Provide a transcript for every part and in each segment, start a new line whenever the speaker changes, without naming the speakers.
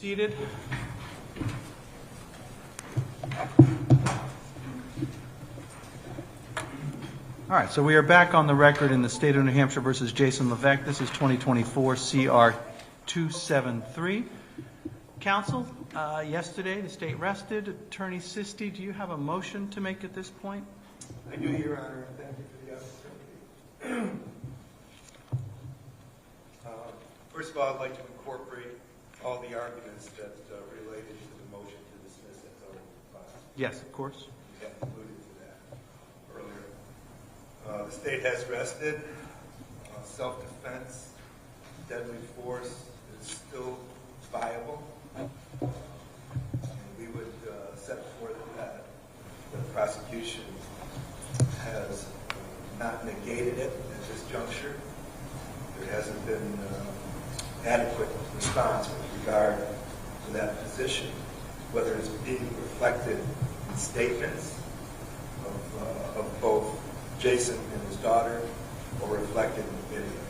Seated. All right, so we are back on the record in the state of New Hampshire versus Jason Levesque. This is 2024 CR 273. Counsel, yesterday the state rested. Attorney Sisti, do you have a motion to make at this point?
I do, Your Honor. Thank you for the opportunity. First of all, I'd like to incorporate all the arguments that related to the motion to dismiss as over.
Yes, of course.
We have alluded to that earlier. The state has rested. Self-defense, deadly force is still viable. And we would set forth that the prosecution has not negated it at this juncture. There hasn't been adequate response with regard to that position, whether it's being reflected in statements of both Jason and his daughter or reflected in the video.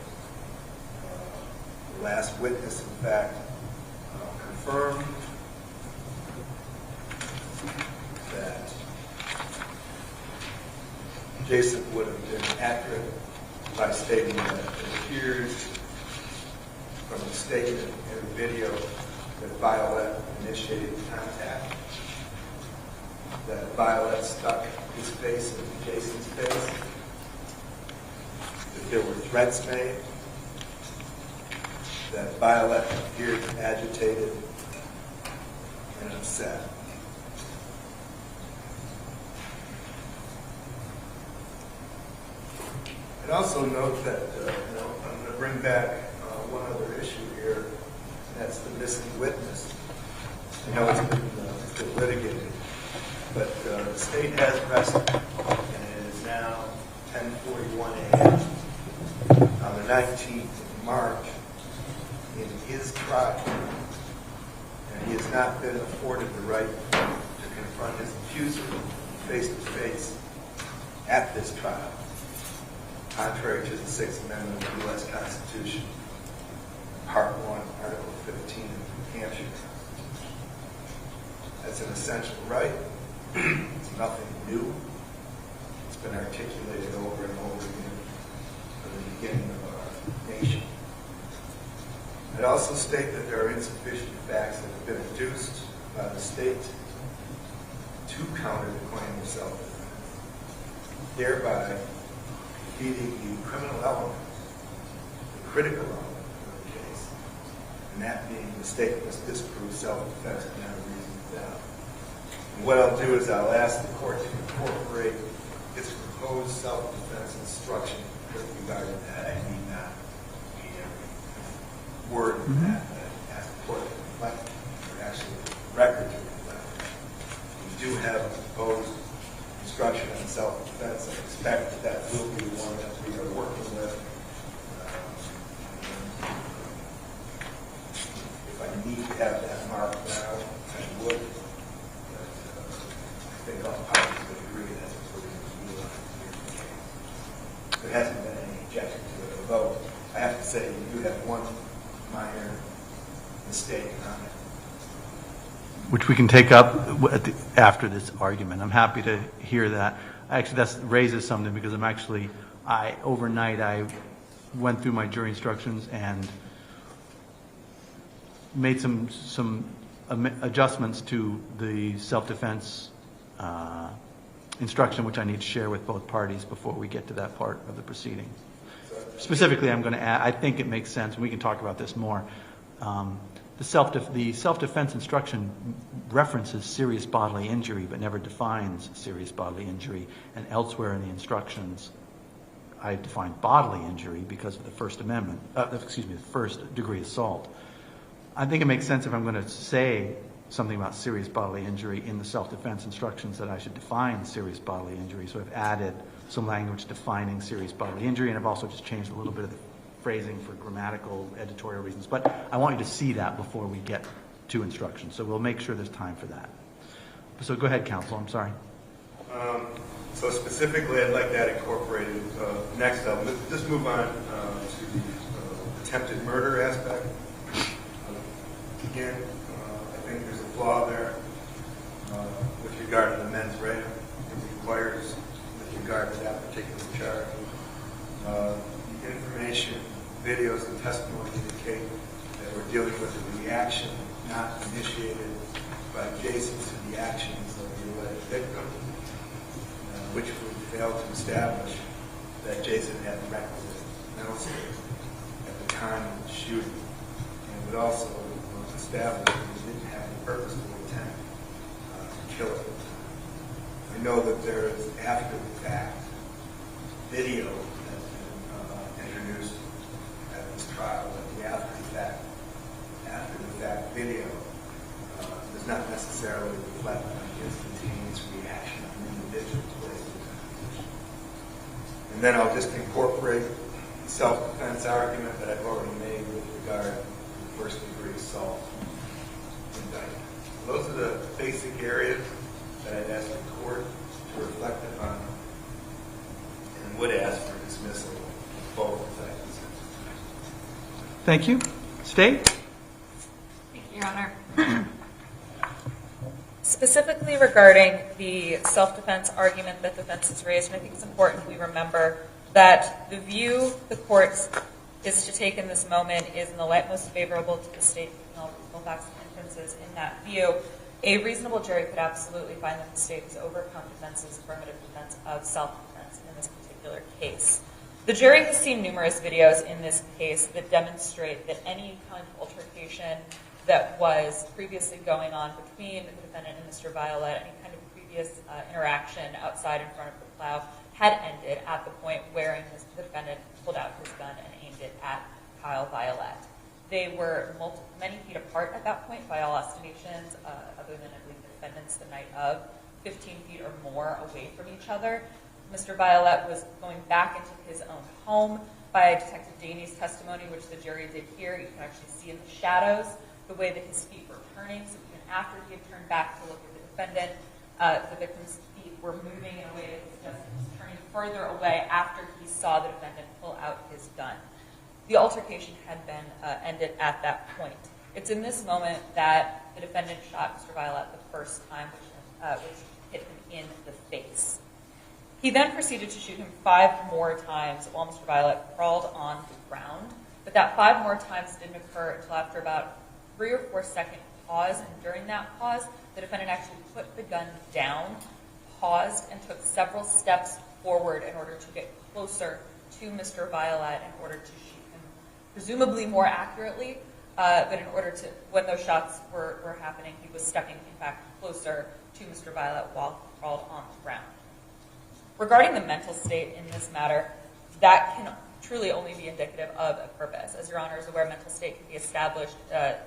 The last witness, in fact, confirmed that Jason would have been accurate by stating that it appears from the statement in the video that Violette initiated contact, that Violette stuck his face into Jason's face, that there were threats made, that Violette appeared agitated and upset. I'd also note that I'm going to bring back one other issue here, and that's the missing witness. I know it's been litigated, but the state has rested, and it is now 10:41 a.m. on the 19th of March in his trial, and he has not been afforded the right to confront his accuser face-to-face at this trial, contrary to the Sixth Amendment of the U.S. Constitution, Part 1, Article 15 of the Hampshire Constitution. That's an essential right. It's nothing new. It's been articulated over and over again from the beginning of our nation. I'd also state that there are insufficient facts that have been adduced by the state to counter the claim of self-defense, thereby defeating the criminal element, the critical element of the case, and that being the state must disprove self-defense beyond a reasonable doubt. And what I'll do is I'll ask the court to incorporate its proposed self-defense instruction with regard to that. I need not read every word of that, but I ask the court to reflect, or actually the record to reflect. We do have a proposed instruction on self-defense. I expect that will be one that we are working with. If I need to have that marked down, I would. But I think all parties would agree that's what we're going to utilize here in the case. There hasn't been any objection to it, although I have to say you do have one minor mistake on it,
Which we can take up after this argument. I'm happy to hear that. Actually, that raises something because overnight I went through my jury instructions and made some adjustments to the self-defense instruction, which I need to share with both parties before we get to that part of the proceeding. Specifically, I'm going to add, I think it makes sense, and we can talk about this more. The self-defense instruction references serious bodily injury, but never defines serious bodily injury. And elsewhere in the instructions, I define bodily injury because of the First Amendment. The first degree assault. I think it makes sense if I'm going to say something about serious bodily injury in the self-defense instructions that I should define serious bodily injury. So I've added some language defining serious bodily injury, and I've also just changed a little bit of the phrasing for grammatical, editorial reasons. But I want you to see that before we get to instructions. So we'll make sure there's time for that. So go ahead, counsel. I'm sorry.
So specifically, I'd like that incorporated. Next, I'll just move on to the attempted murder aspect. Again, flaw there with regard to the mens rea. It requires, with regard to that particular charge, the information, videos, and testimony indicate that we're dealing with a reaction not initiated by Jason to the actions of the alleged victim, which would fail to establish that Jason had requisite mental state at the time of the shooting, and would also establish that he didn't have the purposeful intent to kill her. I know that there is after the fact video that's been introduced at this trial, but the after the fact video does not necessarily reflect on the instantaneous reaction of an individual to his position. And then I'll just incorporate the self-defense argument that I've already made with regard to first-degree assault indictment. Those are the basic areas that I'd ask the court to reflect upon and would ask for dismissal of both indictments.
Thank you. State?
Thank you, Your Honor. Specifically regarding the self-defense argument that the defense has raised, and I think it's important we remember that the view the court is to take in this moment is in the light most favorable to the state and all reasonable facts and inferences. In that view, a reasonable jury could absolutely find that the state has overcome defense's affirmative defense of self-defense in this particular case. The jury has seen numerous videos in this case that demonstrate that any kind of altercation that was previously going on between the defendant and Mr. Violette, any kind of previous interaction outside in front of the plow, had ended at the point wherein the defendant pulled out his gun and aimed it at Kyle Violette. They were many feet apart at that point by all estimations, other than I believe the defendants the night of, 15 feet or more away from each other. Mr. Violette was going back into his own home. By Detective Daney's testimony, which the jury did hear, you can actually see in the shadows the way that his feet were turning. So even after he had turned back to look at the defendant, the victim's feet were moving in a way that was just turning further away after he saw the defendant pull out his gun. The altercation had been ended at that point. It's in this moment that the defendant shot Mr. Violette the first time, which hit him in the face. He then proceeded to shoot him 5 more times while Mr. Violette crawled on the ground. But that 5 more times didn't occur until after about 3 or 4 second pause. And during that pause, the defendant actually put the gun down, paused, and took several steps forward in order to get closer to Mr. Violette in order to shoot him, presumably more accurately. But in order to, when those shots were happening, he was stepping, in fact, closer to Mr. Violette while he crawled on the ground. Regarding the mental state in this matter, that can truly only be indicative of a purpose. As Your Honor is aware, mental state can be established, to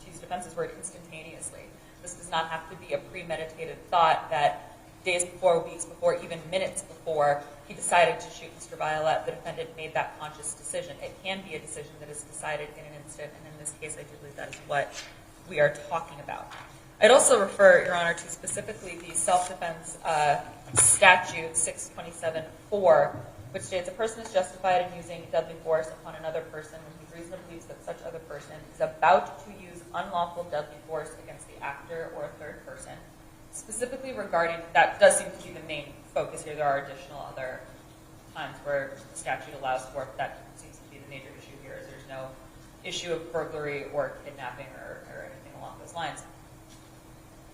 use defense's word, instantaneously. This does not have to be a premeditated thought that days before, weeks before, even minutes before he decided to shoot Mr. Violette, the defendant made that conscious decision. It can be a decision that is decided in an instant, and in this case, I do believe that is what we are talking about. I'd also refer, Your Honor, to specifically the self-defense statute 627-4, which states a person is justified in using deadly force upon another person when he reasonably believes that such other person is about to use unlawful deadly force against the actor or a third person. Specifically regarding, that does seem to be the main focus here. There are additional other times where the statute allows for it, but that seems to be the major issue here, is there's no issue of burglary or kidnapping or anything along those lines.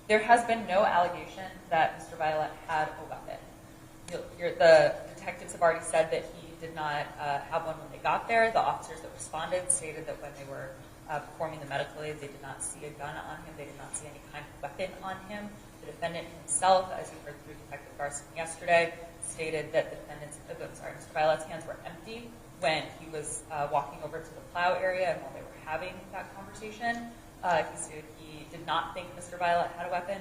There has been no allegation that Mr. Violette had a weapon. The detectives have already said that he did not have one when they got there. The officers that responded stated that when they were performing the medical aid, they did not see a gun on him. They did not see any kind of weapon on him. The defendant himself, as you heard through Detective Garson yesterday, stated that Mr. Violette's hands were empty when he was walking over to the Plow area and while they were having that conversation. He stated he did not think Mr. Violette had a weapon.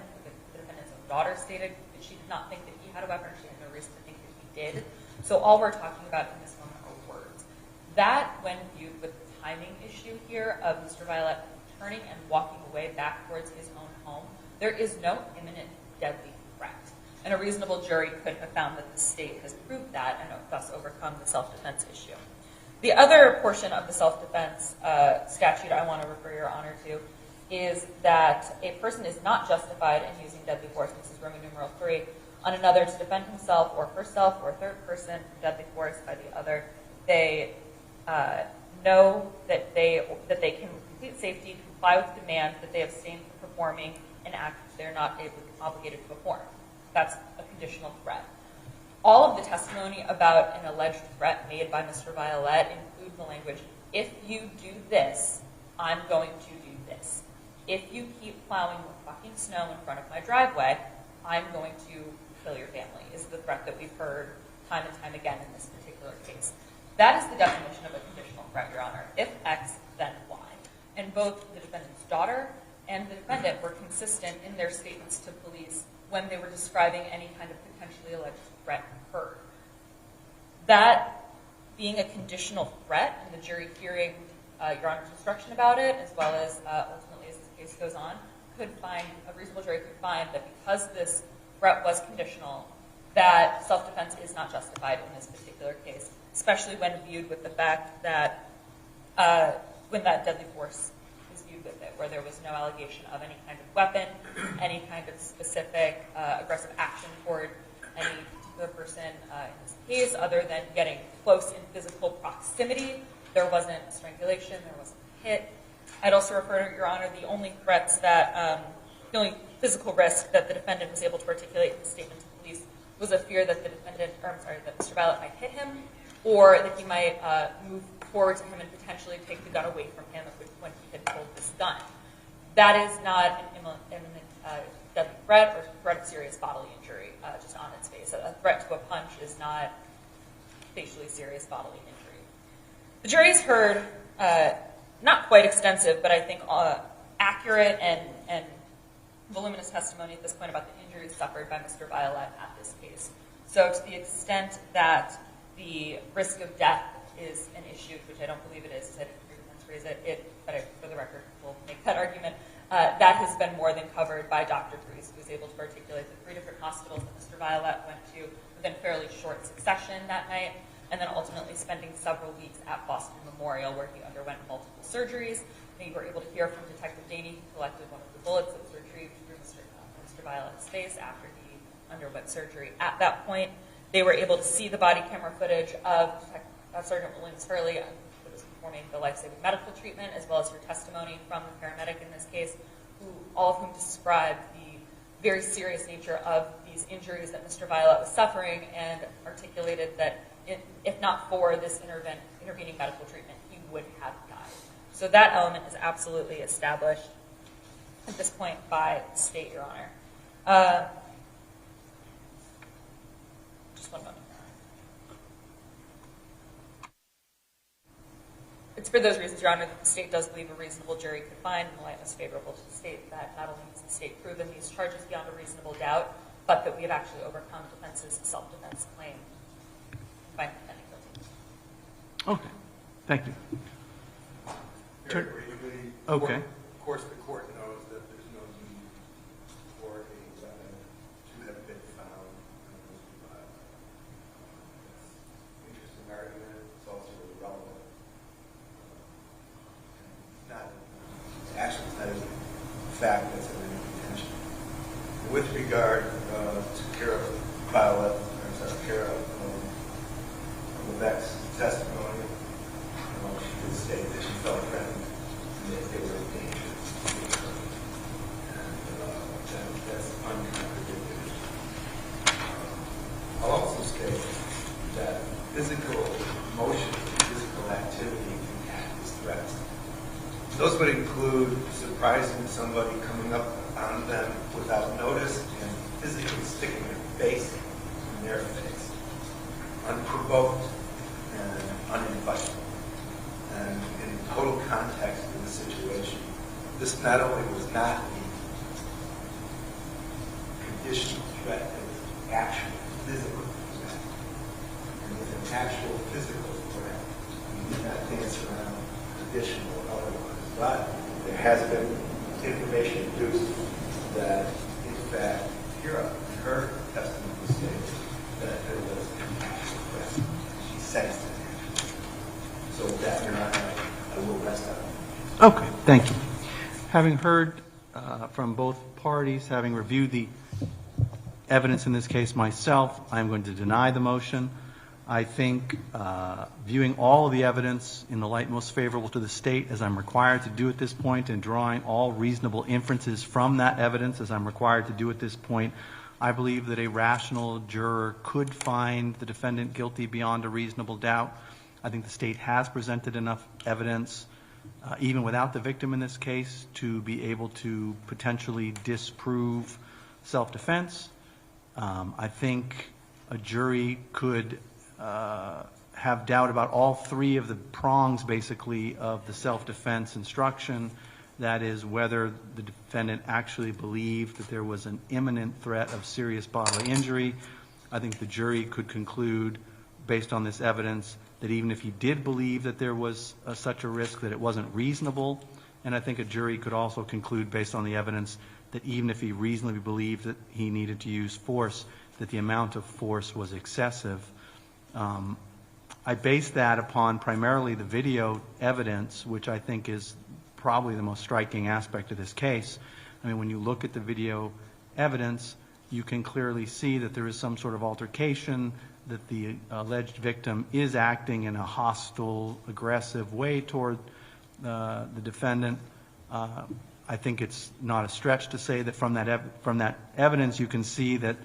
The defendant's own daughter stated that she did not think that he had a weapon. She had no reason to think that he did. So all we're talking about in this moment are words. That, when viewed with the timing issue here of Mr. Violette turning and walking away back towards his own home, there is no imminent deadly threat. And a reasonable jury could have found that the state has proved that and thus overcome the self-defense issue. The other portion of the self-defense statute I want to refer Your Honor to is that a person is not justified in using deadly force, this is Roman numeral 3, on another to defend himself or herself or a third person from deadly force by the other. They know that they can with complete safety comply with demand that they abstain from performing an act which they're not obligated to perform. That's a conditional threat. All of the testimony about an alleged threat made by Mr. Violette include the language, if you do this, I'm going to do this. If you keep plowing with fucking snow in front of my driveway, I'm going to kill your family, is the threat that we've heard time and time again in this particular case. That is the definition of a conditional threat, Your Honor. If X, then Y. And both the defendant's daughter and the defendant were consistent in their statements to police when they were describing any kind of potentially alleged threat occurred. That being a conditional threat, and the jury hearing Your Honor's instruction about it, as well as ultimately as this case goes on, a reasonable jury could find that because this threat was conditional, that self-defense is not justified in this particular case, especially when viewed with the fact that when that deadly force is viewed with it, where there was no allegation of any kind of weapon, any kind of specific aggressive action toward any particular person in this case, other than getting close in physical proximity. There wasn't strangulation, there wasn't a hit. I'd also refer to Your Honor, the only threats that, the only physical risk that the defendant was able to articulate in his statement to police was a fear that that Mr. Violette might hit him, or that he might move forward to him and potentially take the gun away from him when he had pulled this gun. That is not an imminent deadly threat or threat of serious bodily injury, just on its face. A threat to a punch is not facially serious bodily injury. The jury's heard not quite extensive, but I think accurate and voluminous testimony at this point about the injuries suffered by Mr. Violette at this case. So to the extent that the risk of death is an issue, which I don't believe it is, as I didn't hear the defense raise it, but for the record, we'll make that argument, that has been more than covered by Dr. Freese, who was able to articulate the 3 different hospitals that Mr. Violette went to within fairly short succession that night, and then ultimately spending several weeks at Boston Memorial, where he underwent multiple surgeries. And you were able to hear from Detective Daney, who collected one of the bullets that was retrieved through Mr. Violette's face after he underwent surgery. At that point, they were able to see the body camera footage of Sergeant Williams Hurley, who was performing the life-saving medical treatment, as well as her testimony from the paramedic in this case, all of whom described the very serious nature of these injuries that Mr. Violette was suffering, and articulated that if not for this intervening medical treatment, he would have died. So that element is absolutely established at this point by the state, Your Honor. Just one moment. It's for those reasons, Your Honor, that the state does believe a reasonable jury could find, in the light most favorable to the state, that not only has the state proven these charges beyond a reasonable doubt, but that we have actually overcome defense's self-defense claim by defending guilty.
Okay, thank you.
Very briefly,
Okay.
Of course, the court knows that there's no need for a weapon to have been found. Interesting argument. It's also relevant. Actually, it's not a fact that's in any contention. With regard to Kara Violette, Kara Levesque's testimony, she did state that she felt threatened and that they were in danger. And that's uncontradicted. I'll also state that physical motion, physical activity can act as threats. Those would include surprising somebody coming up on them without notice and physically sticking a face in their face, unprovoked and uninvited. And in total context of the situation, this not only was not a conditional threat, it was an actual physical threat. And with an actual physical threat, you do not dance around conditional or otherwise. But there has been information produced that, in fact, Kara, in her testimony, stated that there was an actual threat. She sensed it. So with that, Your Honor, I will rest on it.
Okay, thank you. Having heard from both parties, having reviewed the evidence in this case myself, I'm going to deny the motion. I think viewing all of the evidence in the light most favorable to the state, as I'm required to do at this point, and drawing all reasonable inferences from that evidence, as I'm required to do at this point, I believe that a rational juror could find the defendant guilty beyond a reasonable doubt. I think the state has presented enough evidence, even without the victim in this case, to be able to potentially disprove self-defense. I think a jury could have doubt about all three of the prongs, basically, of the self-defense instruction. That is, whether the defendant actually believed that there was an imminent threat of serious bodily injury. I think the jury could conclude, based on this evidence, that even if he did believe that there was such a risk, that it wasn't reasonable. And I think a jury could also conclude, based on the evidence, that even if he reasonably believed that he needed to use force, that the amount of force was excessive. I base that upon primarily the video evidence, which I think is probably the most striking aspect of this case. I mean, when you look at the video evidence, you can clearly see that there is some sort of altercation, that the alleged victim is acting in a hostile, aggressive way toward the defendant. I think it's not a stretch to say that from that evidence you can see that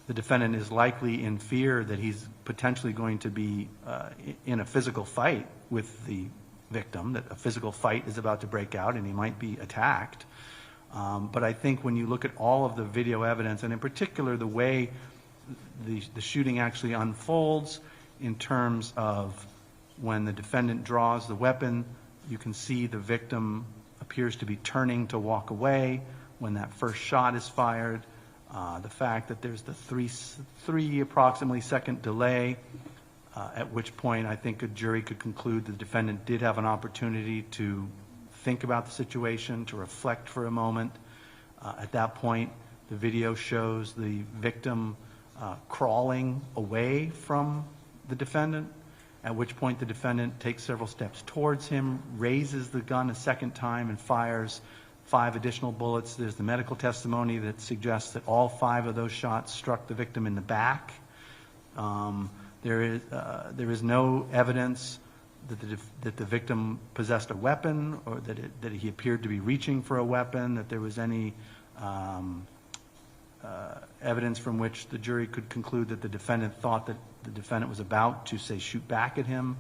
the defendant is likely in fear that he's potentially going to be in a physical fight with the victim, that a physical fight is about to break out and he might be attacked. But I think when you look at all of the video evidence, and in particular the way the shooting actually unfolds in terms of when the defendant draws the weapon, you can see the victim appears to be turning to walk away when that first shot is fired. The fact that there's the three approximately second delay, at which point I think a jury could conclude the defendant did have an opportunity to think about the situation, to reflect for a moment. At that point, the video shows the victim crawling away from the defendant, at which point the defendant takes several steps towards him, raises the gun a second time, and fires 5 additional bullets. There's the medical testimony that suggests that all 5 of those shots struck the victim in the back. There is no evidence that the victim possessed a weapon, or that he appeared to be reaching for a weapon, that there was any evidence from which the jury could conclude that the defendant thought that the defendant was about to, say, shoot back at him.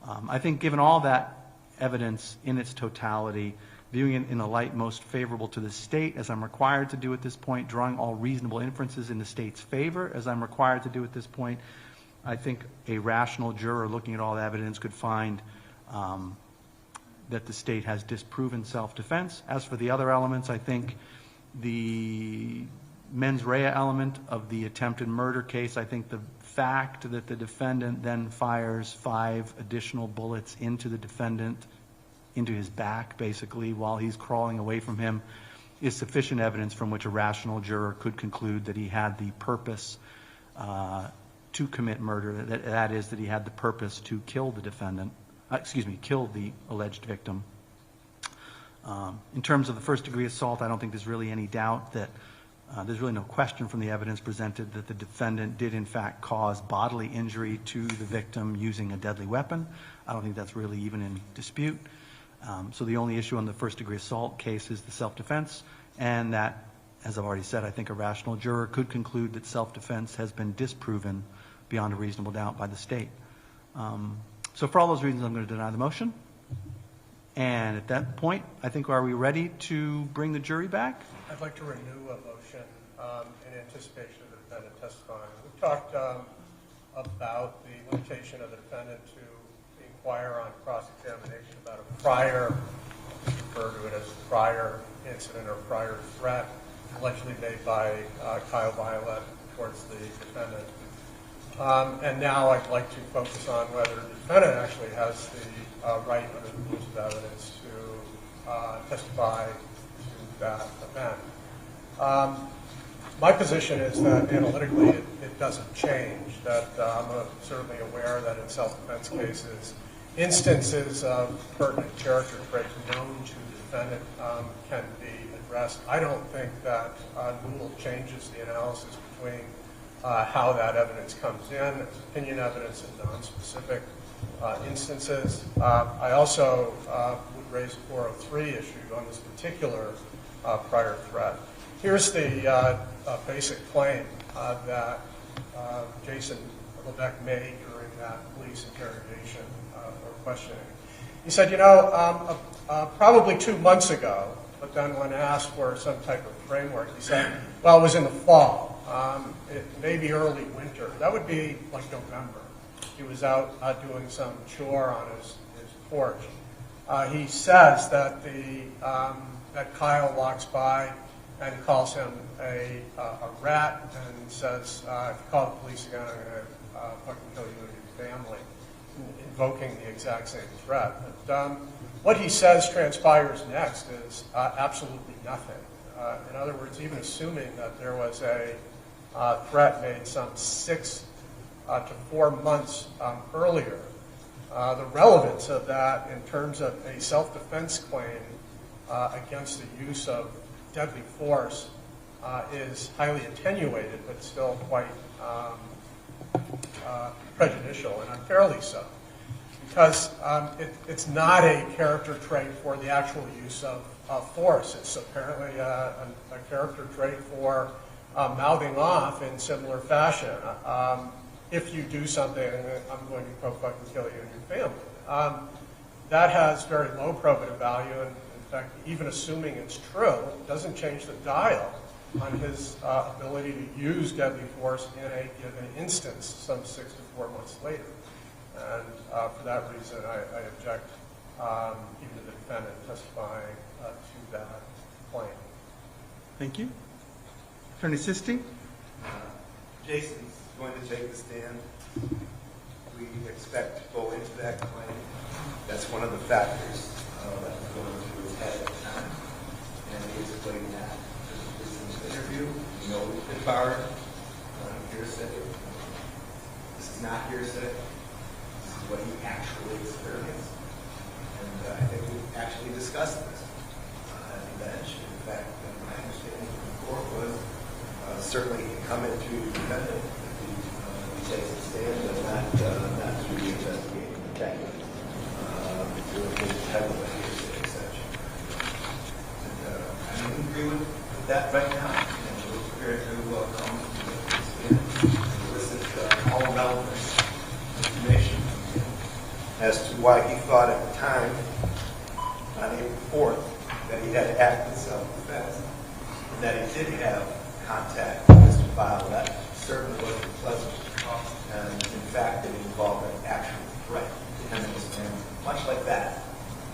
I think given all that evidence in its totality, viewing it in the light most favorable to the state, as I'm required to do at this point, drawing all reasonable inferences in the state's favor, as I'm required to do at this point, I think a rational juror looking at all the evidence could find that the state has disproven self-defense. As for the other elements, I think the mens rea element of the attempted murder case, I think the fact that the defendant then fires 5 additional bullets into the defendant, into his back, basically, while he's crawling away from him, is sufficient evidence from which a rational juror could conclude that he had the purpose to commit murder. That is, that he had the purpose to kill the defendant, kill the alleged victim. In terms of the first-degree assault, I don't think there's really any doubt that there's really no question from the evidence presented that the defendant did in fact cause bodily injury to the victim using a deadly weapon. I don't think that's really even in dispute. So the only issue on the first-degree assault case is the self-defense, and that, as I've already said, I think a rational juror could conclude that self-defense has been disproven beyond a reasonable doubt by the state. So for all those reasons, I'm going to deny the motion. And at that point, I think, are we ready to bring the jury back?
I'd like to renew a motion in anticipation of the defendant testifying. We talked about the limitation of the defendant to inquire on cross-examination about a prior, refer to it as prior incident or prior threat allegedly made by Kyle Violette towards the defendant. And now I'd like to focus on whether the defendant actually has the right under the rules of evidence to testify to that event. My position is that analytically it doesn't change, that I'm certainly aware that in self-defense cases instances of pertinent character traits known to the defendant can be addressed. I don't think that Newell changes the analysis between how that evidence comes in, as opinion evidence in non-specific instances. I also would raise a 403 issue on this particular prior threat. Here's the basic claim that Jason Levesque made during that police interrogation or questioning. He said, probably 2 months ago, but then when asked for some type of framework, he said, well, it was in the fall. It may be early winter. That would be like November. He was out doing some chore on his porch. He says that that Kyle walks by and calls him a rat and says, if you call the police again, I'm going to fucking kill you and your family, invoking the exact same threat. But what he says transpires next is absolutely nothing. In other words, even assuming that there was a threat made some 6 to 4 months earlier, the relevance of that in terms of a self-defense claim against the use of deadly force is highly attenuated, but still quite prejudicial, and unfairly so. Because it's not a character trait for the actual use of force. It's apparently a character trait for mouthing off in similar fashion. If you do something, I'm going to fucking kill you and your family. That has very low probative value, and in fact, even assuming it's true, it doesn't change the dial on his ability to use deadly force in a given instance some 6 to 4 months later. And for that reason, I object even to the defendant testifying to that claim.
Thank you. Attorney Sisti?
Jason's going to take the stand. We expect to go into that claim. That's one of the factors that was going through his head at the time. And he explained that in his interview. You know, we've been barred on hearsay. This is not hearsay. This is what he actually experienced. And I think we've actually discussed this at the bench. In fact, my understanding from the court was certainly come into the defendant if he takes a stand and not through the investigating detective. Through a type of a hearsay exception. And I don't agree with that right now. And we're prepared to come to elicit all relevant information as to why he thought at the time, on April 4th, that he had to act in self-defense, and that he did have contact with Mr. Violette. Certainly wasn't pleasant. And in fact, it involved an actual threat to him and his family, much like that,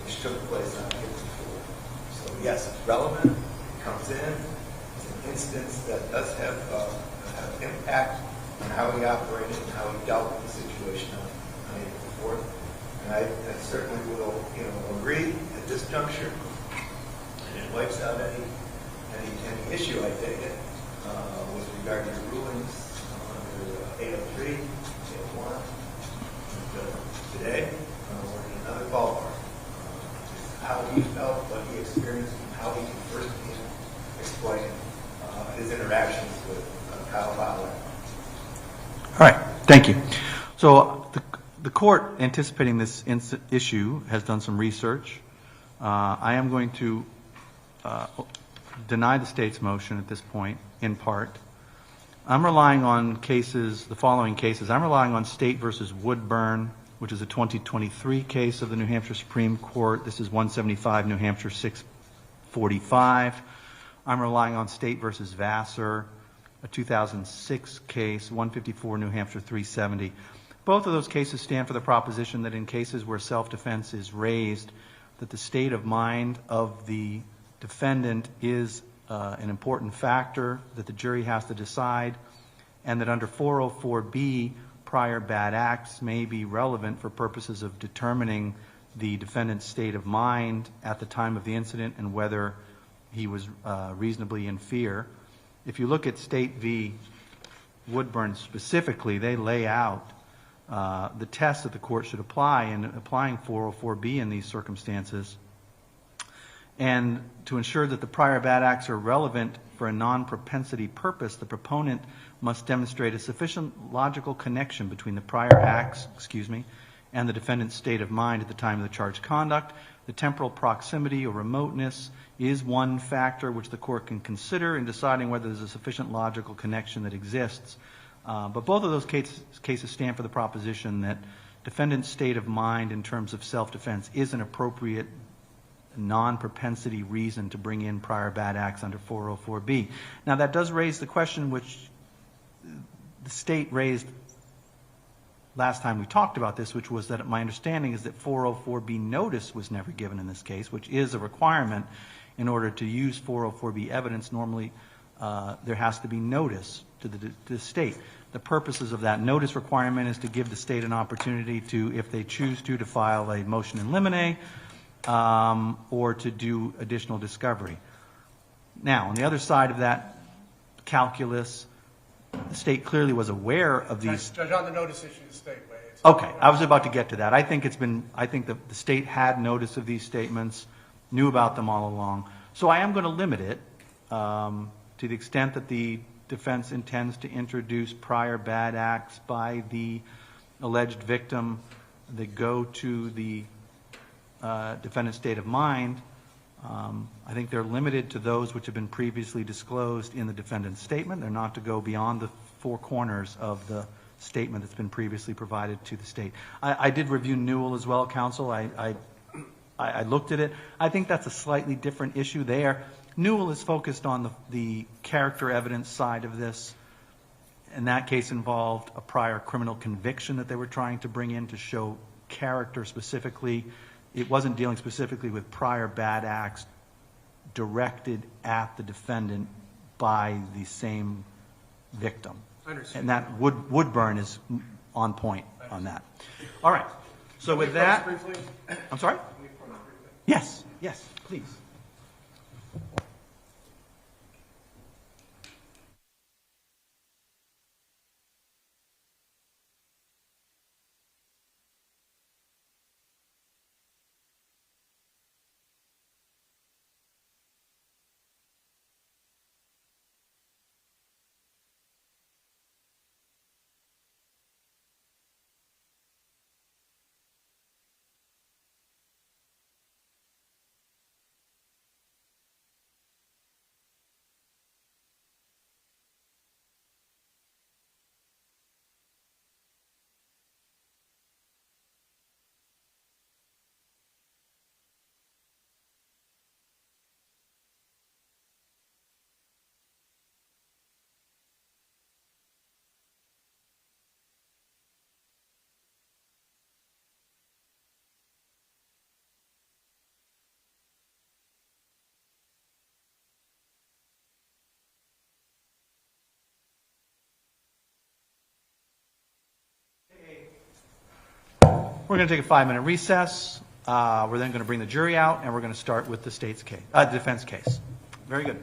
which took place on April 4th. So yes, it's relevant. It comes in. It's an instance that does have impact on how he operated and how he dealt with the situation on April 4th. And I certainly will, agree at this juncture, and it wipes out any issue, I take it, with regard to your rulings under 803, 801. Today, we're in another ballpark. How he felt, what he experienced, and how he can firsthand explain his interactions with Kyle Violette.
All right, thank you. So the court, anticipating this issue, has done some research. I am going to deny the state's motion at this point, in part. I'm relying on cases, the following cases. I'm relying on State versus Woodburn, which is a 2023 case of the New Hampshire Supreme Court. This is 175 New Hampshire 645. I'm relying on State versus Vassar, a 2006 case, 154 New Hampshire 370. Both of those cases stand for the proposition that in cases where self-defense is raised, that the state of mind of the defendant is an important factor that the jury has to decide, and that under 404B, prior bad acts may be relevant for purposes of determining the defendant's state of mind at the time of the incident and whether he was reasonably in fear. If you look at State v. Woodburn specifically, they lay out the test that the court should apply in applying 404B in these circumstances, and to ensure that the prior bad acts are relevant for a non-propensity purpose, the proponent must demonstrate a sufficient logical connection between the prior acts, and the defendant's state of mind at the time of the charged conduct. The temporal proximity or remoteness is one factor which the court can consider in deciding whether there's a sufficient logical connection that exists. But both of those cases stand for the proposition that defendant's state of mind in terms of self-defense is an appropriate non-propensity reason to bring in prior bad acts under 404B. Now, that does raise the question which the state raised last time we talked about this, which was that my understanding is that 404B notice was never given in this case, which is a requirement in order to use 404B evidence. Normally, there has to be notice to the state. The purposes of that notice requirement is to give the state an opportunity to, if they choose to file a motion in limine, or to do additional discovery. Now, on the other side of that calculus, the state clearly was aware of these.
Judge, on the notice issue, the state waived.
Okay, I was about to get to that. I think the state had notice of these statements, knew about them all along. So I am going to limit it to the extent that the defense intends to introduce prior bad acts by the alleged victim that go to the defendant's state of mind. I think they're limited to those which have been previously disclosed in the defendant's statement. They're not to go beyond the four corners of the statement that's been previously provided to the state. I did review Newell as well, counsel. I looked at it. I think that's a slightly different issue there. Newell is focused on the character evidence side of this. And that case involved a prior criminal conviction that they were trying to bring in to show character specifically. It wasn't dealing specifically with prior bad acts directed at the defendant by the same victim. And that Woodburn is on point on that. All right. So with that, I'm sorry? Yes, please. We're going to take a 5-minute recess. We're then going to bring the jury out, and we're going to start with the state's case, defense case. Very good.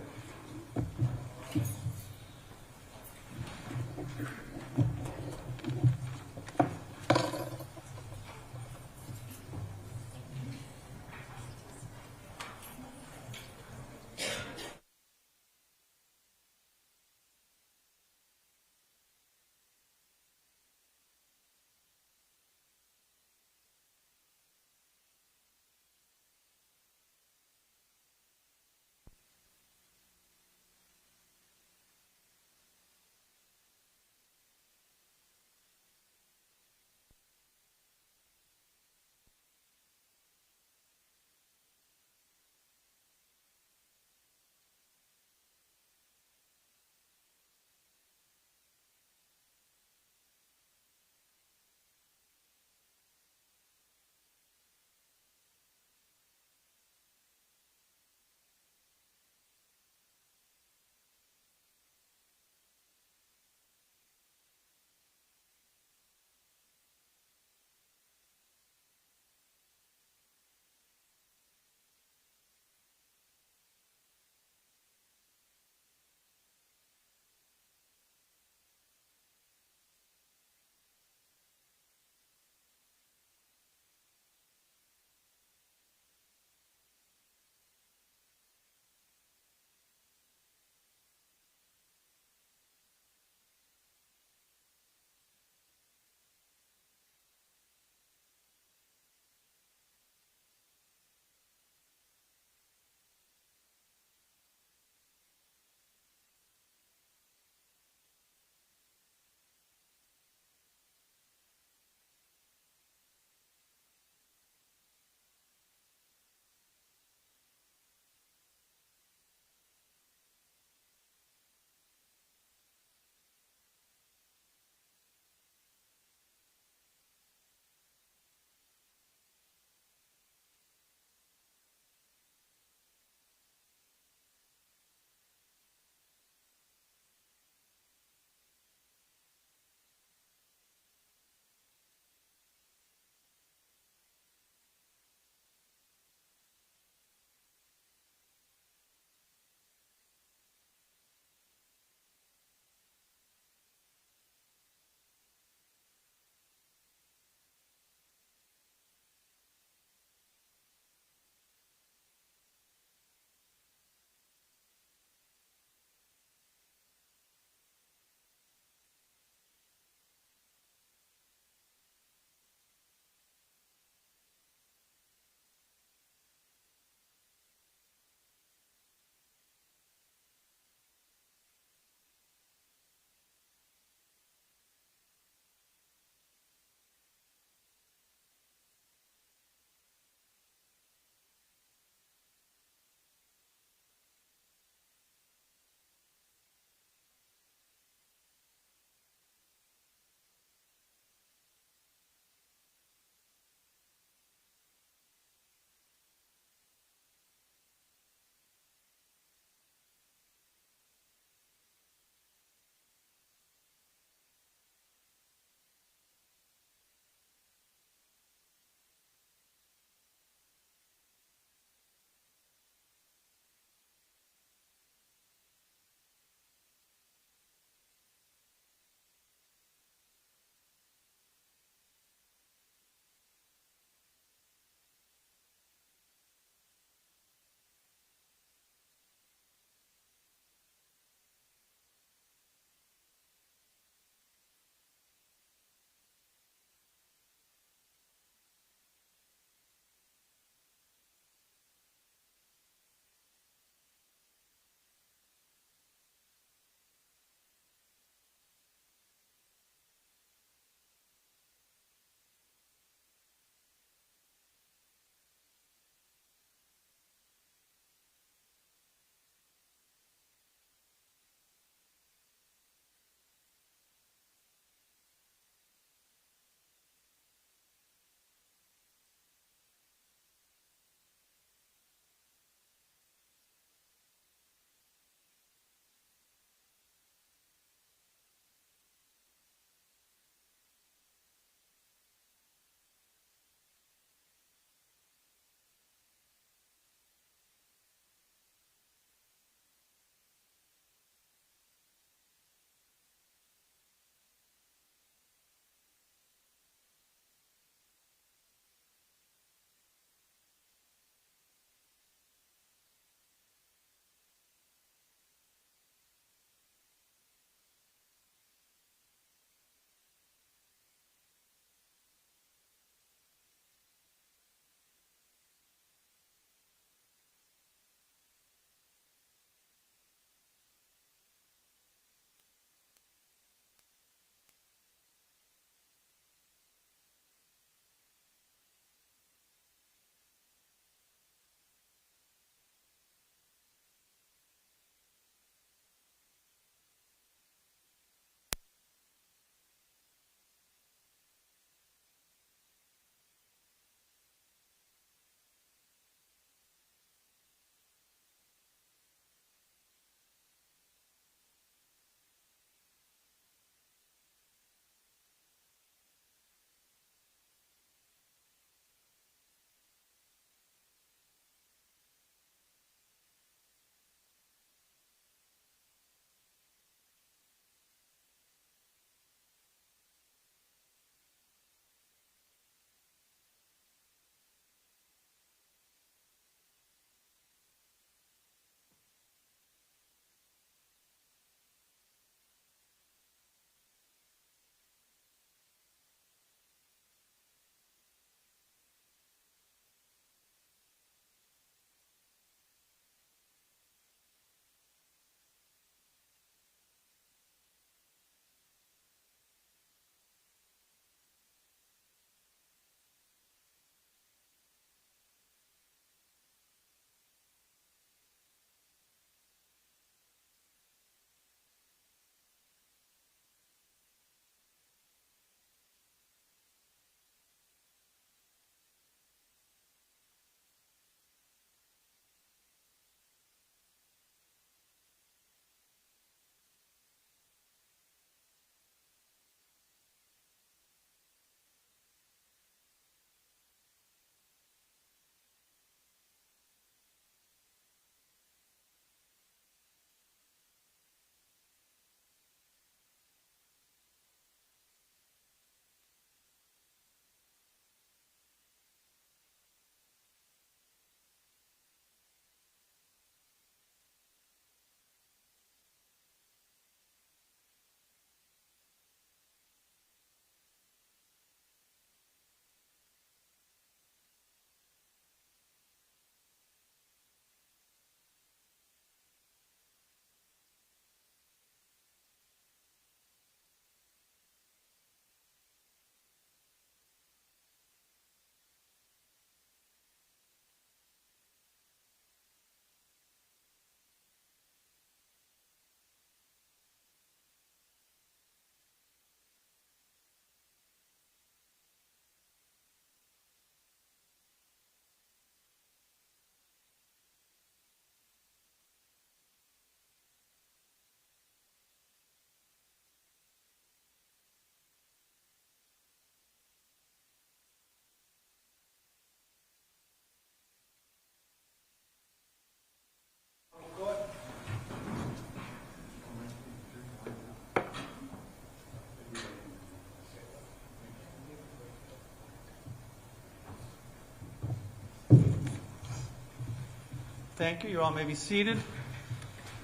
Thank you. You all may be seated.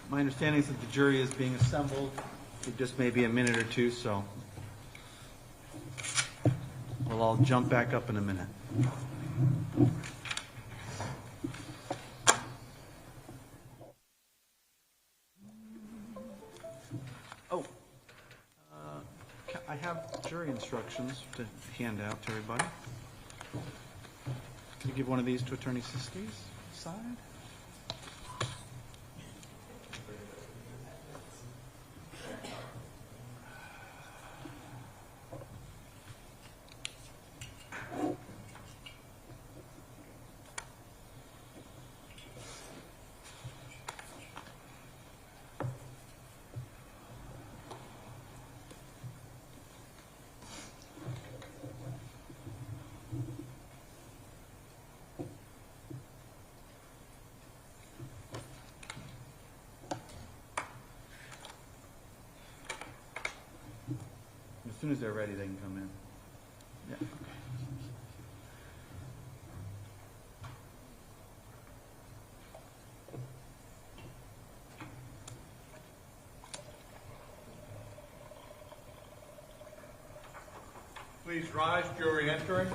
My understanding is that the jury is being assembled. It just may be a minute or two, so we'll all jump back up in a minute. Oh, I have jury instructions to hand out to everybody. Can you give one of these to Attorney Siskey's side? As soon as they're ready, they can come in. Yeah.
Please rise, jury entering.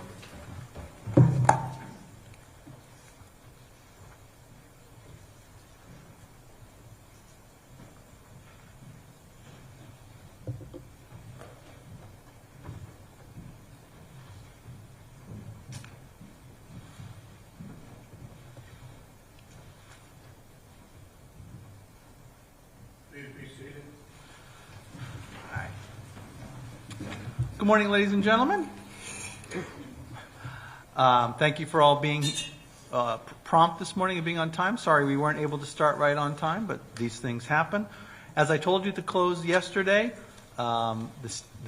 Please be seated.
Good morning, ladies and gentlemen. Thank you for all being prompt this morning and being on time. Sorry we weren't able to start right on time, but these things happen. As I told you at the close yesterday, the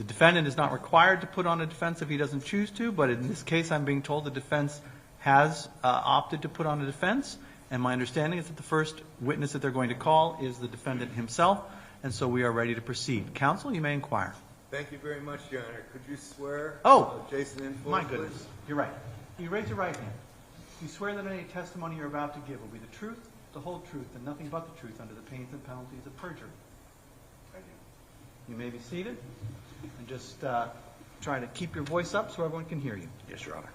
defendant is not required to put on a defense if he doesn't choose to, but in this case I'm being told the defense has opted to put on a defense, and my understanding is that the first witness that they're going to call is the defendant himself, and so we are ready to proceed. Counsel, you may inquire.
Thank you very much, Your Honor. Could you swear Jason in full,
My
please?
goodness, you're right. You raise your right hand. You swear that any testimony you're about to give will be the truth, the whole truth, and nothing but the truth under the pains and penalties of perjury. I do. You may be seated, and just try to keep your voice up so everyone can hear you.
Yes, Your Honor.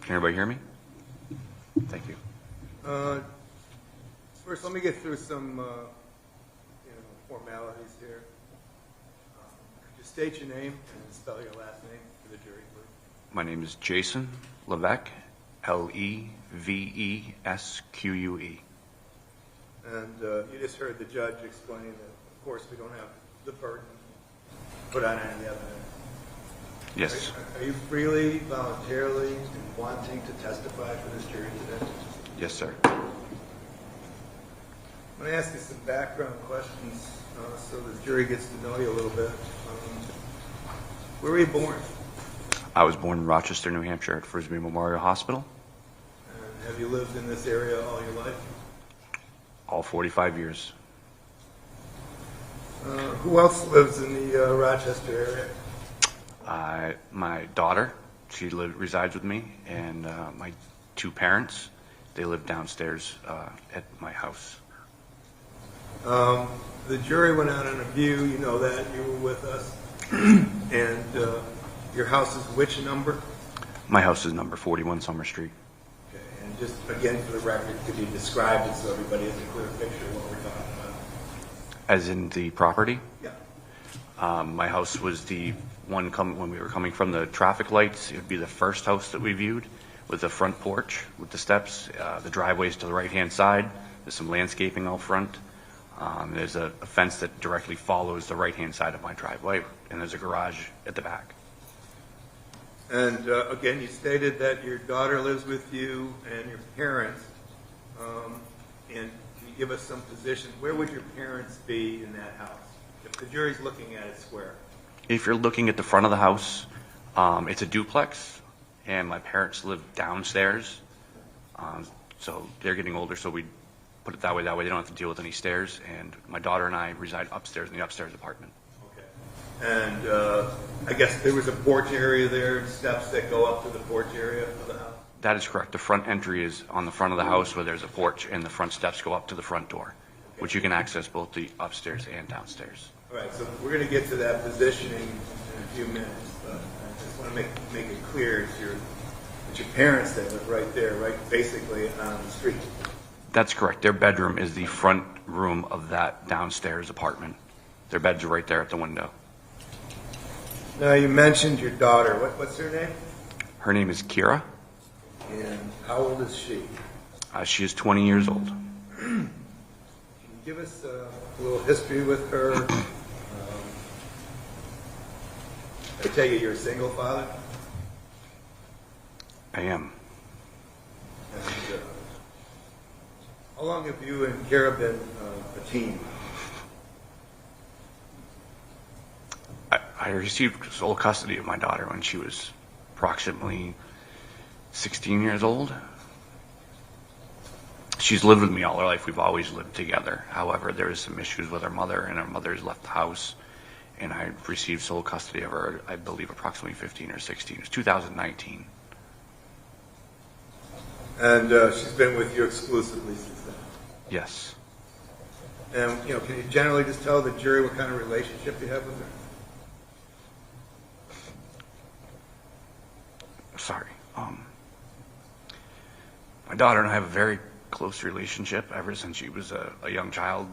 Can everybody hear me? Thank you.
First, let me get through some formalities here. Could you state your name and spell your last name for the jury, please?
My name is Jason Levesque, Levesque.
And you just heard the judge explain that, of course, we don't have the burden to put on any evidence.
Yes.
Are you freely, voluntarily, wanting to testify for this jury today?
Yes, sir.
I'm going to ask you some background questions so the jury gets to know you a little bit. Where were you born?
I was born in Rochester, New Hampshire at Frisbee Memorial Hospital.
And have you lived in this area all your life?
All 45 years.
Who else lives in the Rochester area?
My daughter, she resides with me, and my two parents, they live downstairs at my house.
The jury went out on a view, you know that, you were with us. And your house is which number?
My house is number 41 Summer Street.
Okay, and just again for the record, could you describe it so everybody has a clear picture of what we're talking about?
As in the property?
Yeah.
My house was the one when we were coming from the traffic lights. It would be the first house that we viewed with the front porch, with the steps, the driveways to the right-hand side. There's some landscaping out front. There's a fence that directly follows the right-hand side of my driveway, and there's a garage at the back.
And again, you stated that your daughter lives with you and your parents. And can you give us some position? Where would your parents be in that house? If the jury's looking at it square.
If you're looking at the front of the house, it's a duplex, and my parents live downstairs. So they're getting older, so we put it that way. That way they don't have to deal with any stairs. And my daughter and I reside upstairs in the upstairs apartment.
Okay. And I guess there was a porch area there, steps that go up to the porch area of the house?
That is correct. The front entry is on the front of the house where there's a porch, and the front steps go up to the front door, which you can access both the upstairs and downstairs.
All right, so we're going to get to that positioning in a few minutes, but I just want to make it clear it's your parents that live right there, right, basically on the street.
That's correct. Their bedroom is the front room of that downstairs apartment. Their beds are right there at the window.
Now, you mentioned your daughter. What's her name?
Her name is Kira.
And how old is she?
She is 20 years old.
Can you give us a little history with her? I take it you're a single father?
I am.
And, how long have you and Kira been a team?
I received sole custody of my daughter when she was approximately 16 years old. She's lived with me all her life. We've always lived together. However, there is some issues with her mother, and her mother's left the house, and I received sole custody of her, I believe, approximately 15 or 16. It was 2019.
And she's been with you exclusively since then?
Yes.
And, can you generally just tell the jury what kind of relationship you have with her?
Sorry. My daughter and I have a very close relationship ever since she was a young child.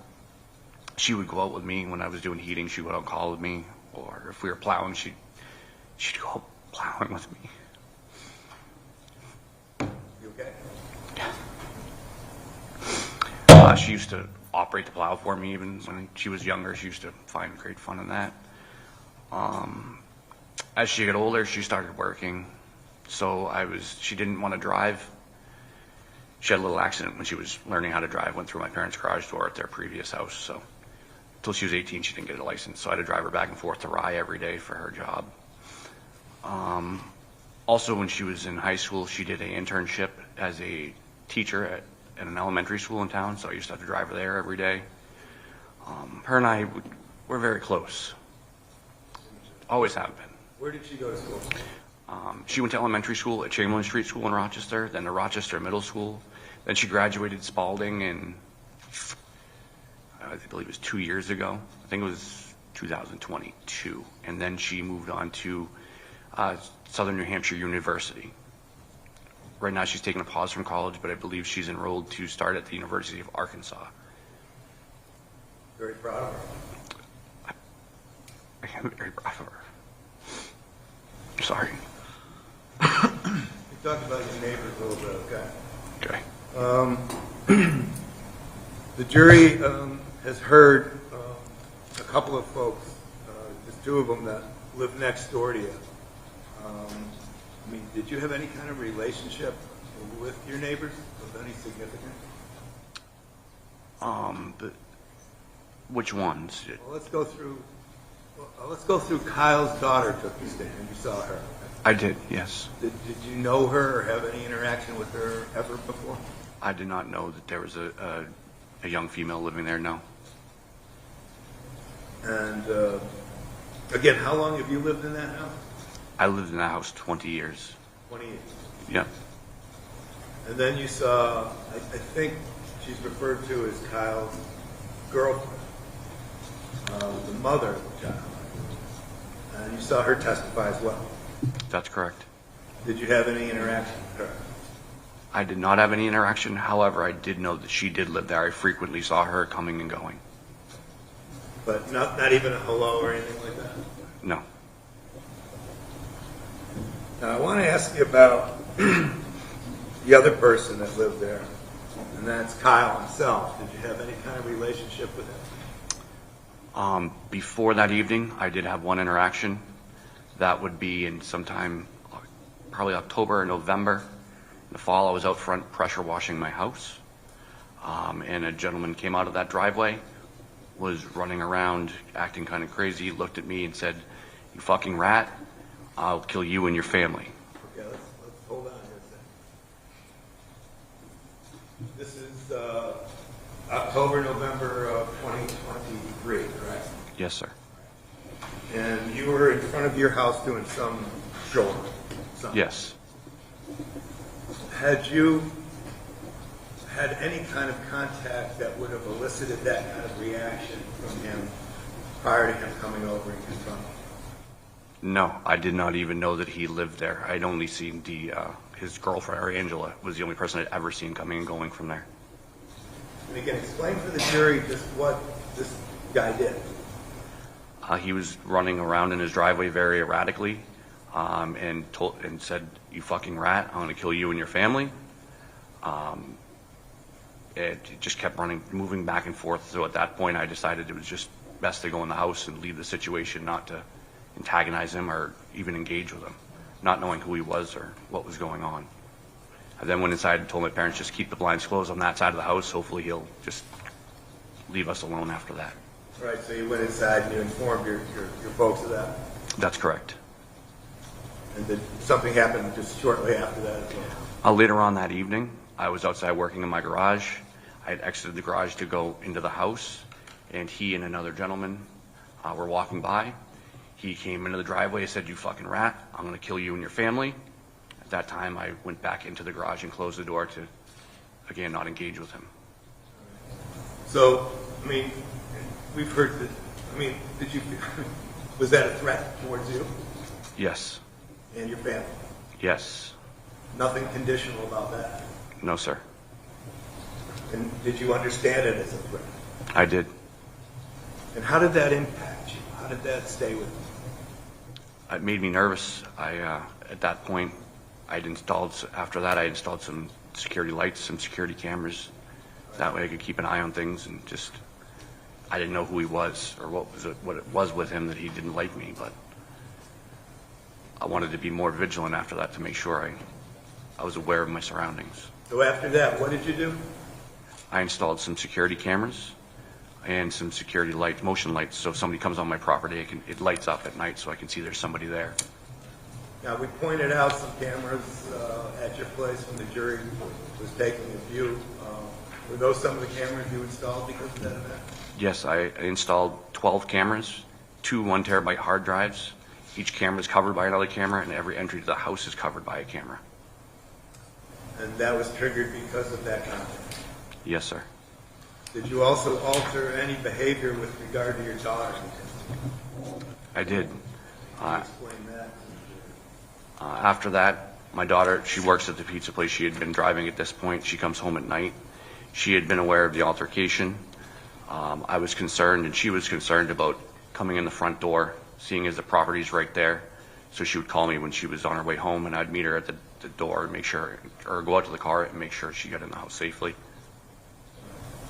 She would go out with me when I was doing heating. She would go out and call with me, or if we were plowing, she'd go out plowing with me.
You okay?
She used to operate the plow for me even when she was younger. She used to find great fun in that. As she got older, she started working. So she didn't want to drive. She had a little accident when she was learning how to drive, went through my parents' garage door at their previous house. So until she was 18, she didn't get a license. So I had to drive her back and forth to Rye every day for her job. Also, when she was in high school, she did an internship as a teacher at an elementary school in town. So I used to have to drive her there every day. Her and I were very close. Always have been.
Where did she go to school?
She went to elementary school at Chamberlain Street School in Rochester, then to Rochester Middle School. Then she graduated Spalding in, I believe it was 2 years ago. I think it was 2022. And then she moved on to Southern New Hampshire University. Right now she's taking a pause from college, but I believe she's enrolled to start at the University of Arkansas.
Very proud of her.
I am very proud of her. I'm sorry.
You talked about your neighbors a little bit, okay?
Okay.
The jury has heard a couple of folks, just two of them that live next door to you. Did you have any kind of relationship with your neighbors of any significance?
Which ones?
Well, let's go through Kyle's daughter took the stand. You saw her.
I did, yes.
Did you know her or have any interaction with her ever before?
I did not know that there was a young female living there, no.
And again, how long have you lived in that house?
I lived in that house 20 years.
20 years.
Yeah.
And then you saw, I think she's referred to as Kyle's girlfriend, the mother of the child. And you saw her testify as well.
That's correct.
Did you have any interaction with her?
I did not have any interaction. However, I did know that she did live there. I frequently saw her coming and going.
But not even a hello or anything like that?
No.
Now, I want to ask you about the other person that lived there, and that's Kyle himself. Did you have any kind of relationship with him?
Before that evening, I did have one interaction. That would be in sometime, probably October or November. In the fall, I was out front pressure washing my house, and a gentleman came out of that driveway, was running around, acting kind of crazy, looked at me and said, "You fucking rat, I'll kill you and your family."
Okay, let's hold on here a second. This is October, November of 2023, correct?
Yes, sir.
And you were in front of your house doing some chore. Something.
Yes.
had you had any kind of contact that would have elicited that kind of reaction from him prior to him coming over and confronting you?
No, I did not even know that he lived there. I'd only seen his girlfriend, or Angela, was the only person I'd ever seen coming and going from there.
And again, explain to the jury just what this guy did.
He was running around in his driveway very erratically, and said, "You fucking rat, I'm going to kill you and your family." It just kept moving back and forth. So at that point, I decided it was just best to go in the house and leave the situation, not to antagonize him or even engage with him, not knowing who he was or what was going on. I then went inside and told my parents, just keep the blinds closed on that side of the house. Hopefully he'll just leave us alone after that.
Right, so you went inside and you informed your folks of that.
That's correct.
And did something happen just shortly after that as well?
Later on that evening, I was outside working in my garage. I had exited the garage to go into the house, and he and another gentleman were walking by. He came into the driveway and said, "You fucking rat, I'm going to kill you and your family." At that time, I went back into the garage and closed the door to, again, not engage with him.
So, I mean, we've heard that, I mean, was that a threat towards you
Yes.
and your family?
Yes.
Nothing conditional about that?
No, sir.
And did you understand it as a threat?
I did.
And how did that impact you? How did that stay with you?
It made me nervous. At that point, after that, I installed some security lights, some security cameras. That way I could keep an eye on things, and just, I didn't know who he was or what it was with him that he didn't like me, but I wanted to be more vigilant after that to make sure I was aware of my surroundings.
So after that, what did you do?
I installed some security cameras and some security lights, motion lights, so if somebody comes on my property, it lights up at night so I can see there's somebody there.
Now, we pointed out some cameras at your place when the jury was taking a view. Were those some of the cameras you installed because of that event?
Yes, I installed 12 cameras, 2 1-terabyte hard drives. Each camera is covered by another camera, and every entry to the house is covered by a camera.
And that was triggered because of that content?
Yes, sir.
Did you also alter any behavior with regard to your daughter?
I did.
Can you explain that?
After that, my daughter, she works at the pizza place. She had been driving at this point. She comes home at night. She had been aware of the altercation. I was concerned, and she was concerned about coming in the front door, seeing as the property's right there. So she would call me when she was on her way home, and I'd meet her at the door and make sure, or go out to the car and make sure she got in the house safely.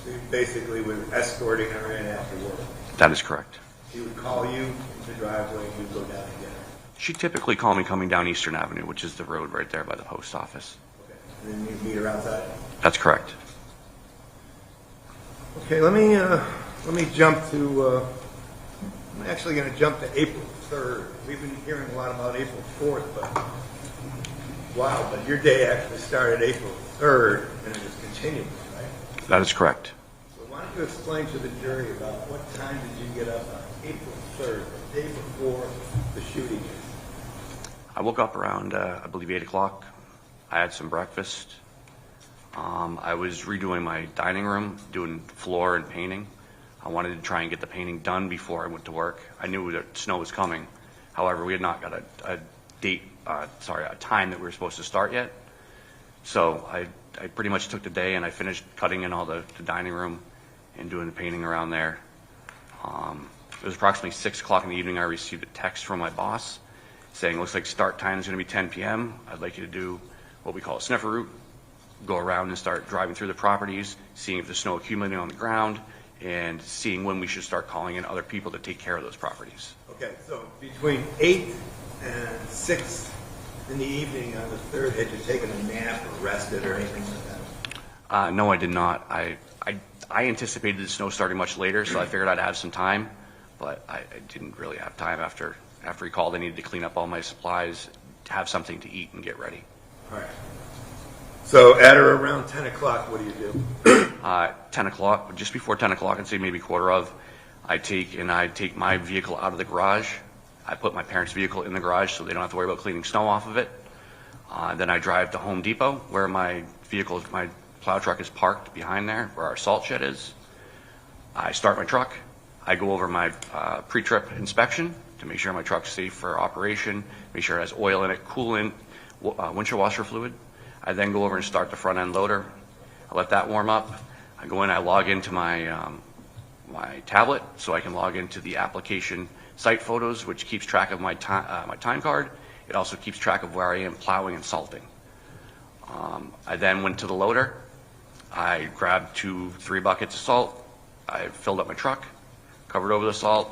So you basically were escorting her in after work?
That is correct.
She would call you in the driveway, and you'd go down and get her?
She typically called me coming down Eastern Avenue, which is the road right there by the post office.
Okay. And then you'd meet her outside?
That's correct.
Okay, let me jump to, I'm actually going to jump to April 3rd. We've been hearing a lot about April 4th, but wow, but your day actually started April 3rd and it was continuous, right?
That is correct.
So why don't you explain to the jury about what time did you get up on April 3rd, the day before the shooting?
I woke up around, I believe, 8 o'clock. I had some breakfast. I was redoing my dining room, doing floor and painting. I wanted to try and get the painting done before I went to work. I knew that snow was coming. However, we had not got a time that we were supposed to start yet. So I pretty much took the day and I finished cutting in all the dining room and doing the painting around there. It was approximately 6 o'clock in the evening. I received a text from my boss saying, looks like start time is going to be 10 p.m. I'd like you to do what we call a sniffer route. Go around and start driving through the properties, seeing if there's snow accumulating on the ground, and seeing when we should start calling in other people to take care of those properties.
Okay, so between 8 and 6 in the evening on the 3rd, had you taken a nap or rested or anything like that?
No, I did not. I anticipated the snow starting much later, so I figured I'd have some time, but I didn't really have time. After he called, I needed to clean up all my supplies, have something to eat, and get ready.
All right. So at or around 10 o'clock, what do you do?
10 o'clock, just before 10 o'clock, I'd say maybe quarter of, I take my vehicle out of the garage. I put my parents' vehicle in the garage so they don't have to worry about cleaning snow off of it. Then I drive to Home Depot, where my plow truck is parked behind there, where our salt shed is. I start my truck. I go over my pre-trip inspection to make sure my truck's safe for operation, make sure it has oil in it, coolant, windshield washer fluid. I then go over and start the front end loader. I let that warm up. I go in, I log into my my tablet so I can log into the application site photos, which keeps track of my time card. It also keeps track of where I am plowing and salting. I then went to the loader. I grabbed 2-3 buckets of salt. I filled up my truck, covered over the salt,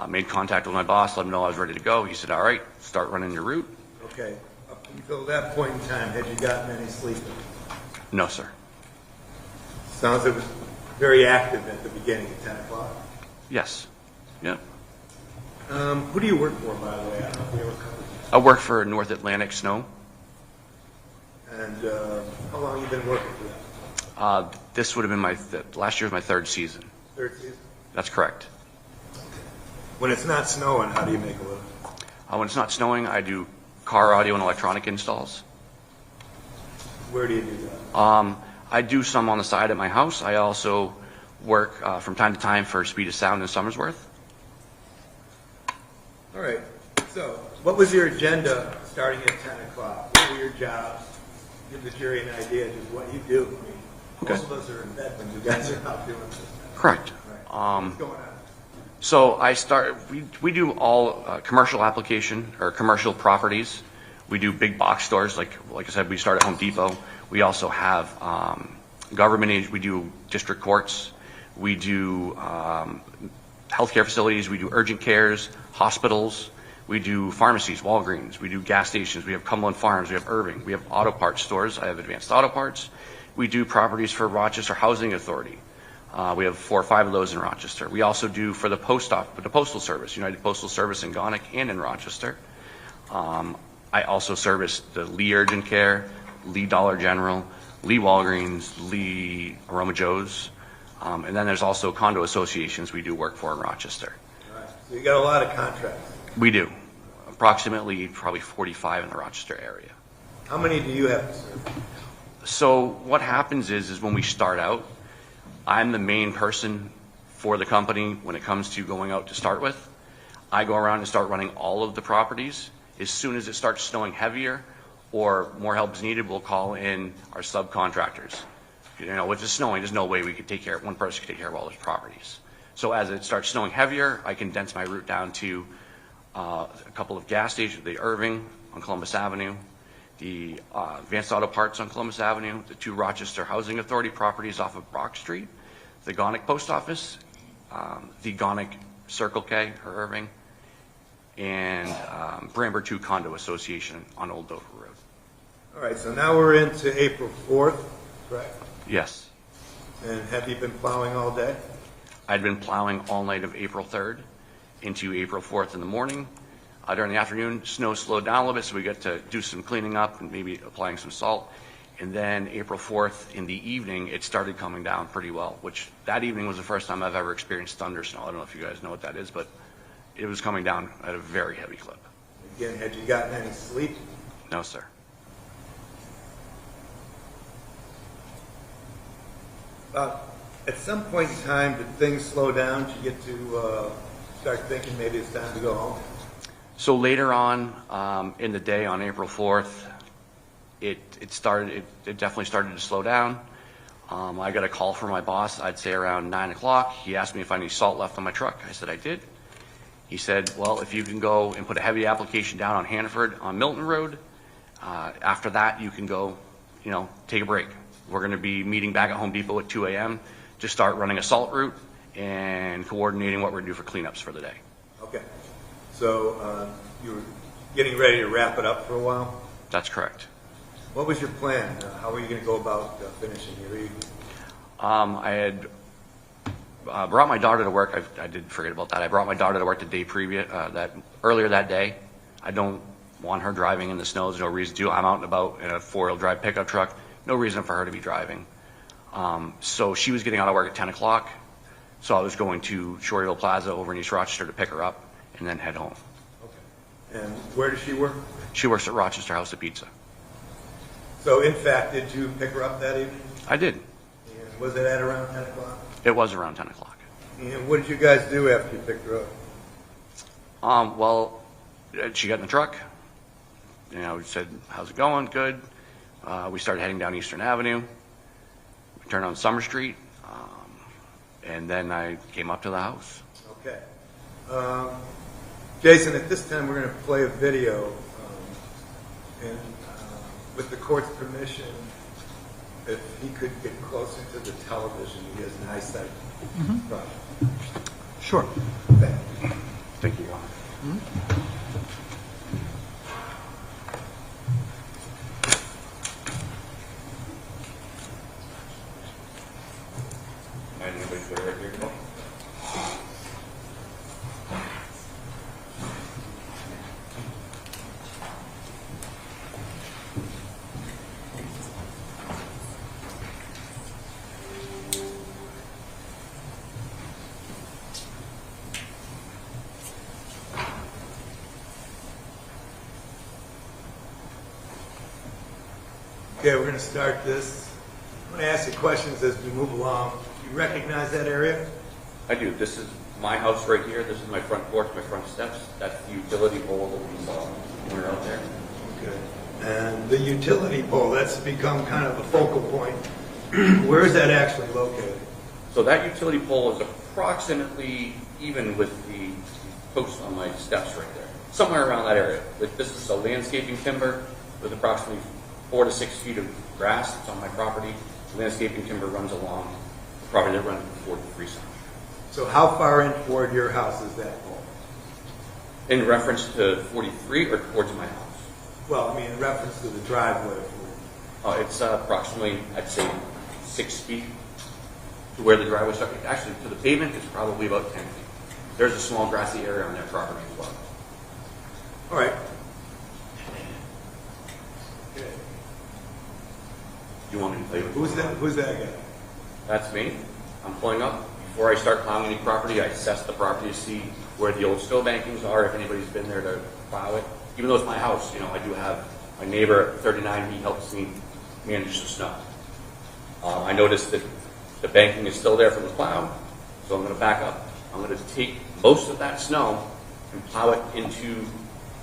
made contact with my boss, let him know I was ready to go. He said, all right, start running your route.
Okay, up until that point in time, had you gotten any sleep?
No, sir.
Sounds like it was very active at the beginning at 10 o'clock.
Yes. Yeah.
Who do you work for, by the way? I don't know if we ever covered this.
I work for North Atlantic Snow.
And how long have you been working for them?
This would have been last year was my third season.
Third season?
That's correct.
When it's not snowing, how do you make a living?
When it's not snowing, I do car audio and electronic installs.
Where do you do that?
I do some on the side at my house. I also work from time to time for Speed of Sound in Somersworth.
All right. So, what was your agenda starting at 10 o'clock? What were your jobs? Give the jury an idea of just what you do. I mean,
Okay.
most of us are in bed when you guys are out doing this.
Correct.
Right. What's going on?
So we do all commercial application or commercial properties. We do big box stores, like I said, we start at Home Depot. We also have government, we do district courts. We do healthcare facilities. We do urgent cares, hospitals. We do pharmacies, Walgreens. We do gas stations. We have Cumberland Farms. We have Irving. We have auto parts stores. I have Advanced Auto Parts. We do properties for Rochester Housing Authority. We have 4 or 5 of those in Rochester. We also do for the Postal Service, United Postal Service in Gonick and in Rochester. I also service the Lee Urgent Care, Lee Dollar General, Lee Walgreens, Lee Aroma Joe's, and then there's also condo associations we do work for in Rochester.
All right. So you got a lot of contracts.
We do. Approximately probably 45 in the Rochester area.
How many do you have to serve?
So what happens is when we start out, I'm the main person for the company when it comes to going out to start with. I go around and start running all of the properties. As soon as it starts snowing heavier or more help is needed, we'll call in our subcontractors. You know, if it's snowing, there's no way we could one person could take care of all those properties. So as it starts snowing heavier, I condense my route down to a couple of gas stations, the Irving on Columbus Avenue, the Advanced Auto Parts on Columbus Avenue, the 2 Rochester Housing Authority properties off of Brock Street, the Gonick Post Office, the Gonick Circle K or Irving, and Bramber 2 Condo Association on Old Dover Road.
All right, so now we're into April 4th, correct?
Yes.
And have you been plowing all day?
I'd been plowing all night of April 3rd into April 4th in the morning. During the afternoon, snow slowed down a little bit, so we got to do some cleaning up and maybe applying some salt. And then April 4th in the evening, it started coming down pretty well, which that evening was the first time I've ever experienced thunder snow. I don't know if you guys know what that is, but it was coming down at a very heavy clip.
Again, had you gotten any sleep?
No, sir.
At some point in time, did things slow down? Did you get to start thinking maybe it's time to go home?
So later on in the day on April 4th, it definitely started to slow down. I got a call from my boss, I'd say around 9 o'clock. He asked me if I had any salt left on my truck. I said I did. He said, well, if you can go and put a heavy application down on Hannaford on Milton Road, after that you can go, take a break. We're going to be meeting back at Home Depot at 2 a.m. to start running a salt route and coordinating what we're going to do for cleanups for the day.
Okay. So you were getting ready to wrap it up for a while?
That's correct.
What was your plan? How were you going to go about finishing your evening?
I had brought my daughter to work. I did forget about that. I brought my daughter to work the day previous, earlier that day. I don't want her driving in the snow. There's no reason to. I'm out and about in a 4-wheel drive pickup truck. No reason for her to be driving. So she was getting out of work at 10 o'clock. So I was going to Shoryville Plaza over in East Rochester to pick her up and then head home.
Okay. And where does she work?
She works at Rochester House of Pizza.
So in fact, did you pick her up that evening?
I did.
And was it at around 10 o'clock?
It was around 10 o'clock.
And what did you guys do after you picked her up?
Well, she got in the truck. You know, we said, how's it going? Good. We started heading down Eastern Avenue. We turned on Summer Street. And then I came up to the house.
Okay. Jason, at this time, we're going to play a video. And with the court's permission, if he could get closer to the television, he has an eyesight problem.
Sure.
Thank you.
Thank you, Your Honor. Anybody put it right here?
Okay, we're going to start this. I'm going to ask you questions as we move along. You recognize that area?
I do. This is my house right here. This is my front porch, my front steps. That's the utility pole that we saw when we were out there.
Okay. And the utility pole, that's become kind of a focal point. Where is that actually located?
So that utility pole is approximately even with the post on my steps right there. Somewhere around that area. This is a landscaping timber with approximately 4 to 6 feet of grass that's on my property. The landscaping timber runs along the property that runs before the free zone.
So how far in toward your house is that pole?
In reference to 43 or towards my house?
Well, I mean, in reference to the driveway.
It's approximately, I'd say, 6 feet to where the driveway starts. Actually, to the pavement, it's probably about 10 feet. There's a small grassy area on their property as well.
All right. Okay.
Do you want me to play with
Who's that guy?
That's me. I'm pulling up. Before I start plowing any property, I assess the property to see where the old snow bankings are, if anybody's been there to plow it. Even though it's my house, you know, I do have my neighbor at 39, he helps me manage the snow. I noticed that the banking is still there from the plow, so I'm going to back up. I'm going to take most of that snow and plow it into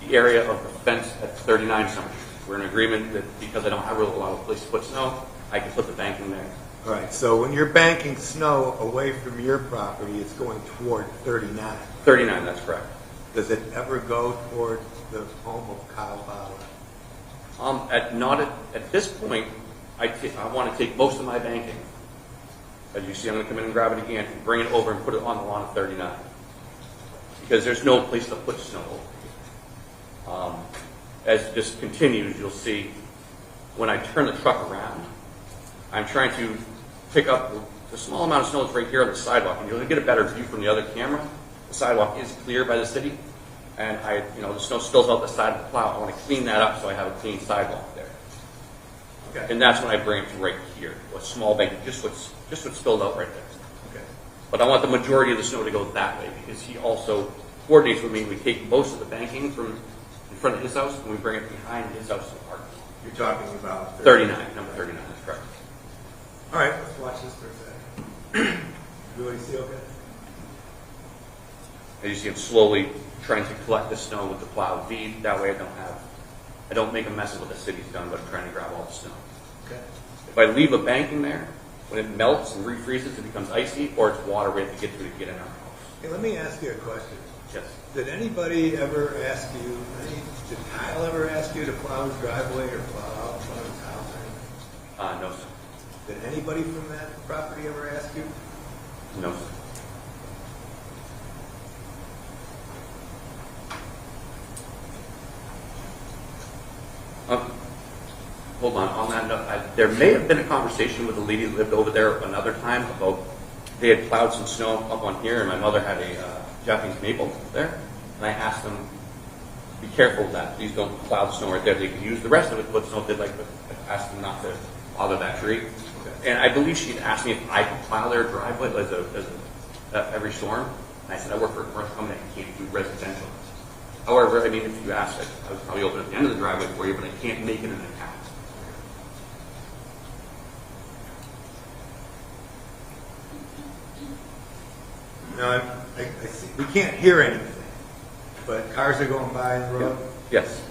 the area of the fence at 39 Summer Street. We're in agreement that because I don't have a lot of place to put snow, I can put the banking there.
All right, so when you're banking snow away from your property, it's going toward 39.
39, that's correct.
Does it ever go toward the home of Kyle Fowler?
At this point, I want to take most of my banking. As you see, I'm going to come in and grab it again and bring it over and put it on the lawn of 39. Because there's no place to put snow over. As this continues, you'll see when I turn the truck around, I'm trying to pick up the small amount of snow that's right here on the sidewalk, and you'll get a better view from the other camera. The sidewalk is clear by the city, and the snow spills out the side of the plow. I want to clean that up so I have a clean sidewalk there.
Okay.
And that's when I bring it to right here, a small bank, just what's spilled out right there.
Okay.
But I want the majority of the snow to go that way because he also coordinates with me. We take most of the banking from in front of his house and we bring it behind his house to the park.
You're talking about
39, number 39, that's correct.
All right, let's watch this for a second. Everybody see okay?
As you see, I'm slowly trying to collect the snow with the plow V. That way I don't make a mess of what the city's done, but I'm trying to grab all the snow.
Okay.
If I leave a banking there, when it melts and refreezes, it becomes icy, or it's water we have to get through to get in our house.
Hey, let me ask you a question.
Yes.
Did anybody ever ask you, did Kyle ever ask you to plow his driveway or plow his house or anything?
No, sir.
Did anybody from that property ever ask you?
No, sir. Hold on that note, there may have been a conversation with a lady that lived over there another time about they had plowed some snow up on here and my mother had a Japanese maple there. And I asked them, be careful of that. Please don't plow the snow right there. They can use the rest of it to put snow if they'd like, but I asked them not to bother that tree. Okay. And I believe she'd asked me if I could plow their driveway every storm. And I said, I work for a commercial company, I can't do residential. However, I mean, if you asked, I was probably open at the end of the driveway for you, but I can't make it an account.
Now, I see, we can't hear anything, but cars are going by the road.
Yes.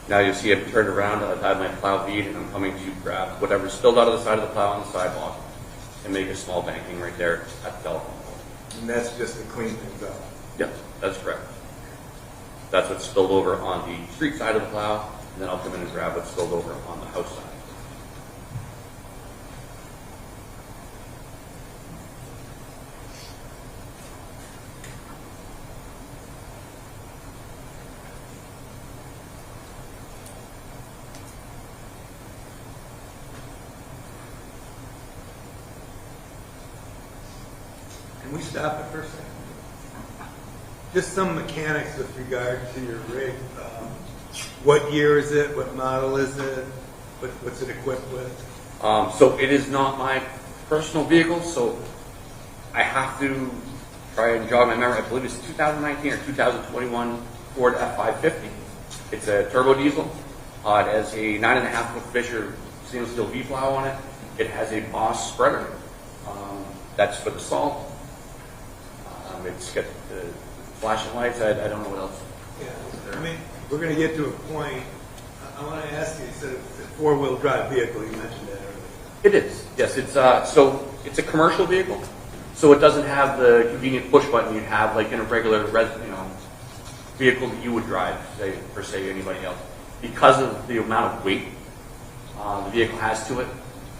Now you see I've turned around, I've had my plow feed, and I'm coming to grab whatever's spilled out of the side of the plow on the sidewalk and make a small banking right there at the telephone pole.
And that's just to clean things up.
Yep, that's correct. That's what's spilled over on the street side of the plow, and then I'll come in and grab what's spilled over on the house side.
Can we stop it for a second? Just some mechanics with regard to your rig. What year is it? What model is it? What's it equipped with?
So it is not my personal vehicle, so I have to try and jog my memory. I believe it's 2019 or 2021 Ford F550. It's a turbo diesel. It has a 9.5-foot Fisher stainless steel V-plow on it. It has a Boss spreader. That's for the salt. It's got the flashing lights. I don't know what else.
Yeah, I mean, we're going to get to a point. I want to ask you, you said it's a four-wheel drive vehicle. You mentioned that earlier.
It is. Yes, it's so it's a commercial vehicle. So it doesn't have the convenient push button you'd have like in a regular vehicle that you would drive, say anybody else. Because of the amount of weight the vehicle has to it,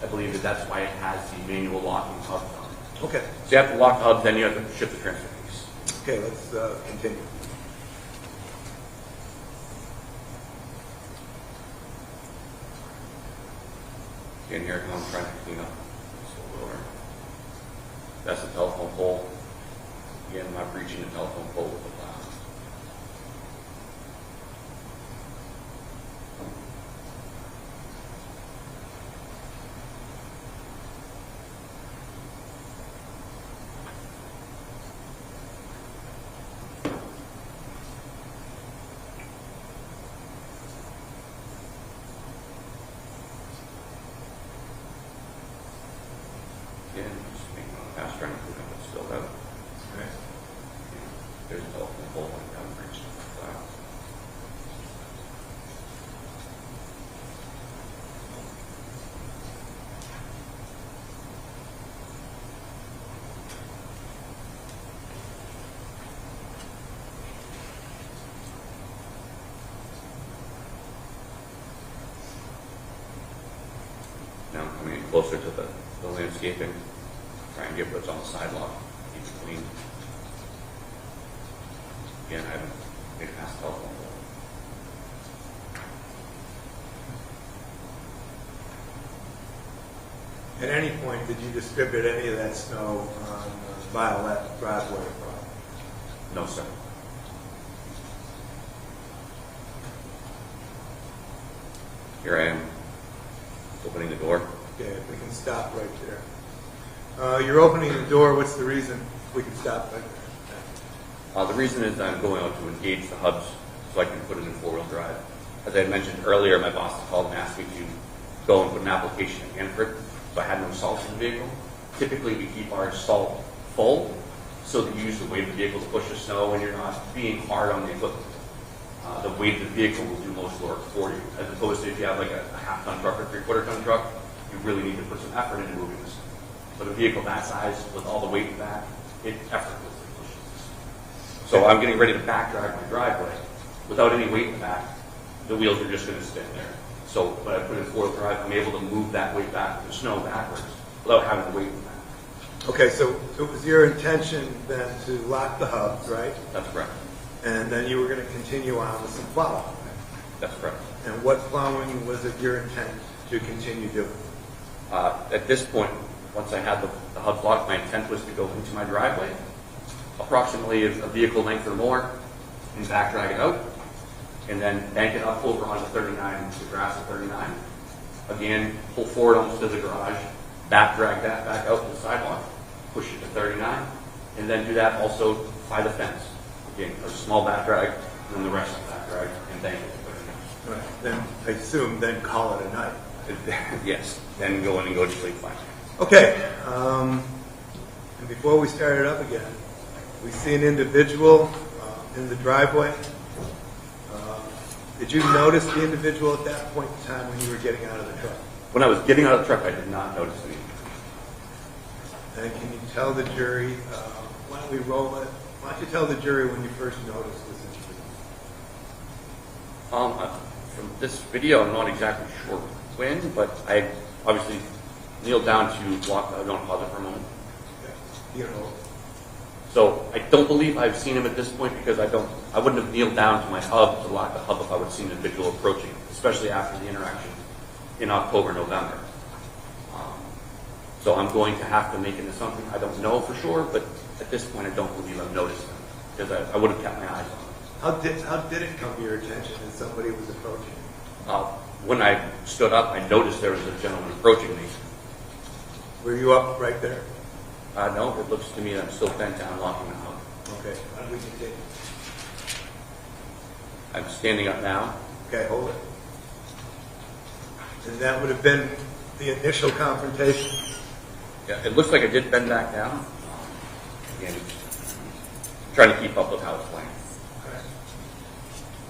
I believe that's why it has the manual locking hubs on it.
Okay.
So you have to lock the hubs, then you have to shift the transfer case.
Okay, let's continue.
Again, here I come trying to clean up this lower. That's the telephone pole. Again, I'm not reaching the telephone pole with the plow. Again, just making a fast trying to clean up what's spilled out.
Right.
There's a telephone pole and I'm reaching the plow. Now I'm coming in closer to the landscaping, try and get what's on the sidewalk, keep it clean. Again, I haven't made it past the telephone pole.
At any point, did you distribute any of that snow on Violette driveway?
No, sir. Here I am, opening the door.
Okay, if we can stop right there. You're opening the door. What's the reason we can stop right there?
The reason is I'm going out to engage the hubs so I can put it in four-wheel drive. As I mentioned earlier, my boss called and asked me to go and put an application in Hanford, so I had no salt in the vehicle. Typically, we keep our salt full so that you use the weight of the vehicle to push the snow and you're not being hard on the equipment. The weight of the vehicle will do most of the work for you, as opposed to if you have like a half-ton truck or three-quarter-ton truck, you really need to put some effort into moving this. But a vehicle that size with all the weight in the back, it effortlessly pushes this. So I'm getting ready to back drive my driveway without any weight in the back. The wheels are just going to spin there. So when I put in four-wheel drive, I'm able to move that weight back, the snow backwards, without having the weight in the back.
Okay, so it was your intention then to lock the hubs, right?
That's correct.
And then you were going to continue on with some plowing.
That's correct.
And what plowing was it your intent to continue doing?
At this point, once I had the hubs locked, my intent was to go into my driveway, approximately a vehicle length or more, and back drag it out, and then bank it up over onto 39, the grass at 39. Again, pull forward almost to the garage, drag that back out to the sidewalk, push it to 39, and then do that also by the fence. Again, a small back drag, and then the rest of the back drag, and bank it to 39.
Right. Then, I assume, then call it a night.
Yes, then go in and go to sleep fine.
Okay, and before we start it up again, we see an individual in the driveway. Did you notice the individual at that point in time when you were getting out of the truck?
When I was getting out of the truck, I did not notice anything.
And can you tell the jury, why don't we roll it? Why don't you tell the jury when you first noticed this individual?
From this video, I'm not exactly sure when, but I obviously kneeled down to block. I don't pause it for a moment.
You know,
So I don't believe I've seen him at this point because I wouldn't have kneeled down to my hub to lock the hub if I would have seen an individual approaching, especially after the interaction in October, November. So I'm going to have to make an assumption. I don't know for sure, but at this point I don't believe I've noticed him because I would have kept my eyes on him.
how did it come to your attention that somebody was approaching you?
When I stood up, I noticed there was a gentleman approaching me.
Were you up right there?
No, it looks to me that I'm still bent down locking the hub.
Okay, how did we continue?
I'm standing up now.
Okay, hold it. And that would have been the initial confrontation?
Yeah, it looks like I did bend back down. Again, trying to keep up with how it's playing.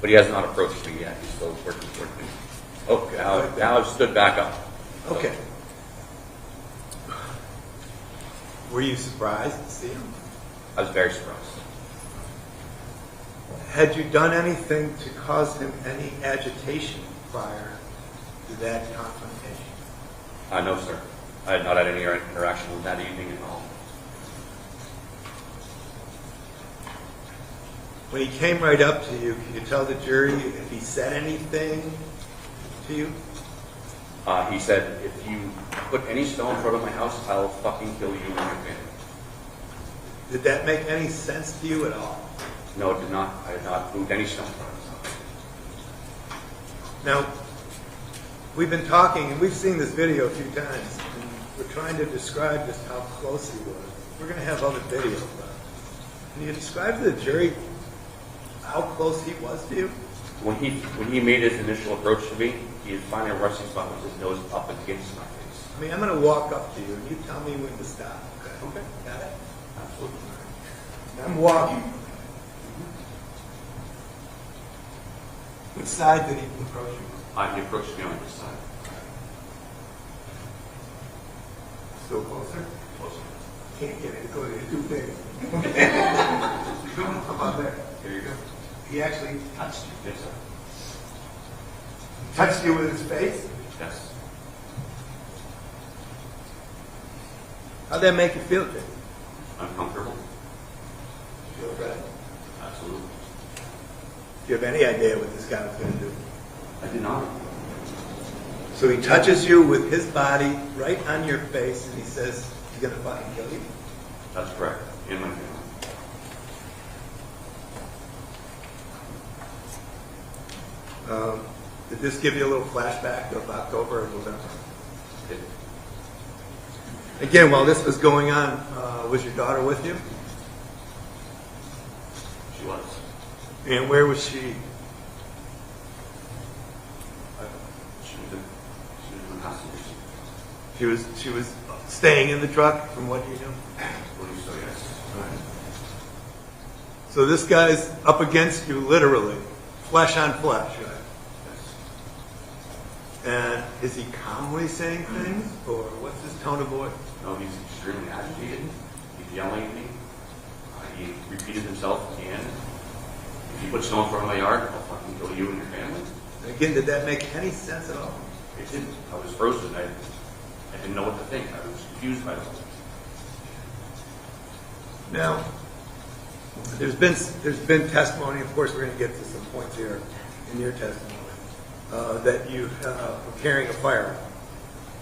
But he has not approached me yet. He's still working toward me. Oh, now I've stood back up.
Okay. Were you surprised to see him?
I was very surprised.
Had you done anything to cause him any agitation prior to that confrontation?
No, sir. I had not had any interaction with that evening at all.
When he came right up to you, can you tell the jury if he said anything to you?
He said, if you put any stone in front of my house, I'll fucking kill you and your family.
Did that make any sense to you at all?
No, it did not. I had not moved any stone in front of his house.
Now, we've been talking, and we've seen this video a few times, and we're trying to describe just how close he was. We're going to have other videos, but can you describe to the jury how close he was to you?
When he made his initial approach to me, he was finding a resting spot with his nose up against my face.
I mean, I'm going to walk up to you, and you tell me when to stop.
Okay.
Got it?
Absolutely.
I'm walking. Which side did he approach you?
He approached me on this side.
Still closer?
Closer.
Can't get it. It's too big. How about there?
Here you go.
He actually touched you.
Yes, sir.
Touched you with his face?
Yes.
How'd that make you feel, Jay?
Uncomfortable?
You feel threatened?
Absolutely.
Do you have any idea what this guy was going to do?
I did not.
So he touches you with his body right on your face, and he says he's going to fucking kill you?
That's correct. In my family.
Did this give you a little flashback of October and November?
It,
Again, while this was going on, was your daughter with you?
she was.
And where was she?
She was in the passenger seat.
She was staying in the truck, from what you know?
I believe so, yes.
So this guy's up against you, literally, flesh on flesh, right?
Yes.
And is he calmly saying things, or what's his tone of voice?
No, he's extremely agitated. He's yelling at me. He repeated himself again. If you put snow in front of my yard, I'll fucking kill you and your family.
And again, did that make any sense at all?
It didn't. I was frozen. I didn't know what to think. I was confused by it.
Now, there's been testimony, of course we're going to get to some points here in your testimony, that you were carrying a firearm.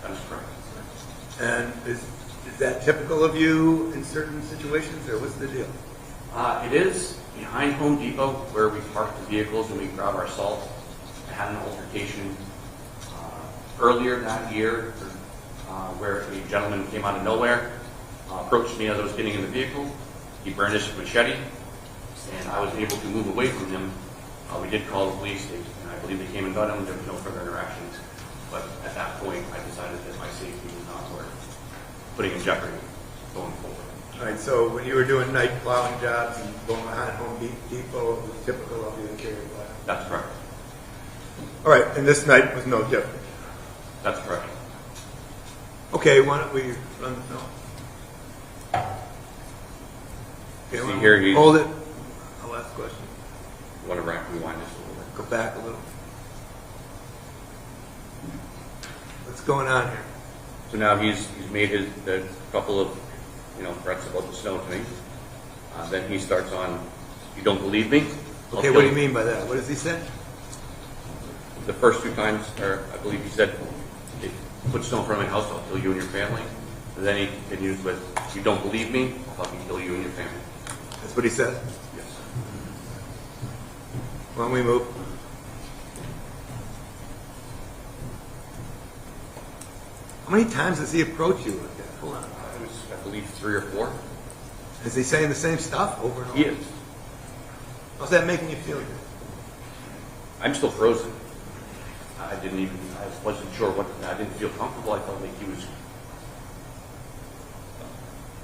That is correct.
And is that typical of you in certain situations, or what's the deal?
It is behind Home Depot where we park the vehicles and we grab our salt. I had an altercation earlier that year, or where a gentleman came out of nowhere, approached me as I was getting in the vehicle. He brandished a machete, and I was able to move away from him. We did call the police, and I believe they came and got him. There was no further interactions. But at that point, I decided that my safety was not worth putting in jeopardy going forward.
All right, so when you were doing night plowing jobs and going behind Home Depot, it was typical of you to carry a plow?
That's correct.
All right, and this night was no different?
That's correct.
Okay, why don't we run the film? Okay,
See
why don't
here,
we
he's-
hold it. I'll ask a question.
You want to rewind this a little bit?
Go back a little. What's going on here?
So now he's made a couple of threats about the snow to me. Then he starts on, "You don't believe me? I'll
Okay,
kill
what do you mean by that? What does he say?
The first 2 times, or I believe he said, "If you put snow in front of my house, I'll kill you and your family." And then he continues with, "You don't believe me? I'll fucking kill you and your family."
That's what he said?
Yes.
Why don't we move? How many times does he approach you like that? Hold on.
It was, I believe, 3 or 4.
Is he saying the same stuff over and over?
He is.
How's that making you feel?
I'm still frozen. I wasn't sure I didn't feel comfortable. I felt like he was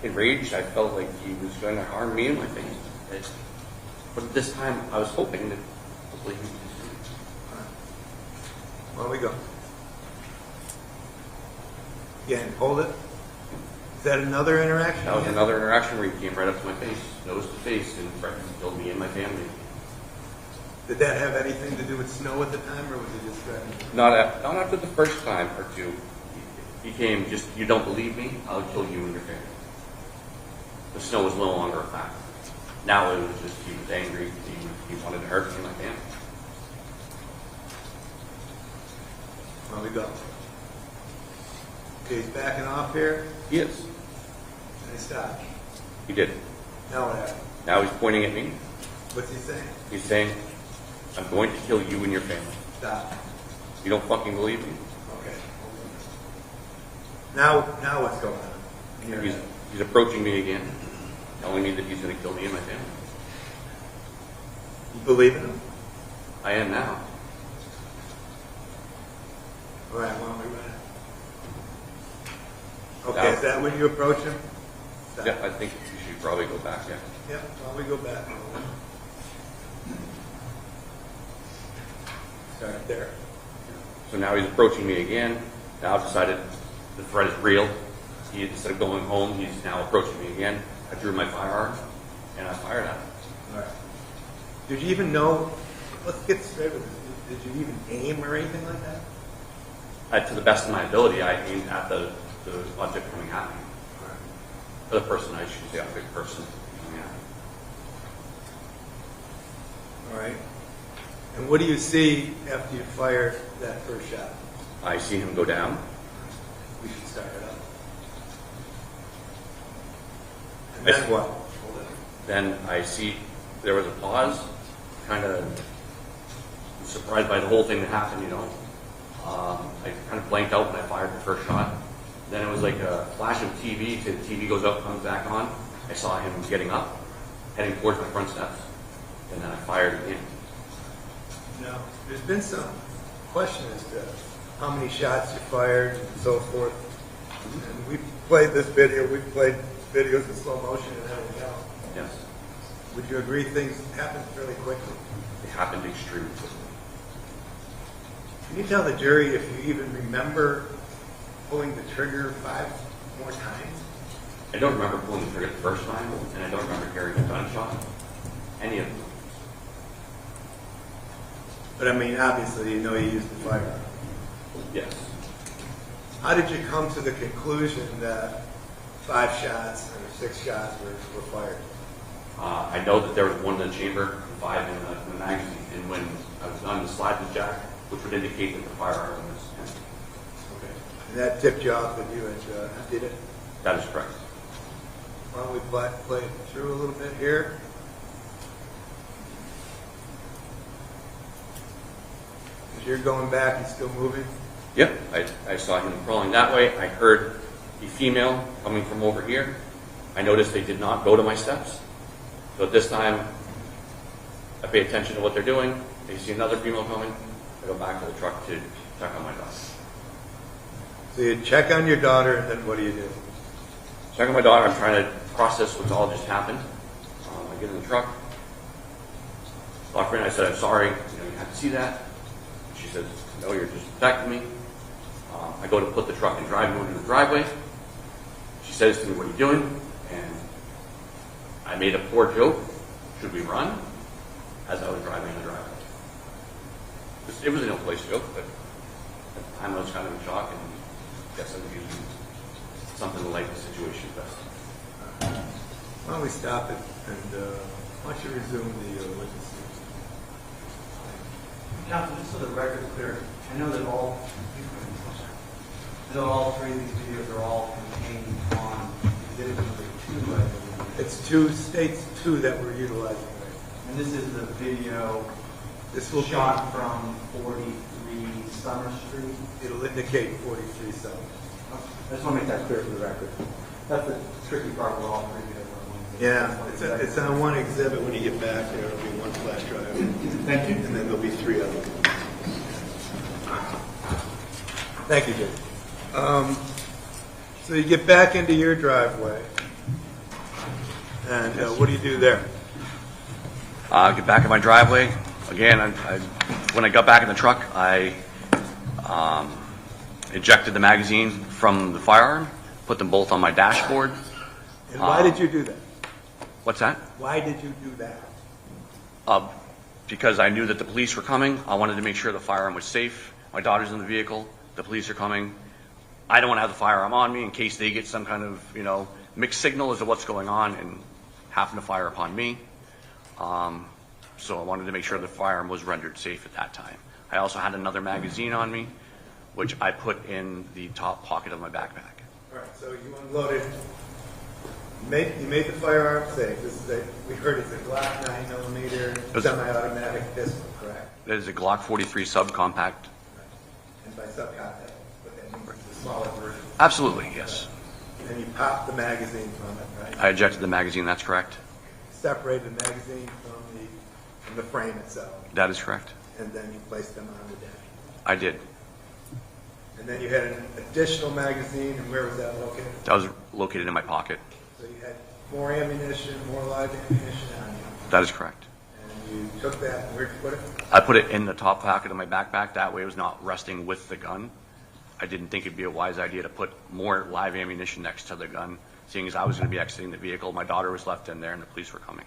enraged. I felt like he was going to harm me and my face. But at this time, I was hoping that hopefully he would just do it.
Why don't we go? Again, hold it. Is that another interaction?
That was another interaction where he came right up to my face, nose to face, and threatened to kill me and my family.
Did that have anything to do with snow at the time, or was it just threatening?
Not after the first time or two. He came just, "You don't believe me? I'll kill you and your family." The snow was no longer a factor. Now it was just, he was angry. He wanted to hurt me and my family.
Why don't we go? Okay, he's backing off here.
He is.
And he stopped.
He did.
Now what happened?
Now he's pointing at me.
What's he saying?
He's saying, "I'm going to kill you and your family.
Stop.
You don't fucking believe me?"
Okay. Now what's going on? Here.
He's approaching me again, telling me that he's going to kill me and my family.
You believe in him?
I am now.
All right, why don't we run it? Okay,
Now-
is that when you approach him? Stop.
Yeah, I think you should probably go back, yeah.
Yep, why don't we go back? Start there.
So now he's approaching me again. Now I've decided the threat is real. Instead of going home, he's now approaching me again. I drew my firearm, and I fired at him.
All right. Did you even know, let's get straight with this, did you even aim or anything like that?
To the best of my ability, I aimed at the object coming at me.
All right.
Or the person, I should say, object person coming at me.
All right. And what do you see after you fire that first shot?
I see him go down.
We should start it up. And
I
then
see-
what? Hold it.
Then I see there was a pause, kind of surprised by the whole thing that happened, I kind of blanked out when I fired the first shot. Then it was like a flash of TV, the TV goes up, comes back on. I saw him getting up, heading towards my front steps, and then I fired again.
Now, there's been some question as to how many shots you fired and so forth. And we played this video, we played videos in slow motion and everything else.
Yes,
Would you agree things happened fairly quickly?
it happened extremely quickly.
Can you tell the jury if you even remember pulling the trigger 5 more times?
I don't remember pulling the trigger the first time, and I don't remember hearing a gunshot. Any of them.
But I mean, obviously, you know you used the firearm.
Yes.
How did you come to the conclusion that 5 shots or 6 shots were fired?
I know that there was one in the chamber and 5 in the magazine, and when I was done, the slide was jacked, which would indicate that the firearm was empty.
Okay. And that tipped you off that you had emptied it?
That is correct.
Why don't we play it through a little bit here? As you're going back, he's still moving.
Yep, I saw him crawling that way. I heard the female coming from over here. I noticed they did not go to my steps. So at this time, I pay attention to what they're doing. They see another female coming. I go back to the truck to check on my daughter.
So you check on your daughter, and then what do you do?
Check on my daughter. I'm trying to process what's all just happened. I get in the truck. Talk to her, and I said, I'm sorry. You have to see that. She says, no, you're just protecting me. I go to put the truck and drive into the driveway. She says to me, what are you doing? And I made a poor joke. Should we run? As I was driving in the driveway. It was an ill-placed joke, but at the time I was kind of in shock, and I guess I was using something to lighten the situation best.
Why don't we stop it, and why don't you resume the witness?
Counsel, just so the record's clear, I know that all three of these videos are all contained on exhibit number 2, I believe.
It's two states, two that we're utilizing right
And this is the video
now. This will
shot from 43 Summer Street.
It'll indicate 43 South.
I just want to make that clear for the record. That's the tricky part with all three videos.
Yeah, it's on one exhibit. When you get back there, it'll be one flash drive.
Thank you.
And then there'll be 3 others. Thank you, Jim. So you get back into your driveway, and what do you do there?
Get back in my driveway. Again, when I got back in the truck, I ejected the magazine from the firearm, put them both on my dashboard.
And why did you do that?
What's that?
Why did you do that?
Because I knew that the police were coming. I wanted to make sure the firearm was safe. My daughter's in the vehicle. The police are coming. I don't want to have the firearm on me in case they get some kind of, mixed signal as to what's going on and happen to fire upon me. So I wanted to make sure the firearm was rendered safe at that time. I also had another magazine on me, which I put in the top pocket of my backpack.
All right, so you unloaded. You made the firearm safe. We heard it's a Glock 9mm semi-automatic pistol, correct?
That is a Glock 43 subcompact.
And by subcontact, what that means is the smaller version.
Absolutely, yes.
And you popped the magazine from it, right?
I ejected the magazine, that's correct.
Separated the magazine from the frame itself,
That is correct.
and then you placed them on the dash.
I did.
And then you had an additional magazine, and where was that located?
That was located in my pocket.
So you had more ammunition, more live ammunition on you.
That is correct.
And you took that, and where'd you put it?
I put it in the top pocket of my backpack. That way it was not resting with the gun. I didn't think it'd be a wise idea to put more live ammunition next to the gun, seeing as I was going to be exiting the vehicle. My daughter was left in there, and the police were coming.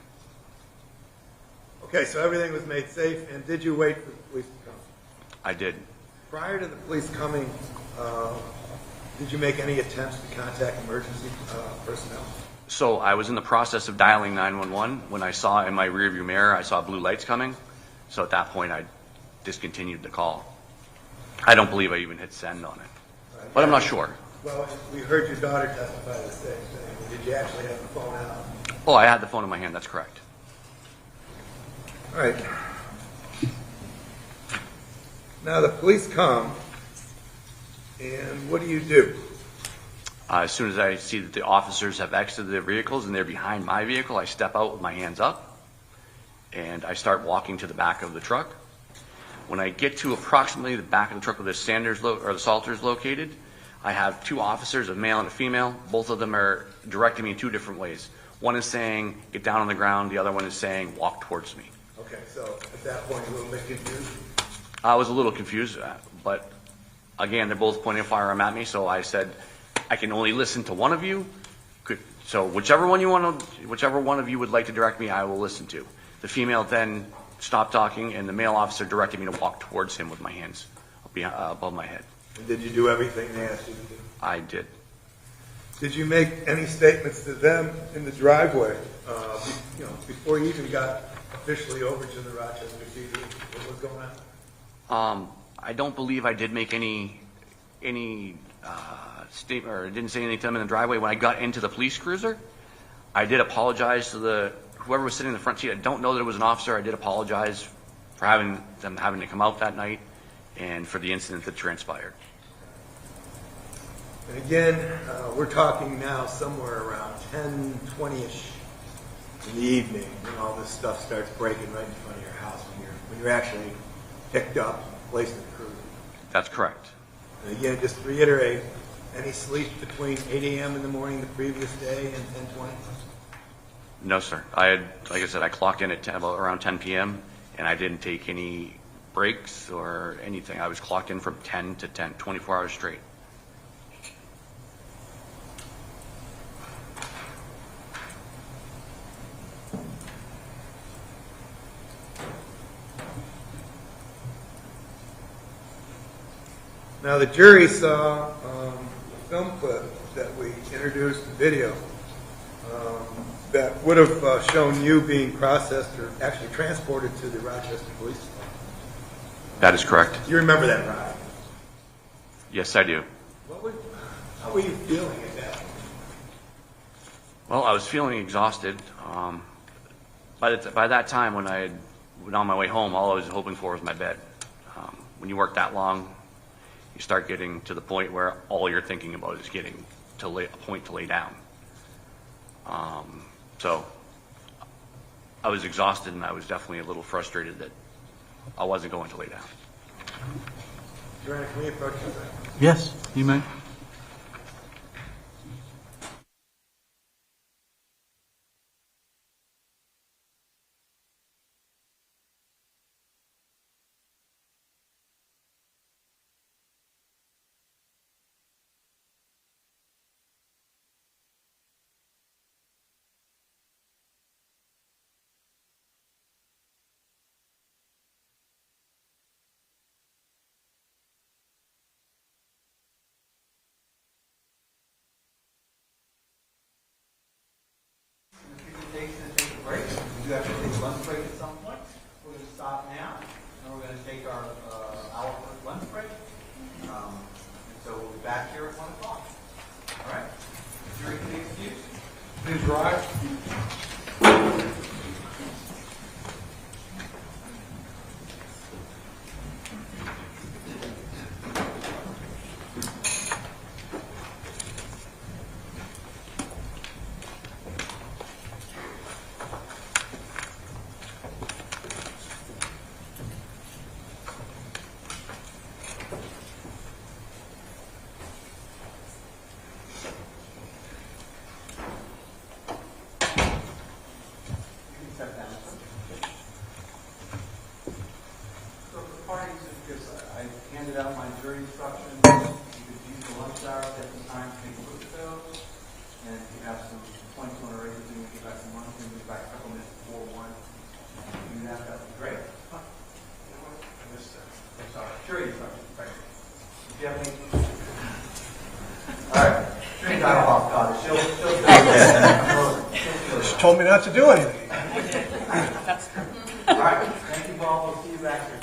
Okay, so everything was made safe, and did you wait for the police to come?
I did.
Prior to the police coming, did you make any attempts to contact emergency personnel?
So I was in the process of dialing 911 when I saw in my rearview mirror, I saw blue lights coming. So at that point, I discontinued the call. I don't believe I even hit send on it, but I'm not sure.
Well, we heard your daughter testify the same thing. Did you actually have the phone out?
Oh, I had the phone in my hand. That's correct.
All right. Now the police come, and what do you do?
As soon as I see that the officers have exited their vehicles and they're behind my vehicle, I step out with my hands up, and I start walking to the back of the truck. When I get to approximately the back of the truck where the Salter is located, I have 2 officers, a male and a female. Both of them are directing me in 2 different ways. One is saying, get down on the ground. The other one is saying, walk towards me.
Okay, so at that point, a little bit confused.
I was a little confused, but again, they're both pointing a firearm at me, so I said, I can only listen to one of you. So whichever one of you would like to direct me, I will listen to. The female then stopped talking, and the male officer directed me to walk towards him with my hands above my head.
And did you do everything they asked you to do?
I did.
Did you make any statements to them in the driveway, before you even got officially over to the Rochester PD? What was going on?
I don't believe I did make any statement, or didn't say anything to them in the driveway. When I got into the police cruiser, I did apologize to whoever was sitting in the front seat. I don't know that it was an officer. I did apologize for having to come out that night and for the incident that transpired.
And again, we're talking now somewhere around 10:20-ish in the evening when all this stuff starts breaking right in front of your house when you're actually picked up, placed in the cruiser.
That's correct.
And again, just to reiterate, any sleep between 8 a.m. in the morning the previous day and 10:20?
No, sir. I had, like I said, I clocked in at about around 10 p.m., and I didn't take any breaks or anything. I was clocked in from 10 to 10, 24 hours straight.
Now, the jury saw a film clip that we introduced in video that would have shown you being processed or actually transported to the Rochester Police Department.
That is correct.
You remember that ride?
Yes, I do.
How were you feeling at that point?
Well, I was feeling exhausted. By that time, when I was on my way home, all I was hoping for was my bed. When you work that long, you start getting to the point where all you're thinking about is getting to a point to lay down. So I was exhausted, and I was definitely a little frustrated that I wasn't going to lay down.
Your Honor, can we approach you?
Yes, you may.
Take a break. We do have to take a lunch break at some point. We're going to stop now, and we're going to take our hour for lunch break. And so we'll be back here at 1 o'clock. All right? Jury can be excused.
Please rise.
Out my jury instructions. You could use the lunch hour, get some time to take a look at those, and if you have some points you want to raise, we can get back some lunch, and get back a couple minutes before 1. Do that, that would be great.
I missed that. I'm sorry.
Jury instructions, right. Do you have any? All right. Jury dialogue, God. She'll
She told me not to do anything.
All right. Thank you, Bob. We'll see you back here.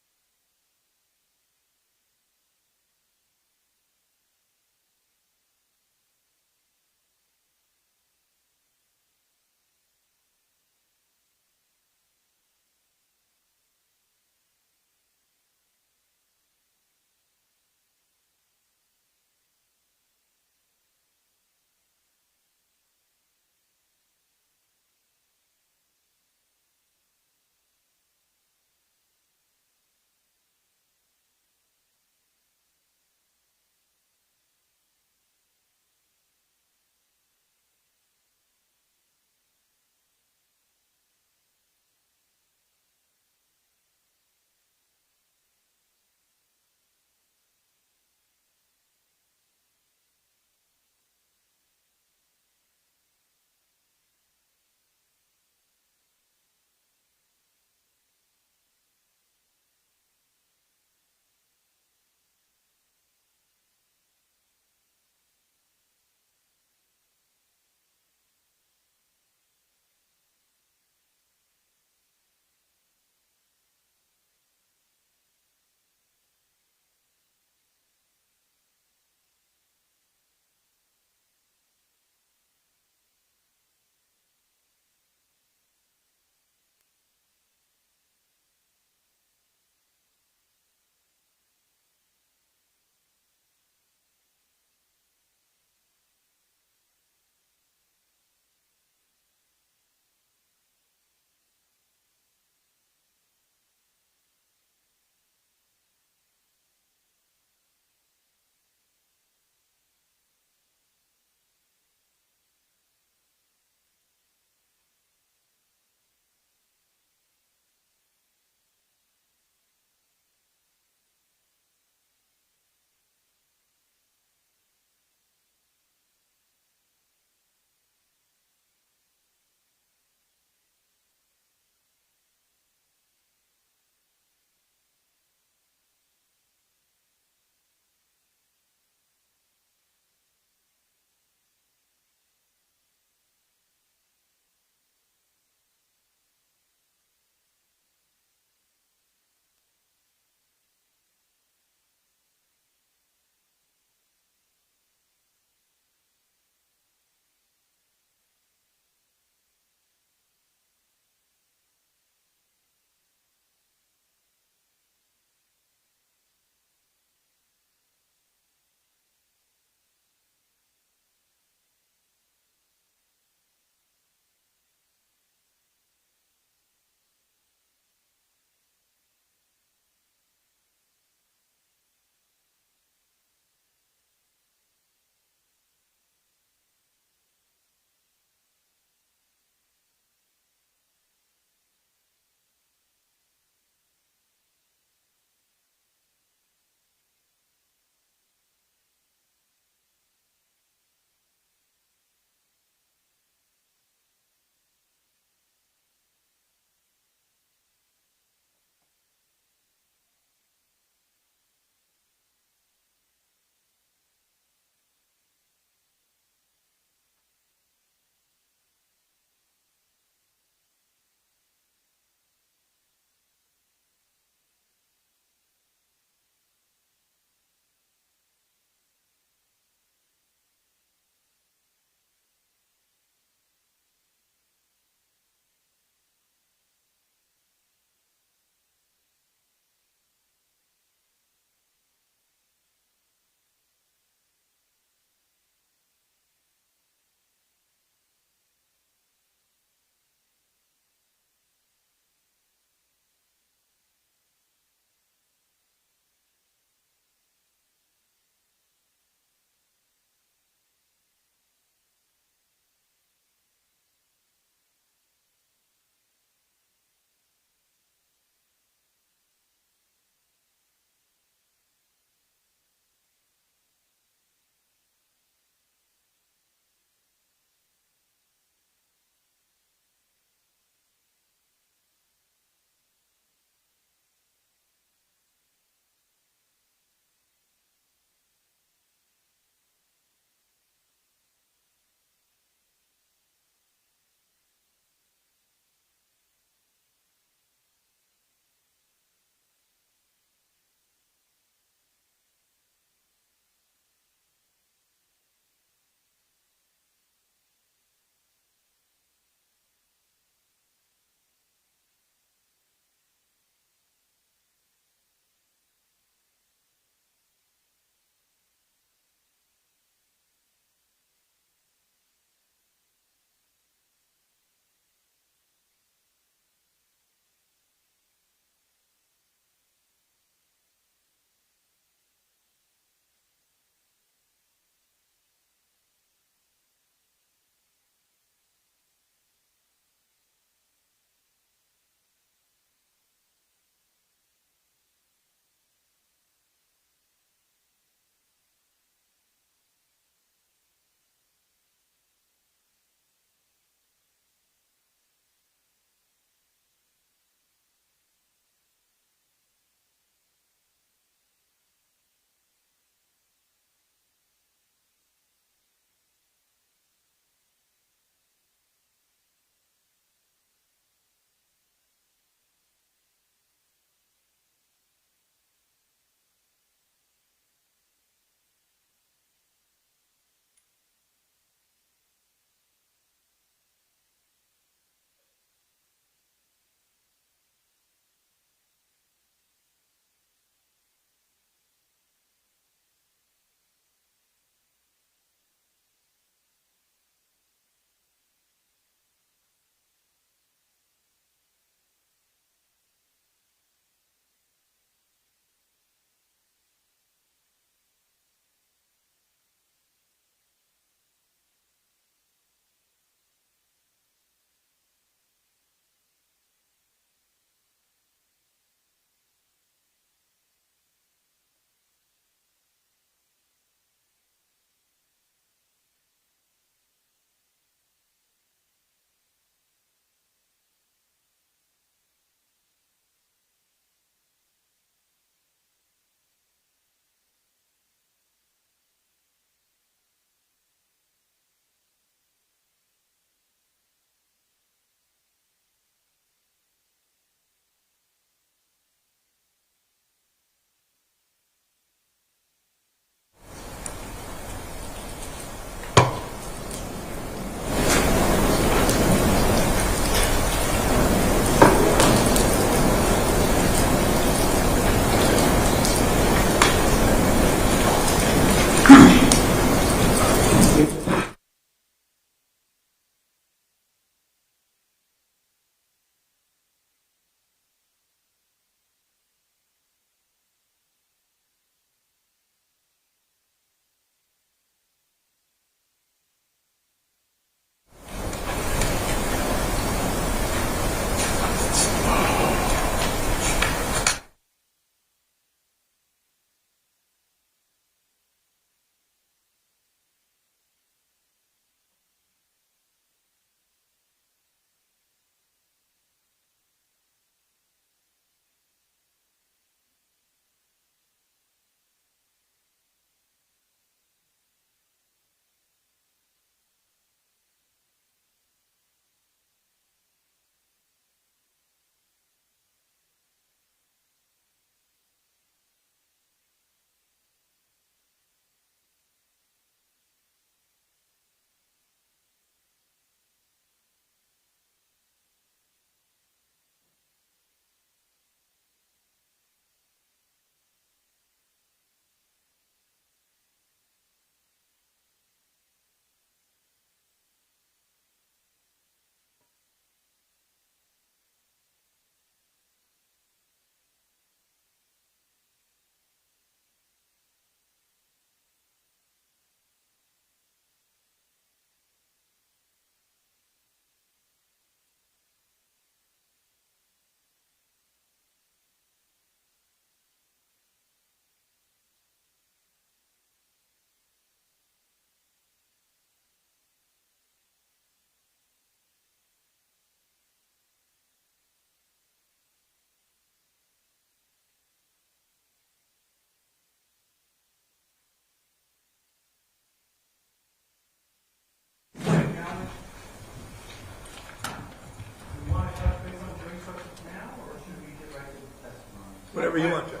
Whatever you want, Judge.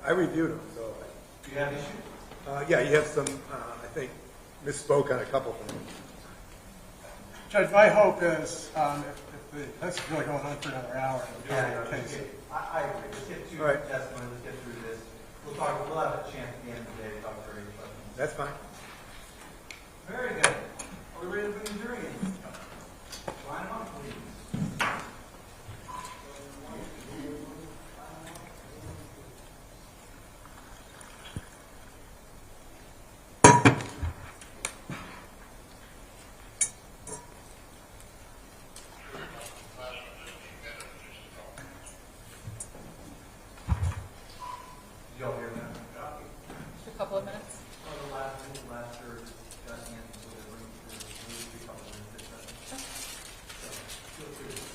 I reviewed them, so.
Do you have issues?
Yeah, you have some, I think, misspoke on a couple things.
Judge, my hope is, this is really going on for another hour. Case.
I agree. Let's get to
All right.
testimony, let's get through this. We'll have a chance at the end of the day to talk through any questions.
That's fine.
Very good. Are we ready to bring the jury in? Line them up, please. Did y'all hear that?
Just a couple of minutes.
The last or just answer, so they're bringing through a couple of minutes. So, feel free to sit.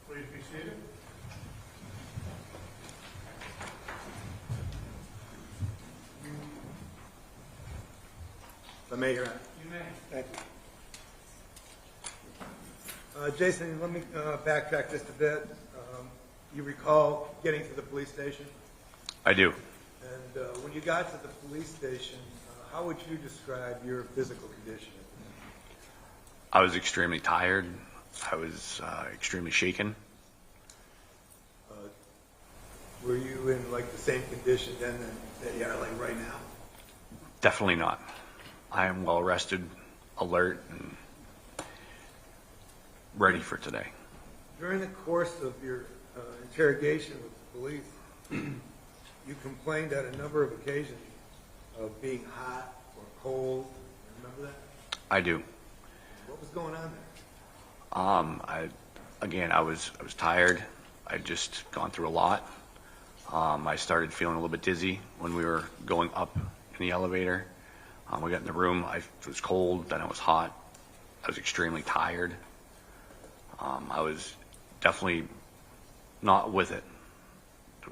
Please be seated.
If I may, Your Honor.
You may.
Thank you. Jason, let me backtrack just a bit. You recall getting to the police station?
I do.
And when you got to the police station, how would you describe your physical condition?
I was extremely tired. I was extremely shaken.
Were you in like the same condition then that you are like right now?
Definitely not. I am well rested, alert, and ready for today.
During the course of your interrogation with the police, you complained on a number of occasions of being hot or cold. Remember that?
I do.
What was going on there?
I was tired. I'd just gone through a lot. I started feeling a little bit dizzy when we were going up in the elevator. We got in the room. It was cold, then it was hot. I was extremely tired. I was definitely not with it,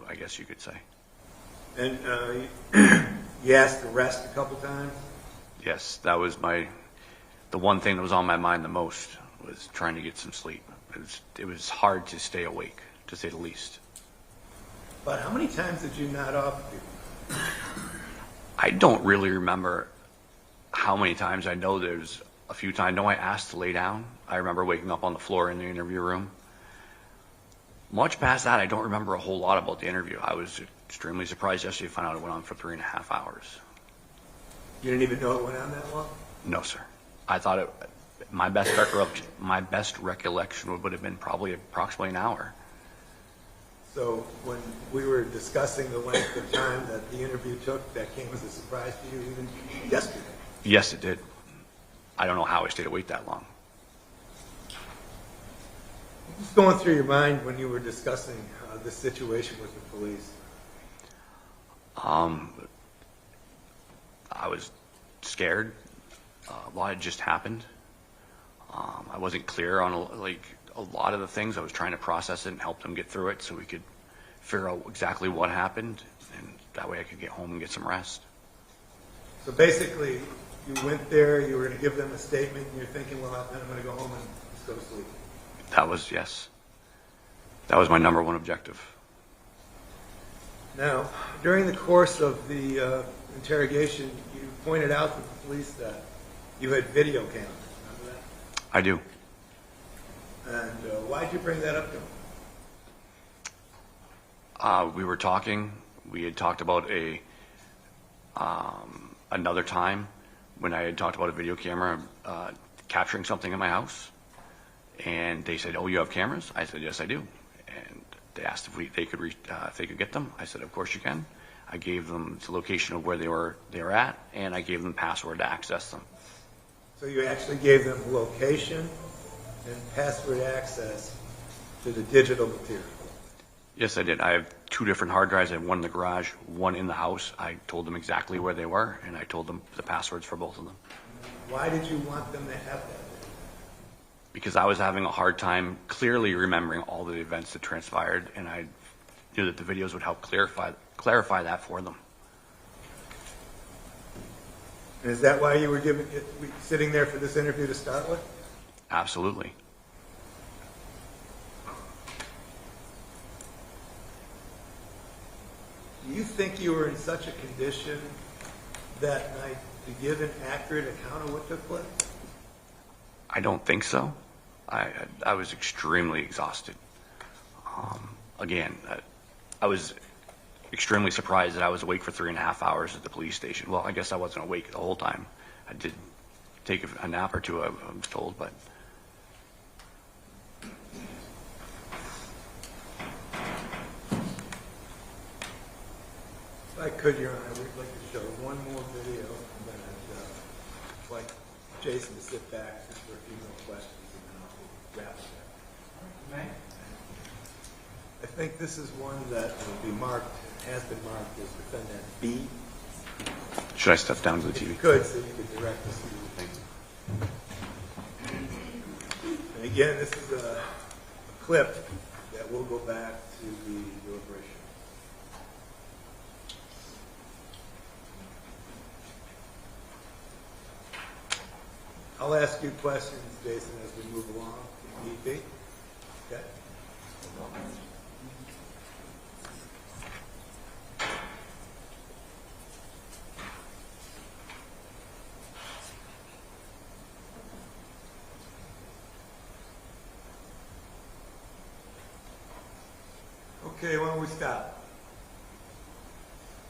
I guess you could say.
And you asked to rest a couple times?
Yes, that was the one thing that was on my mind the most was trying to get some sleep It was hard to stay awake, to say the least.
But how many times did you nod off?
I don't really remember how many times. I know there's a few times. I know I asked to lay down. I remember waking up on the floor in the interview room. Much past that, I don't remember a whole lot about the interview. I was extremely surprised yesterday to find out it went on for 3.5 hours.
You didn't even know it went on that long?
No, sir. I thought my best recollection would have been probably approximately an hour.
So when we were discussing the length of time that the interview took, that came as a surprise to you even yesterday?
Yes, it did. I don't know how I stayed awake that long.
What's going through your mind when you were discussing this situation with the police?
I was scared. A lot had just happened. I wasn't clear on a lot of the things. I was trying to process it and help them get through it so we could figure out exactly what happened, and that way I could get home and get some rest.
So basically, you went there, you were going to give them a statement, and you're thinking, well, then I'm going to go home and just go to sleep.
Yes. That was my number one objective.
Now, during the course of the interrogation, you pointed out to the police that you had video cameras. Remember that?
I do.
And why'd you bring that up to them?
We were talking. We had talked about another time when I had talked about a video camera capturing something in my house. And they said, "Oh, you have cameras?" I said, "Yes, I do." And they asked if they could get them. I said, "Of course you can." I gave them the location of where they were at, and I gave them the password to access them.
So you actually gave them location and password access to the digital material?
Yes, I did. I have 2 different hard drives. I have one in the garage, one in the house. I told them exactly where they were, and I told them the passwords for both of them.
Why did you want them to have that?
Because I was having a hard time clearly remembering all the events that transpired, and I knew that the videos would help clarify that for them.
And is that why you were sitting there for this interview to start with?
Absolutely.
Do you think you were in such a condition that night to give an accurate account of what took place?
I don't think so. I was extremely exhausted. Again, I was extremely surprised that I was awake for 3.5 hours at the police station. Well, I guess I wasn't awake the whole time. I did take a nap or two, I was told, but...
If I could, Your Honor, we'd like to show one more video, and then I'd like Jason to sit back just for a few more questions, and then I'll wrap it up. I think this is one that will be marked, has been marked as Defendant B.
Should I step down to the
If
TV?
you could, so you could direct us to the thing. And again, this is a clip that will go back to the deliberation. I'll ask you questions, Jason, as we move along, if need be. Okay? Okay, why don't we stop?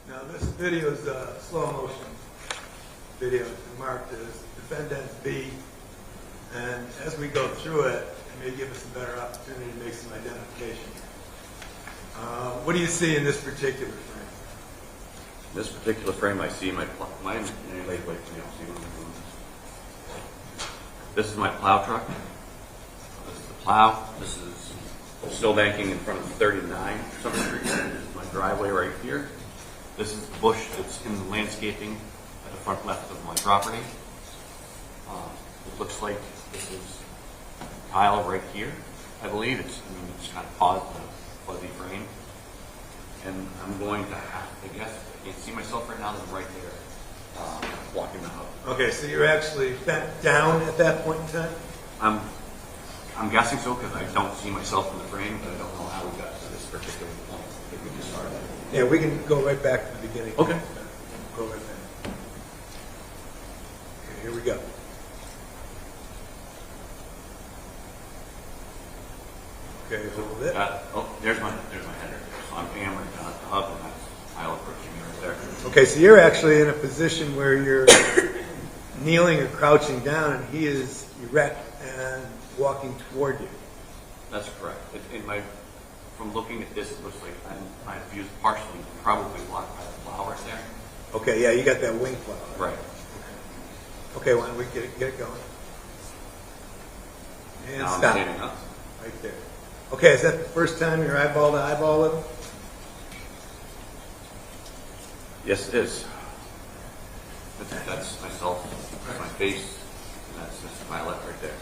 Now, this video is a slow motion video. It's marked as Defendant B. And as we go through it, it may give us a better opportunity to make some identification. What do you see in this particular frame?
In this particular frame, I see This is my plow truck. This is the plow. This is still banking in front of 39 Summer Street. This is my driveway right here. This is the bush that's in the landscaping at the front left of my property. It looks like this is tile right here. I believe it's kind of paused the fuzzy frame. And I'm going to have to guess, I can't see myself right now, that I'm right there, blocking the house.
Okay, so you're actually bent down at that point in time?
I'm I'm guessing so because I don't see myself in the frame, but I don't know how we got to this particular point. I think we just started.
Yeah, we can go right back to the beginning.
Okay.
Go right back. Okay, here we go. Okay, hold it.
Oh, there's my header. So I'm hammering down at the hub, and that's tile approaching me right there.
Okay, so you're actually in a position where you're kneeling or crouching down, and he is erect and walking toward you.
That's correct. From looking at this, it looks like my view is partially probably blocked by the plow right there.
Okay, yeah, you got that wing plow.
Right.
Okay, why don't we get it going? And
Now I'm
stop.
standing up.
Right there. Okay, is that the first time you're eyeball to eyeball with him?
Yes, it is. That's myself, that's my face, and that's just Violette right there.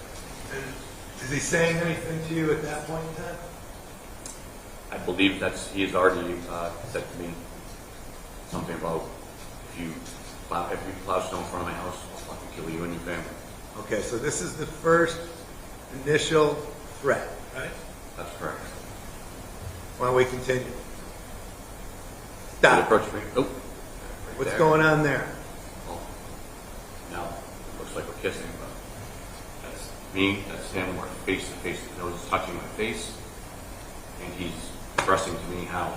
Is he saying anything to you at that point in time?
I believe he has already said to me something about if you plow snow in front of my house, I'll fucking kill you and your family.
Okay, so this is the first initial threat, right?
That's correct.
Why don't we continue?
Did it
Stop.
approach me? Oh. Right
What's
there.
going on there?
Oh. Now, it looks like we're kissing, but that's me, that's him, we're face to face, his nose is touching my face, and he's expressing to me how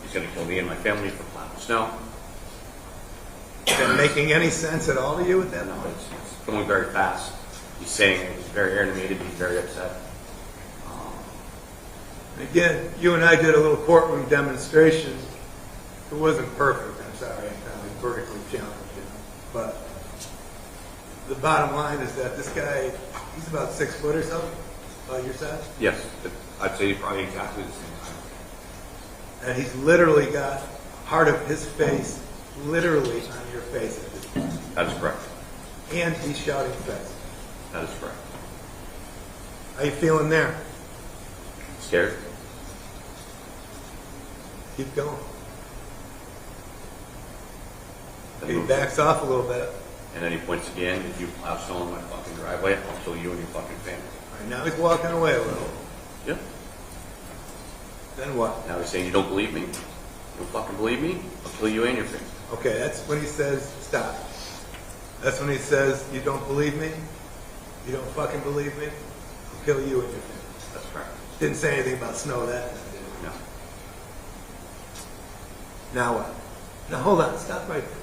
he's going to kill me and my family for plowing snow.
Is that making any sense at all to you at that
No,
point?
it's going very fast. He's saying it, he's very animated, he's very upset.
Again, you and I did a little courtroom demonstration. It wasn't perfect, I'm sorry, I'm vertically challenged, but the bottom line is that this guy, he's about 6 foot or so, about your size,
Yes, I'd say probably exactly the same time.
and he's literally got part of his face literally on your face at this point,
That is correct.
and he's shouting threats.
That is correct.
How you feeling there?
Scared?
Keep going.
Then
He
moves.
backs off a little bit.
And then he points again, if you plow snow in my fucking driveway, I'll kill you and your fucking family.
All right, now he's walking away a little.
Yep.
Then what?
Now he's saying, you don't believe me? You don't fucking believe me? I'll kill you and your family.
Okay, that's when he says, stop. That's when he says, you don't believe me? You don't fucking believe me? I'll kill you and your family.
That's correct.
Didn't say anything about snow that time, did he?
No.
Now what? Now hold on, stop right there.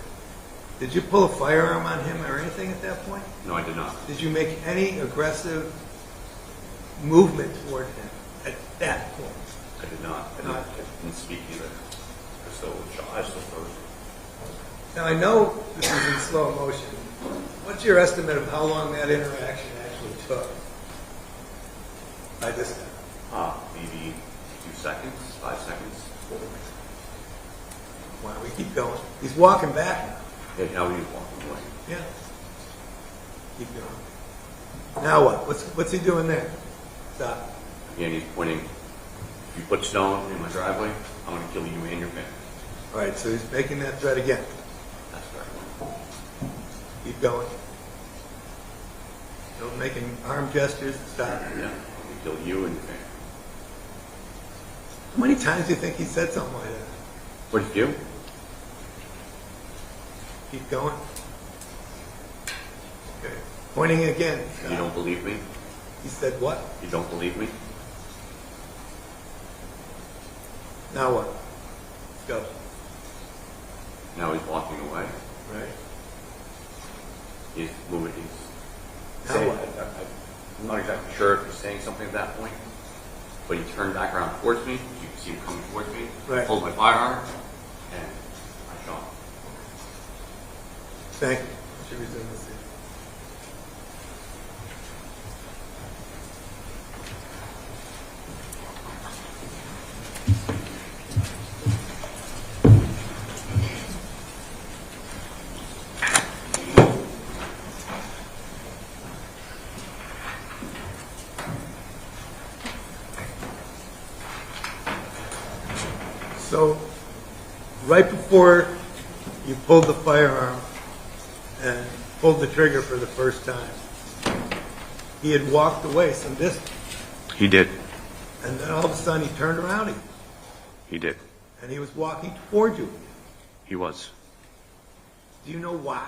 Did you pull a firearm on him or anything at that point?
No, I did not.
Did you make any aggressive movement toward him at that point?
I did not. I didn't speak either. I was still frozen.
Now I know this is in slow motion. What's your estimate of how long that interaction actually took? By this time?
Maybe 2 seconds, 5 seconds.
Why don't we keep going? He's walking back now.
Yeah, now he's walking away.
Yeah. Keep going. Now what? What's he doing there? Stop.
Again, he's pointing, if you put snow in my driveway, I'm going to kill you and your family.
All right, so he's making that threat again.
That's correct.
Keep going. Don't making arm gestures. Stop.
Yeah, I'm going to kill you and your family.
How many times do you think he said something like that?
What did you do?
Keep going. Okay. Pointing again. Stop.
You don't believe me?
He said what?
You don't believe me?
Now what? Let's go.
Now he's walking away.
Right.
He's moving. He's
Now
saying,
what?
I'm not exactly sure if he's saying something at that point, but he turned back around towards me. You can see him coming towards me.
Right.
I pulled my firearm, and I shot him.
Thank you. Should resume the seat. So, right before you pulled the firearm and pulled the trigger for the first time, he had walked away some distance,
He did.
and then all of a sudden he turned around again,
He did.
and he was walking toward you.
He was.
Do you know why?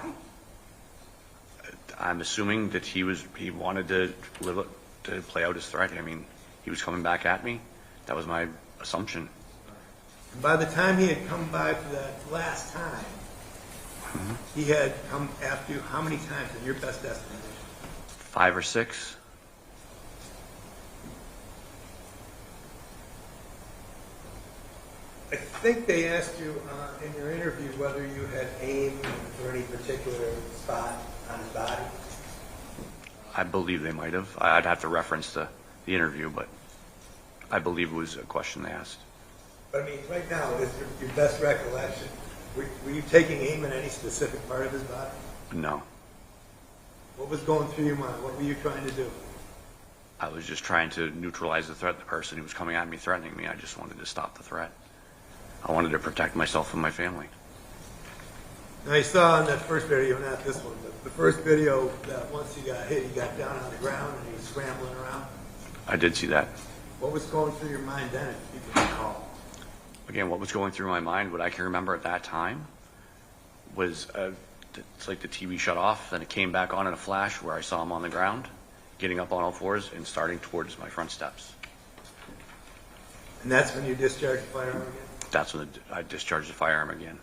I'm assuming that he wanted to play out his threat. I mean, he was coming back at me. That was my assumption.
And by the time he had come by for that last time, he had come after you how many times in your best estimation?
5 or 6.
I think they asked you in your interview whether you had aimed for any particular spot on his body.
I believe they might have. I'd have to reference the interview, but I believe it was a question they asked.
But I mean, right now, is your best recollection, were you taking aim at any specific part of his body?
No.
What was going through your mind? What were you trying to do?
I was just trying to neutralize the threat. The person who was coming at me, threatening me, I just wanted to stop the threat. I wanted to protect myself and my family.
Now, you saw in that first video, not this one, but the first video that once he got hit, he got down on the ground and he was scrambling around.
I did see that.
What was going through your mind then, if you can recall?
Again, what was going through my mind, what I can remember at that time, was it's like the TV shut off, then it came back on in a flash where I saw him on the ground, getting up on all fours and starting towards my front steps.
And that's when you discharged the firearm again?
That's when I discharged the firearm again.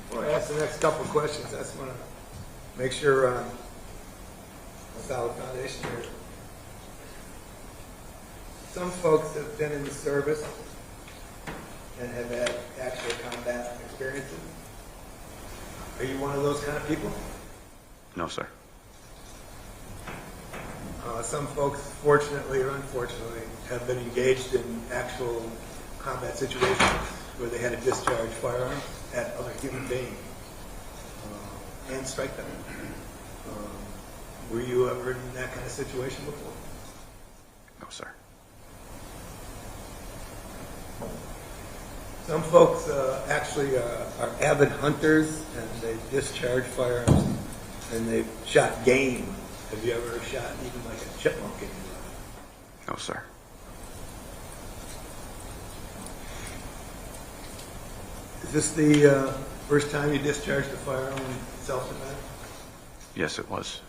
Before I ask the next couple of questions, I just want to make sure a solid foundation here. Some folks have been in the service and have had actual combat experiences. Are you one of those kind of people?
No, sir.
Some folks, fortunately or unfortunately, have been engaged in actual combat situations where they had to discharge firearms at other human beings and strike them. Were you ever in that kind of situation before?
No, sir.
Some folks actually are avid hunters and they discharge firearms and they've shot game. Have you ever shot even like a chipmunk in your life?
No, sir.
Is this the first time you discharged a firearm in self-defense?
Yes, it was.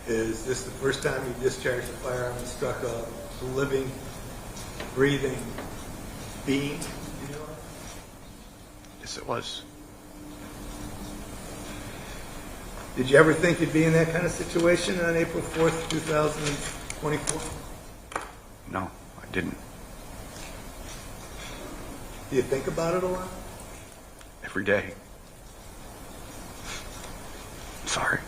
Is this the first time you discharged a firearm and struck a living, breathing being in your life?
Yes, it was.
Did you ever think you'd be in that kind of situation on April 4th, 2024?
No, I didn't.
Do you think about it a lot?
Every day. Sorry.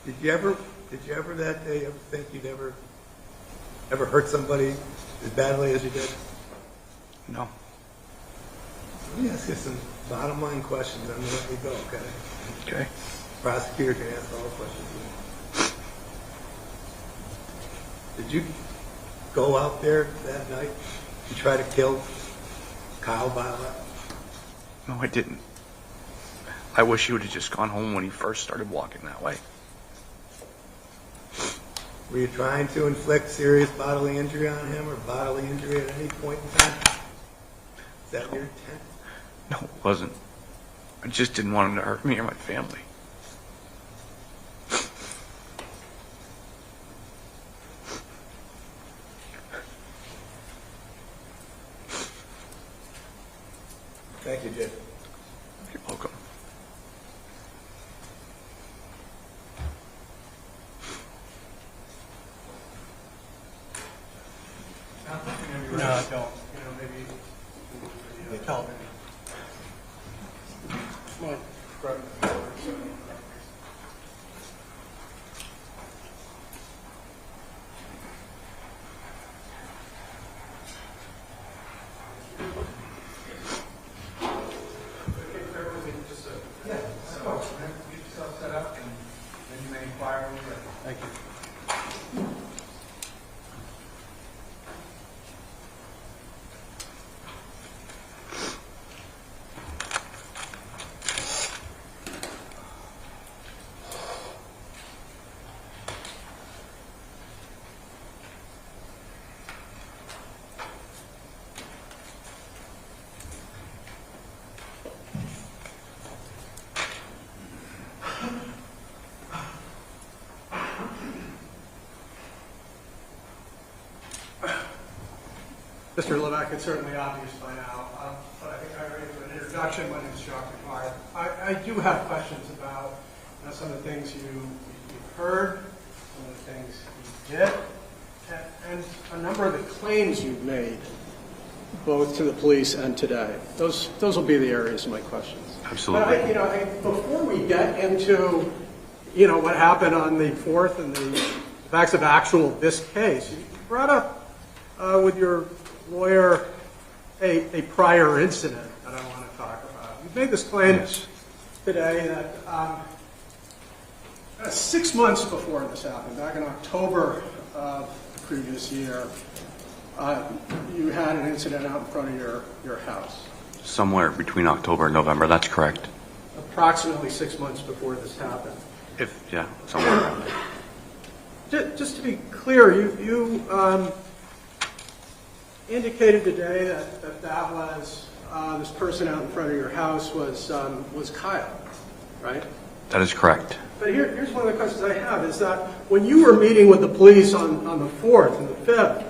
Did you ever that day ever think you'd ever hurt somebody as badly as you did?
No.
Let me ask you some bottom line questions. I'm going to let you go, okay?
Okay.
Prosecutor can ask all the questions. Did you go out there that night and try to kill Kyle Violette?
No, I didn't. I wish he would have just gone home when he first started walking that way.
Were you trying to inflict serious bodily injury on him or bodily injury at any point in time? Is that your intent?
No, it wasn't. I just didn't want him to hurt me or my family.
Thank you, Jim.
You're welcome.
No, I don't. You know, maybe tell me. Come on, grab it.
Get yourself set up and then you may inquire
Mr. Levesque, it's certainly obvious by now, but I think I already did an introduction. My name is Jacques Ricard. I do have questions about some of the things you've heard, some of the things you did, and a number of the claims you've made, both to the police and today. Those will be the areas of my questions.
Absolutely.
But before we get into, what happened on the 4th and the facts of this case, you brought up with your lawyer a prior incident that I want to talk about. You've made this claim today that 6 months before this happened, back in October of the previous year, you had an incident out in front of your house.
Somewhere between October and November, that's correct.
Approximately 6 months before this happened.
Somewhere around there.
Just to be clear, you indicated today that was this person out in front of your house was Kyle, right?
That is correct.
But here's one of the questions I have, is that when you were meeting with the police on the 4th and the 5th,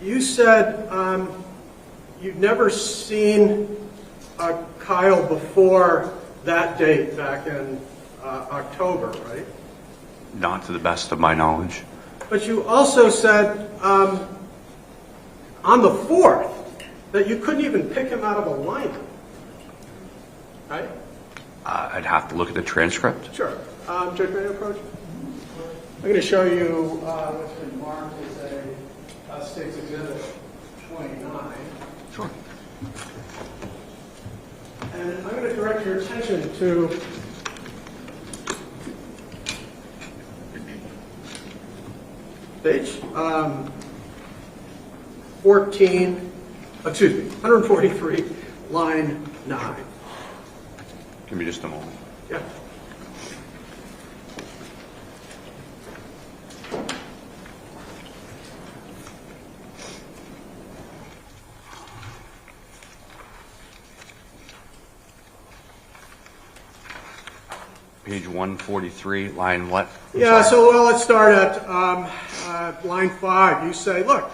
you said you'd never seen Kyle before that date back in October, right?
Not to the best of my knowledge.
But you also said on the 4th that you couldn't even pick him out of a lineup, right?
I'd have to look at the transcript.
Sure. Judge, may I approach? I'm going to show you what's been marked as a State's Exhibit 29.
Sure.
And I'm going to direct your attention to page 143, line 9.
Give me just a moment.
Yeah.
Page 143, line what?
Yeah, so let's start at line 5. You say, look,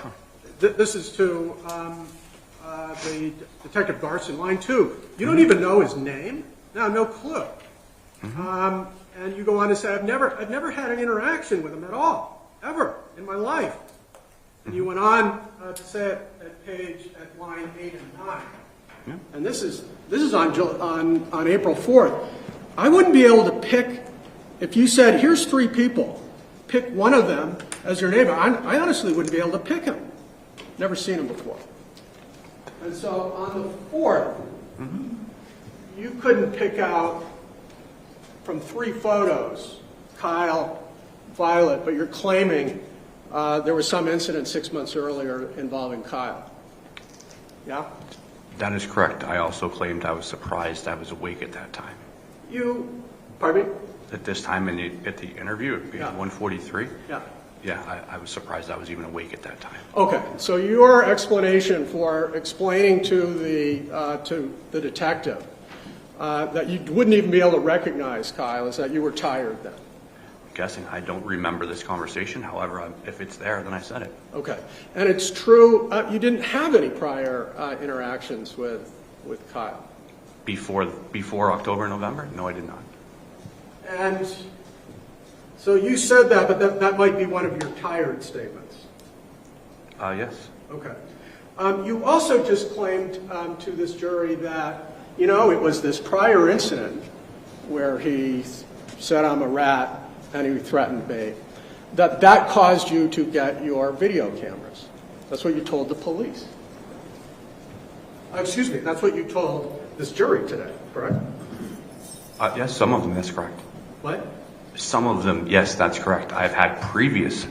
this is to the Detective Garson. Line 2, you don't even know his name? No clue. And you go on to say, I've never had an interaction with him at all, ever, in my life. And you went on to say it at line 8 and 9.
Yeah.
And this is on April 4th. I wouldn't be able to pick, if you said, here's 3 people, pick one of them as your neighbor. I honestly wouldn't be able to pick him. Never seen him before. And so on the 4th, you couldn't pick out from 3 photos, Kyle, Violette, but you're claiming there was some incident 6 months earlier involving Kyle. Yeah?
That is correct. I also claimed I was surprised I was awake at that time.
Pardon me?
At this time at the interview at page 143?
Yeah.
Yeah, I was surprised I was even awake at that time.
Okay, so your explanation for explaining to the detective that you wouldn't even be able to recognize Kyle is that you were tired then.
I'm guessing I don't remember this conversation. However, if it's there, then I said it.
Okay, and it's true you didn't have any prior interactions with Kyle?
Before October, November? No, I did not.
And so you said that, but that might be one of your tired statements.
Yes.
Okay. You also just claimed to this jury that, it was this prior incident where he said, I'm a rat, and he threatened me, that caused you to get your video cameras. That's what you told the police. Excuse me, that's what you told this jury today, correct?
Yes, some of them, that's correct.
What?
Some of them, yes, that's correct. I've had previous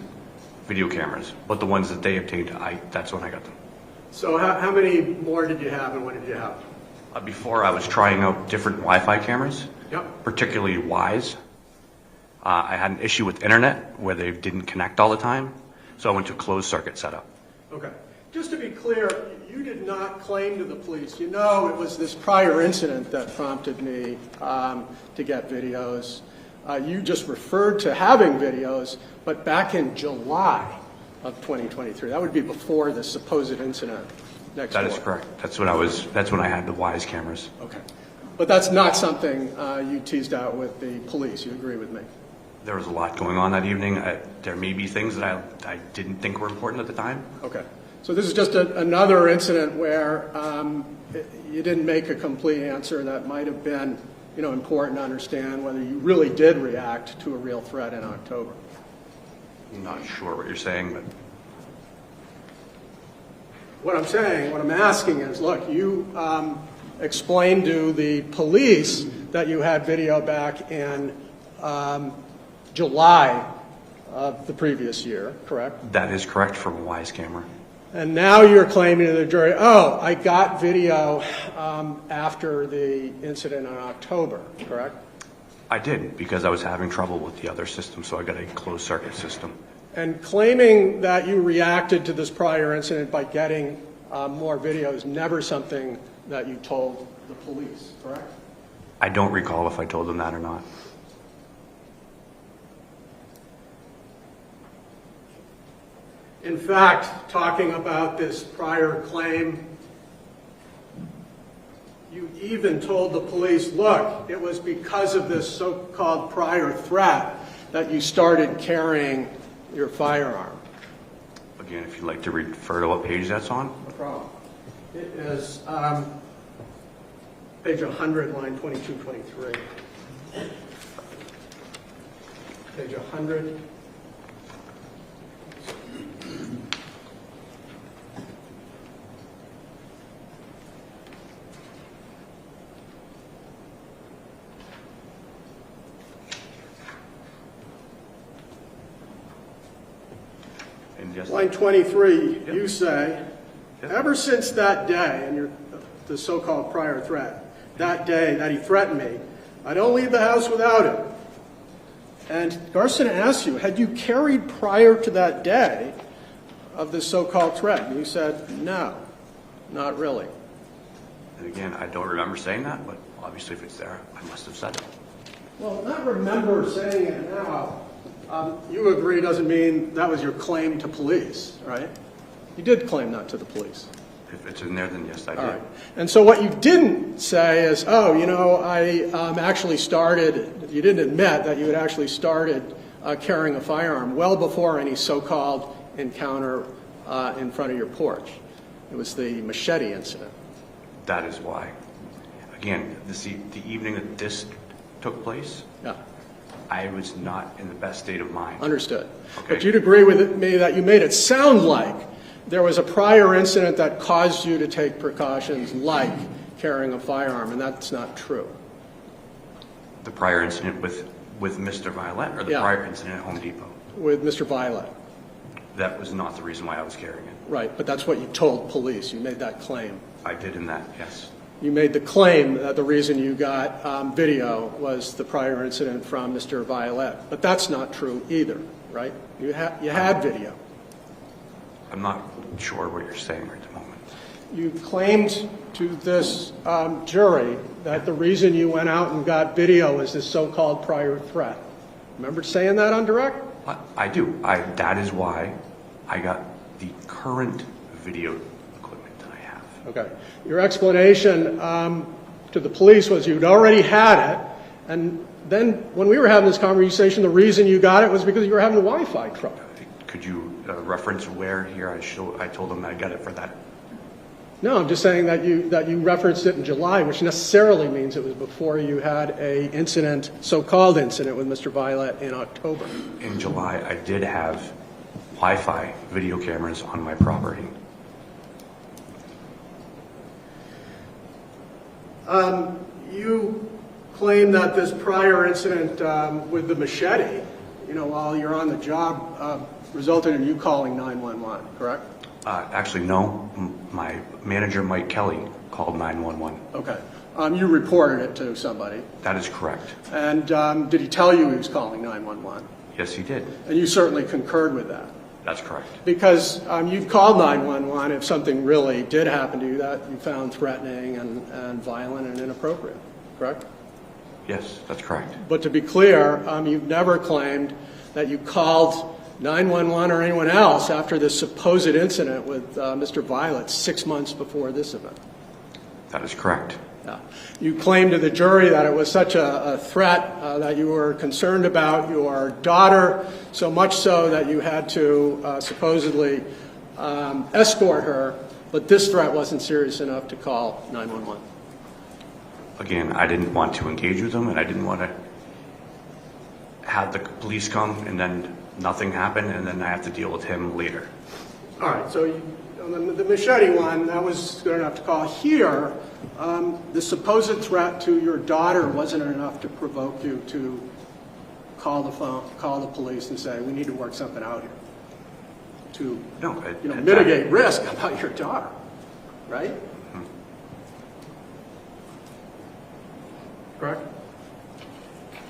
video cameras, but the ones that they obtained, that's when I got them.
So how many more did you have, and what did you have?
Before, I was trying out different Wi-Fi cameras,
Yep.
particularly Wise. I had an issue with internet where they didn't connect all the time, so I went to a closed circuit setup.
Okay. Just to be clear, you did not claim to the police, it was this prior incident that prompted me to get videos. You just referred to having videos, but back in July of 2023, that would be before the supposed incident next
That
door.
is correct. That's when I had the Wise cameras.
Okay. But that's not something you teased out with the police. You agree with me?
There was a lot going on that evening. There may be things that I didn't think were important at the time.
Okay. So this is just another incident where you didn't make a complete answer that might have been, important to understand whether you really did react to a real threat in October.
I'm not sure what you're saying, but
What I'm asking is, look, you explained to the police that you had video back in July of the previous year, correct?
that is correct from a Wise camera.
And now you're claiming to the jury, I got video after the incident in October, correct?
I did, because I was having trouble with the other system, so I got a closed circuit system.
And claiming that you reacted to this prior incident by getting more video is never something that you told the police, correct?
I don't recall if I told them that or not.
In fact, talking about this prior claim, you even told the police, look, it was because of this so-called prior threat that you started carrying your firearm.
Again, if you'd like to refer to what page that's on.
No problem. It is page 100, line 22, 23. Page 100.
And just,
Line 23, you say, ever since that day, and the so-called prior threat, that day that he threatened me, I don't leave the house without him. And Garson asked you, had you carried prior to that day of the so-called threat? And you said, no, not really.
and again, I don't remember saying that, but obviously if it's there, I must have said it.
Well, not remember saying it now. You agree doesn't mean that was your claim to police, right? You did claim that to the police.
If it's in there, then yes, I did.
All right. And so what you didn't say is, I actually started, you didn't admit that you had actually started carrying a firearm well before any so-called encounter in front of your porch. It was the machete incident.
That is why. Again, the evening that this took place,
Yeah,
I was not in the best state of mind.
understood.
Okay.
But you'd agree with me that you made it sound like there was a prior incident that caused you to take precautions like carrying a firearm, and that's not true.
The prior incident with Mr. Violette, or the
Yeah.
prior incident at Home Depot,
With Mr. Violette.
that was not the reason why I was carrying it.
Right, but that's what you told police. You made that claim.
I did in that, yes.
You made the claim that the reason you got video was the prior incident from Mr. Violette. But that's not true either, right? You had video.
I'm not sure what you're saying right at the moment.
You claimed to this jury that the reason you went out and got video was this so-called prior threat. Remember saying that on direct?
I do. That is why I got the current video equipment that I have.
Okay. Your explanation to the police was you'd already had it, and then when we were having this conversation, the reason you got it was because you were having Wi-Fi trouble.
Could you reference where here I told them I got it for that?
No, I'm just saying that you referenced it in July, which necessarily means it was before you had a incident, so-called incident with Mr. Violette in October.
In July, I did have Wi-Fi video cameras on my property.
You claim that this prior incident with the machete, while you're on the job, resulted in you calling 911, correct?
Actually, no. My manager, Mike Kelly, called 911.
Okay. You reported it to somebody.
That is correct.
And did he tell you he was calling 911?
Yes, he did.
And you certainly concurred with that.
That's correct.
Because you'd call 911 if something really did happen to you that you found threatening and violent and inappropriate, correct?
Yes, that's correct.
But to be clear, you've never claimed that you called
911 or anyone else after this supposed incident with Mr. Violette 6 months before this event.
That is correct.
You claimed to the jury that it was such a threat that you were concerned about your daughter, so much so that you had to supposedly escort her, but this threat wasn't serious enough to call 911.
Again, I didn't want to engage with him, and I didn't want to have the police come and then nothing happen, and then I have to deal with him later.
All right, so on the machete one, that was good enough to call. Here, the supposed threat to your daughter wasn't enough to provoke you to call the phone, call the police and say, we need to work something out here to mitigate risk about your daughter, right?
Mm-hmm.
Correct?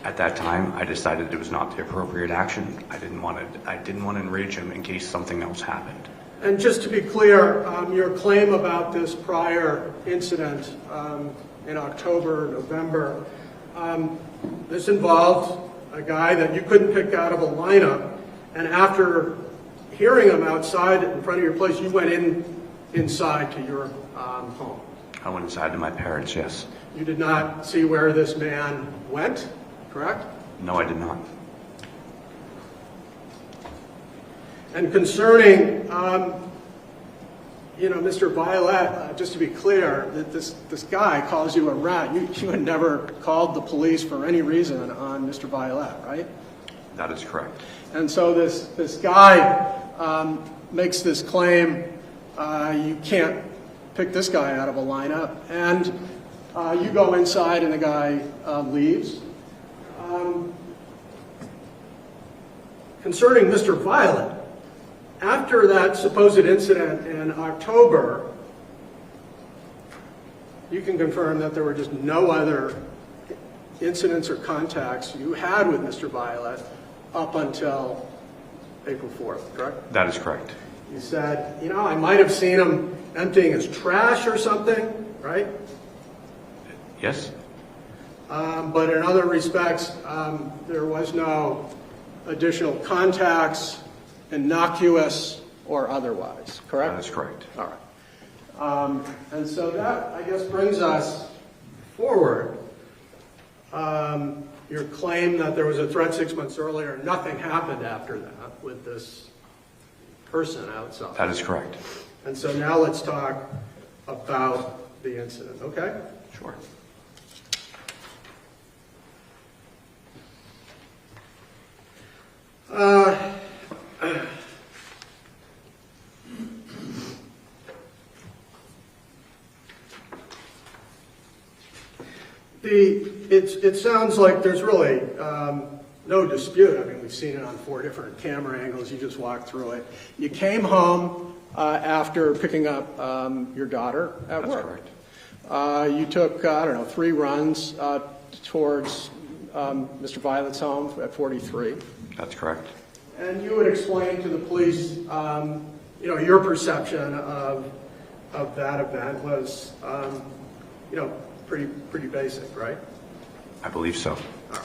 At that time, I decided it was not the appropriate action. I didn't want to enrage him in case something else happened.
And just to be clear, your claim about this prior incident in October, November, this involved a guy that you couldn't pick out of a lineup, and after hearing him outside in front of your place, you went inside to your home.
I went inside to my parents, yes.
You did not see where this man went, correct?
No, I did not.
And concerning, Mr. Violette, just to be clear, that this guy calls you a rat. You had never called the police for any reason on Mr. Violette, right?
That is correct.
And so this guy makes this claim, you can't pick this guy out of a lineup, and you go inside and the guy leaves. Concerning Mr. Violette, after that supposed incident in October, you can confirm that there were just no other incidents or contacts you had with Mr. Violette up until April 4th, correct?
That is correct.
You said, I might have seen him emptying his trash or something, right?
Yes?
But in other respects, there was no additional contacts, innocuous or otherwise, correct?
That is correct.
All right. And so that, I guess, brings us forward. Your claim that there was a threat 6 months earlier, nothing happened after that with this person outside.
That is correct.
And so now let's talk about the incident, okay?
Sure.
It sounds like there's really no dispute. I mean, we've seen it on 4 different camera angles. You just walked through it. You came home after picking up your daughter at work.
That's correct.
You took, 3 runs towards Mr. Violette's home at 43.
That's correct.
And you would explain to the police, your perception of that event was, pretty basic, right?
I believe so.
All right.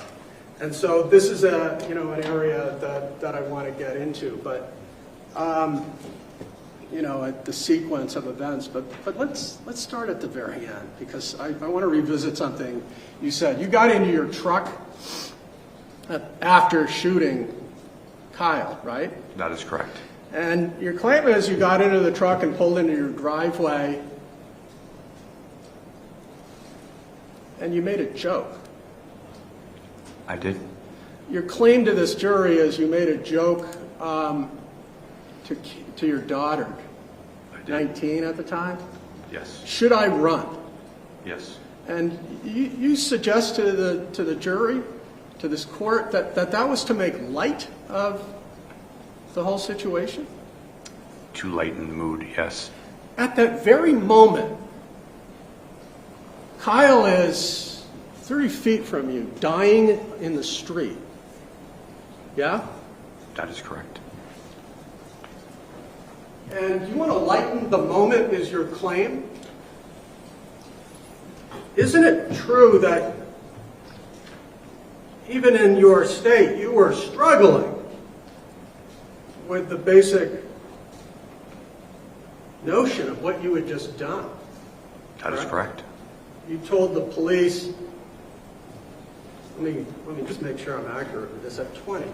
And so this is an area that I want to get into, but at the sequence of events. But let's start at the very end, because I want to revisit something you said. You got into your truck after shooting Kyle, right?
That is correct.
And your claim is you got into the truck and pulled into your driveway, and you made a joke.
I did.
Your claim to this jury is you made a joke to your daughter,
I did.
19 at the time.
Yes.
Should I run?
Yes.
And you suggest to the jury, to this court, that was to make light of the whole situation?
To lighten the mood, yes.
At that very moment, Kyle is 30 feet from you, dying in the street. Yeah?
That is correct.
And you want to lighten the moment is your claim? Isn't it true that even in your state you were struggling with the basic notion of what you had just done.
That is correct.
You told the police, let me just make sure I'm accurate with this, at 20.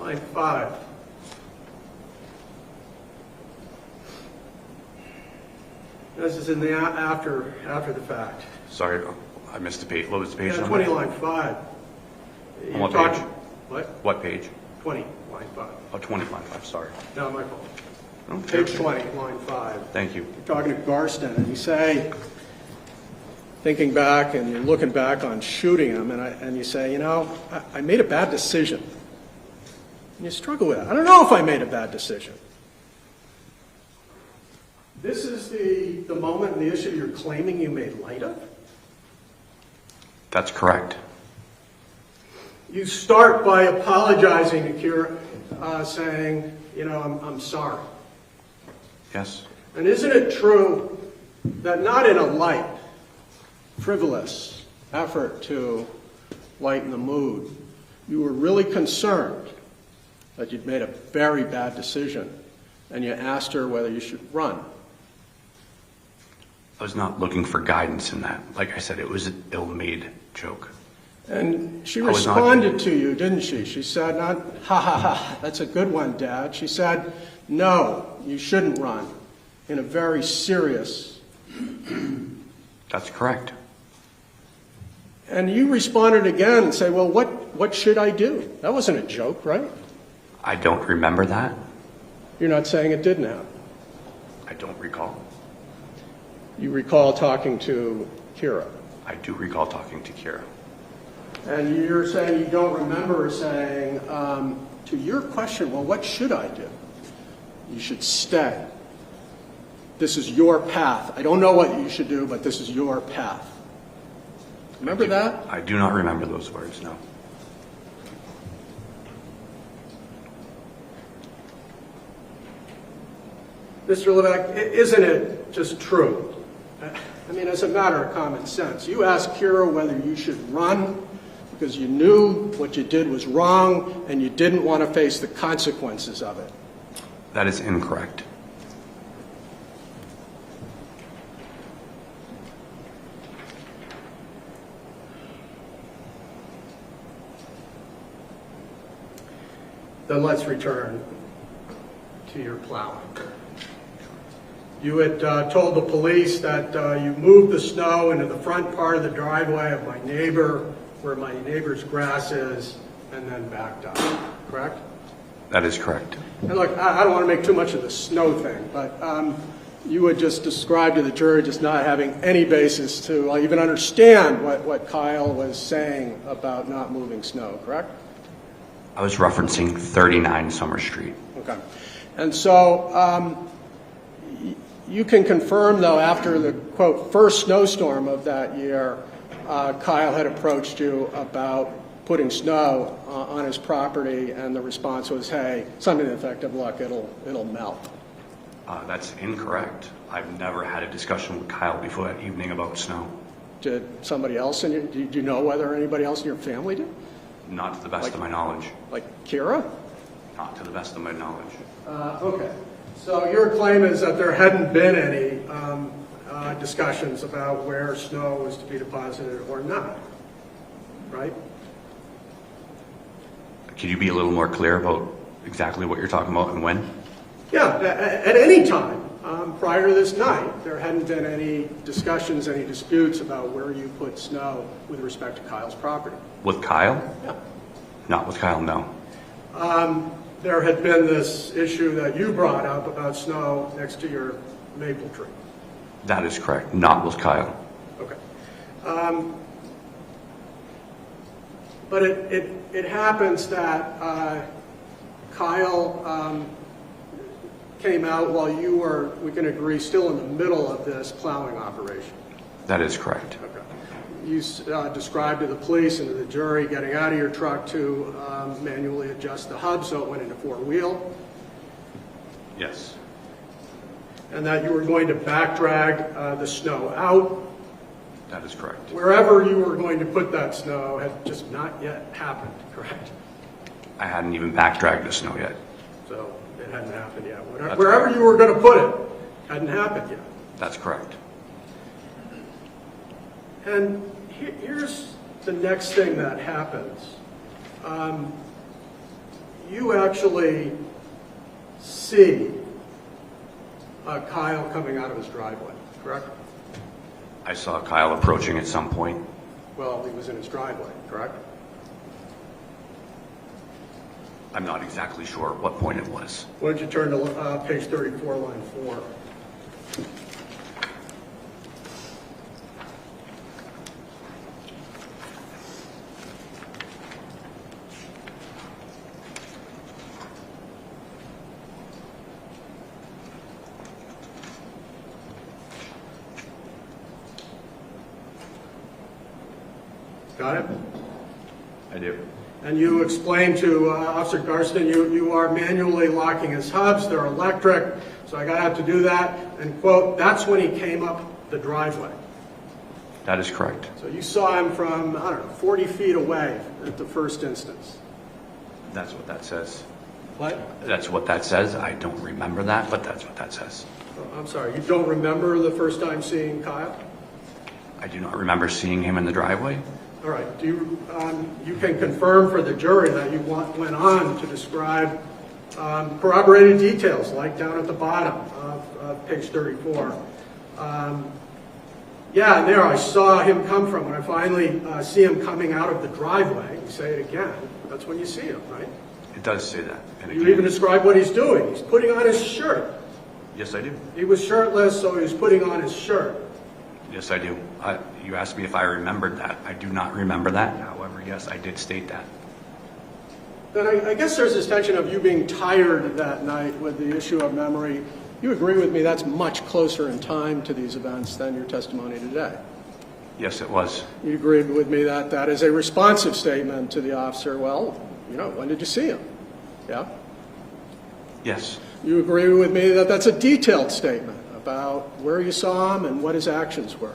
Line 5. This is in the after the fact.
Sorry, I missed the page. What was the page
Yeah,
number?
20, line 5.
On what page?
What?
What page?
20, line 5.
Oh, 20, line 5, sorry.
No, my fault.
Oh,
Page 20, line 5.
Thank you.
You're talking to Garston, and you say, thinking back and you're looking back on shooting him, and you say, you know, I made a bad decision. And you struggle with it. I don't know if I made a bad decision. This is the moment and the issue you're claiming you made light of?
That's correct.
You start by apologizing to Kira, saying, you know, I'm sorry.
Yes.
And isn't it true that not in a light, frivolous effort to lighten the mood, you were really concerned that you'd made a very bad decision, and you asked her whether you should run?
I was not looking for guidance in that. Like I said, it was an ill-made joke.
And she
I was not-
responded to you, didn't she? She said, not, ha ha ha, that's a good one, Dad. She said, no, you shouldn't run, in a very serious.
That's correct.
And you responded again and say, well, what should I do? That wasn't a joke, right?
I don't remember that.
You're not saying it didn't happen.
I don't recall.
You recall talking to Kira.
I do recall talking to Kira.
And you're saying you don't remember saying, to your question, well, what should I do? You should stay. This is your path. I don't know what you should do, but this is your path. Remember that?
I do not remember those words, no.
Mr. Levesque, isn't it just true? I mean, as a matter of common sense, you asked Kira whether you should run because you knew what you did was wrong and you didn't want to face the consequences of it.
That is incorrect.
Then let's return to your plowing. You had told the police that you moved the snow into the front part of the driveway of my neighbor, where my neighbor's grass is, and then backed up, correct?
That is correct.
And look, I don't want to make too much of the snow thing, but you would just describe to the jury just not having any basis to even understand what Kyle was saying about not moving snow, correct?
I was referencing 39 Summer Street.
Okay. And so you can confirm, though, after the, quote, first snowstorm of that year, Kyle had approached you about putting snow on his property, and the response was, hey, something to the effect of, look, it'll melt.
That's incorrect. I've never had a discussion with Kyle before that evening about snow.
Did somebody else, do you know whether anybody else in your family did?
Not to the best of my knowledge.
Like Kira?
Not to the best of my knowledge.
Okay. So your claim is that there hadn't been any discussions about where snow was to be deposited or not, right?
Could you be a little more clear about exactly what you're talking about and when?
Yeah, at any time prior to this night, there hadn't been any discussions, any disputes about where you put snow with respect to Kyle's property.
With Kyle?
Yeah.
Not with Kyle, no.
There had been this issue that you brought up about snow next to your maple tree.
That is correct. Not with Kyle.
Okay. But it happens that Kyle came out while you were, we can agree, still in the middle of this plowing operation.
That is correct.
Okay. You described to the police and to the jury getting out of your truck to manually adjust the hub so it went into four-wheel.
Yes.
and that you were going to back drag the snow out.
That is correct.
Wherever you were going to put that snow had just not yet happened, correct?
I hadn't even back-dragged the snow yet.
So it hadn't happened yet.
That's
Wherever
correct.
you were going to put it hadn't happened yet.
That's correct.
And here's the next thing that happens. You actually see Kyle coming out of his driveway, correct?
I saw Kyle approaching at some point.
Well, he was in his driveway, correct?
I'm not exactly sure what point it was.
Why don't you turn to page 34, line 4. Got it?
I do.
And you explained to Officer Garston you are manually locking his hubs, they're electric, so I have to do that. And quote, that's when he came up the driveway.
That is correct.
So you saw him from, I don't know, 40 feet away at the first instance.
That's what that says.
What?
That's what that says. I don't remember that, but that's what that says.
Oh, I'm sorry, you don't remember the first time seeing Kyle?
I do not remember seeing him in the driveway.
All right, do you can confirm for the jury that you went on to describe corroborated details, like down at the bottom of page 34. Yeah, and there I saw him come from. When I finally see him coming out of the driveway, you say it again, that's when you see him, right?
It does say that. And
You
again,
even describe what he's doing. He's putting on his shirt.
yes, I do.
He was shirtless, so he was putting on his shirt.
Yes, I do. You asked me if I remembered that. I do not remember that. However, yes, I did state that.
Then I guess there's this tension of you being tired that night with the issue of memory. You agree with me that's much closer in time to these events than your testimony today.
Yes, it was.
You agree with me that that is a responsive statement to the officer. Well, you know, when did you see him? Yeah?
Yes.
You agree with me that that's a detailed statement about where you saw him and what his actions were.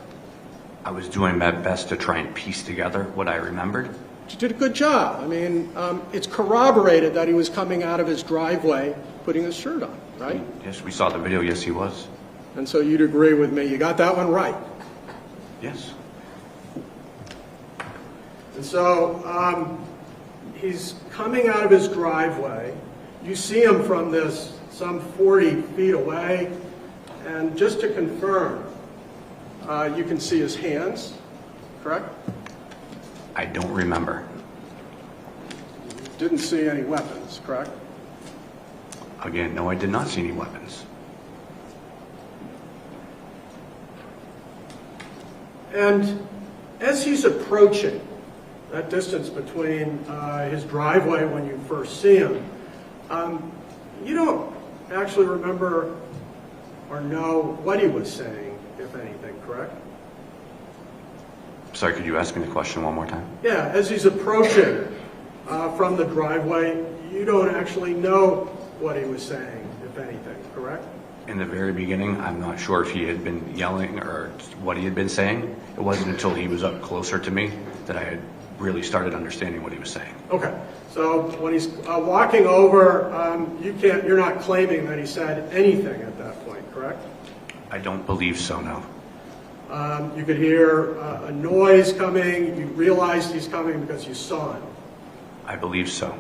I was doing my best to try and piece together what I remembered.
You did a good job. I mean, it's corroborated that he was coming out of his driveway putting his shirt on, right?
Yes, we saw the video. Yes, he was.
And so you'd agree with me. You got that one right.
Yes.
And so he's coming out of his driveway. You see him from this some 40 feet away. And just to confirm, you can see his hands, correct?
I don't remember.
Didn't see any weapons, correct?
Again, no, I did not see any weapons.
And as he's approaching that distance between his driveway when you first see him, you don't actually remember or know what he was saying, if anything, correct?
Sorry, could you ask me the question one more time?
Yeah, as he's approaching from the driveway, you don't actually know what he was saying, if anything, correct?
In the very beginning, I'm not sure if he had been yelling or what he had been saying. It wasn't until he was up closer to me that I had really started understanding what he was saying.
Okay, so when he's walking over, you're not claiming that he said anything at that point, correct?
I don't believe so, no.
You could hear a noise coming. You realized he's coming because you saw him.
I believe so.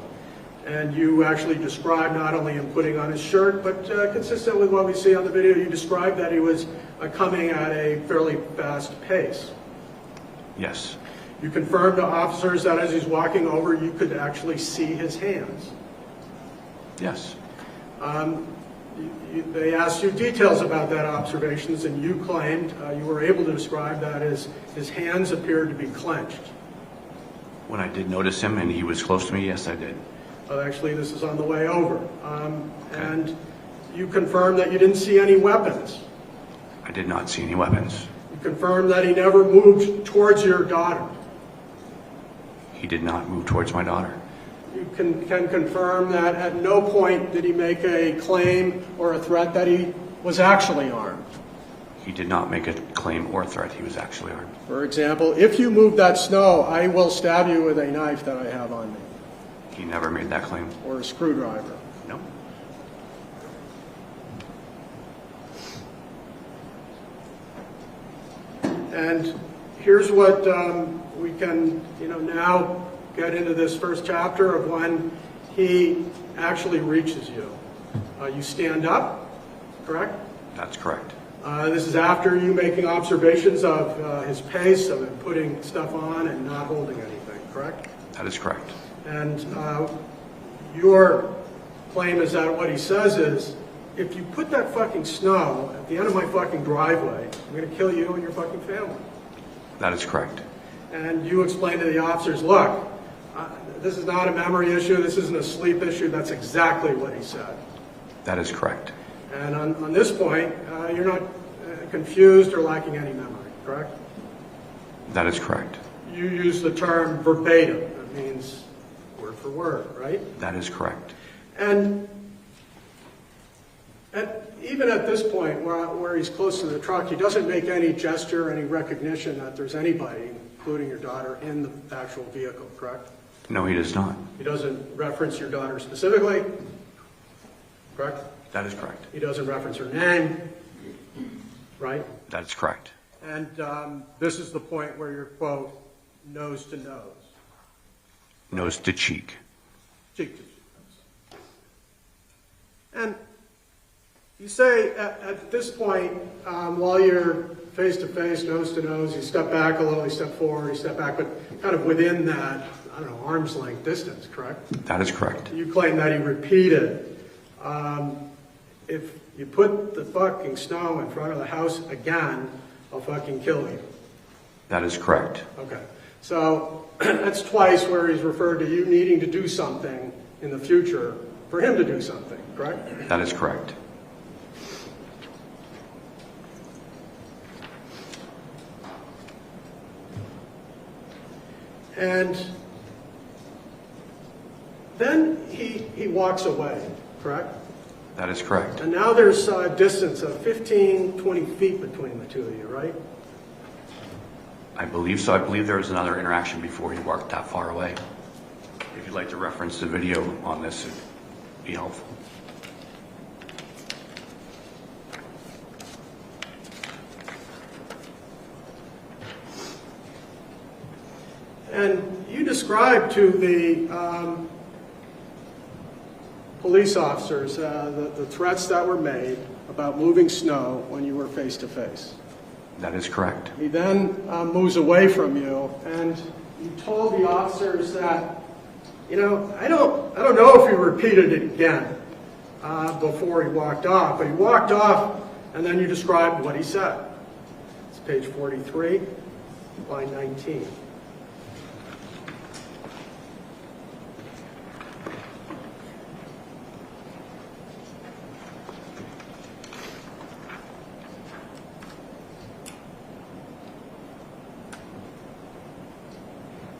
And you actually described not only him putting on his shirt, but consistent with what we see on the video, you described that he was coming at a fairly fast pace.
Yes.
You confirmed to officers that as he's walking over, you could actually see his hands.
Yes.
They asked you details about that observations, and you claimed you were able to describe that as his hands appeared to be clenched.
When I did notice him and he was close to me, yes, I did.
Actually, this is on the way over. And you confirmed that you didn't see any weapons.
I did not see any weapons.
You confirmed that he never moved towards your daughter.
He did not move towards my daughter.
You can confirm that at no point did he make a claim or a threat that he was actually armed.
He did not make a claim or threat he was actually armed.
For example, if you move that snow, I will stab you with a knife that I have on me,
He never made that claim.
or a screwdriver.
No.
And here's what we can, now get into this first chapter of when he actually reaches you. You stand up, correct?
That's correct.
This is after you making observations of his pace, of him putting stuff on and not holding anything, correct?
That is correct.
And your claim is that what he says is, if you put that fucking snow at the end of my fucking driveway, I'm going to kill you and your fucking family.
That is correct.
And you explain to the officers, look, this is not a memory issue, this isn't a sleep issue, that's exactly what he said.
That is correct.
And on this point, you're not confused or lacking any memory, correct?
That is correct.
You use the term verbatim. That means word for word, right?
That is correct.
And even at this point, where he's close to the truck, he doesn't make any gesture, any recognition that there's anybody, including your daughter, in the actual vehicle, correct?
No, he does not.
He doesn't reference your daughter specifically, correct?
That is correct.
He doesn't reference her name, right?
That is correct.
And this is the point where you're, quote, nose to nose.
Nose to cheek.
Cheek to cheek. And you say at this point, while you're face to face, nose to nose, you step back a little, you step forward, you step back, but kind of within that, I don't know, arm's length distance, correct?
That is correct.
You claim that he repeated, if you put the fucking snow in front of the house again, I'll fucking kill you.
That is correct.
Okay. So that's twice where he's referred to you needing to do something in the future for him to do something, correct?
That is correct.
And then he walks away, correct?
That is correct.
And now there's a distance of 15, 20 feet between the two of you, right?
I believe so. I believe there was another interaction before he walked that far away. If you'd like to reference the video on this, it'd be helpful.
And you described to the police officers the threats that were made about moving snow when you were face to face.
That is correct.
He then moves away from you, and you told the officers that, I don't know if he repeated it again before he walked off, but he walked off, and then you described what he said. It's page 43, line 19.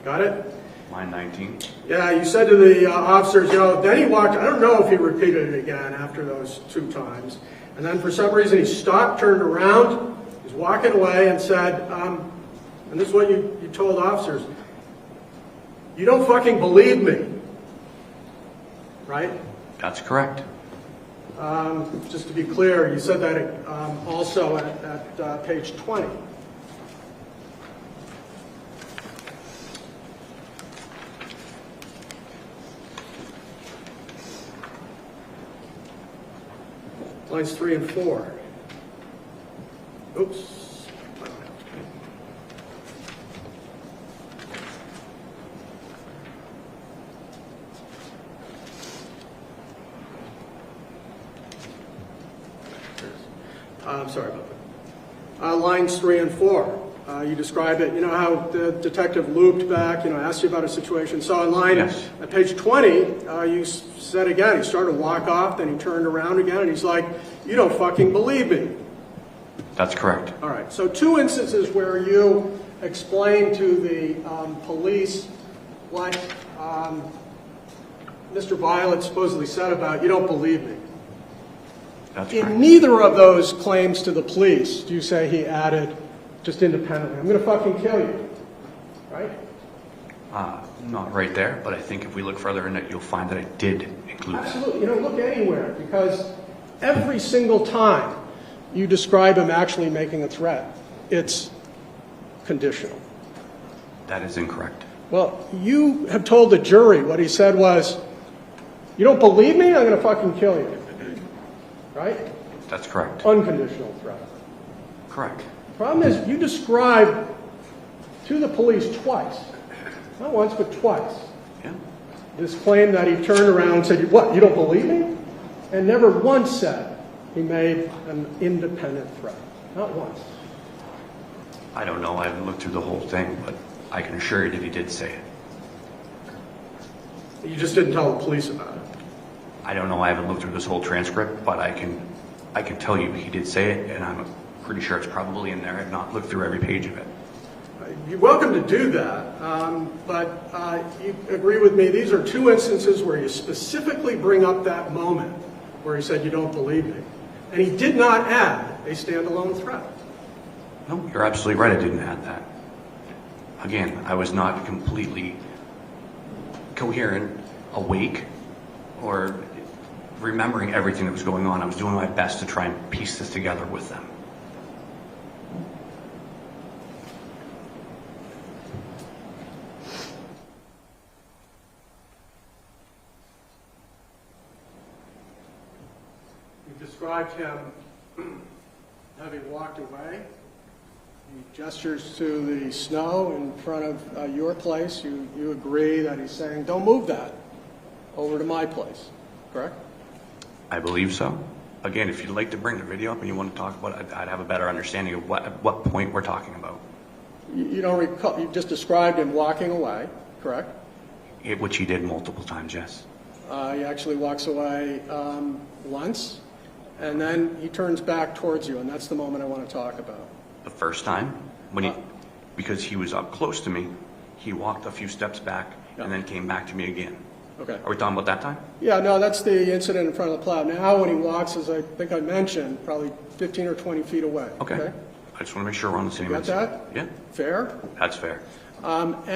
Got it?
Line 19.
Yeah, you said to the officers, then he walked, I don't know if he repeated it again after those 2 times. And then for some reason he stopped, turned around, he's walking away and said, and this is what you told officers, you don't fucking believe me. Right?
That's correct.
Just to be clear, you said that also at page 20. Lines 3 and 4. Oops. I'm sorry about that. Lines 3 and 4. You describe it, how the detective looped back, asked you about a situation. So on line,
Yes.
at page 20, you said again, he started to walk off, then he turned around again, and he's like, you don't fucking believe me.
That's correct.
All right, so 2 instances where you explained to the police what Mr. Violette supposedly said about, you don't believe me.
That's
In
correct.
neither of those claims to the police do you say he added, just independently, I'm going to fucking kill you, right?
Not right there, but I think if we look further in it, you'll find that I did include that.
Absolutely. You don't look anywhere, because every single time you describe him actually making a threat, it's conditional.
That is incorrect.
Well, you have told the jury what he said was, you don't believe me? I'm going to fucking kill you. Right?
That's correct.
Unconditional threat.
Correct.
Problem is, you described to the police twice, not once, but twice,
Yeah.
this claim that he turned around and said, what, you don't believe me? And never once said he made an independent threat. Not once.
I don't know. I haven't looked through the whole thing, but I can assure you that he did say it.
You just didn't tell the police about it.
I don't know. I haven't looked through this whole transcript, but I can tell you he did say it, and I'm pretty sure it's probably in there. I've not looked through every page of it.
You're welcome to do that, but you agree with me, these are two instances where you specifically bring up that moment where he said, you don't believe me. And he did not add a standalone threat.
No, you're absolutely right. I didn't add that. Again, I was not completely coherent, awake, or remembering everything that was going on. I was doing my best to try and piece this together with them.
You described him having walked away. He gestures to the snow in front of your place. You agree that he's saying, don't move that over to my place, correct?
I believe so. Again, if you'd like to bring the video up and you want to talk about it, I'd have a better understanding of what point we're talking about.
You don't recall, you just described him walking away, correct?
Which he did multiple times, yes.
He actually walks away once, and then he turns back towards you, and that's the moment I want to talk about.
The first time, because he was up close to me, he walked a few steps back and then came back to me again.
Okay.
Are we talking about that time?
Yeah, no, that's the incident in front of the plow. Now when he walks, as I think I mentioned, probably 15 or 20 feet away.
Okay. I just want to make sure we're on the same
Got that?
Yeah,
Fair?
that's fair.
At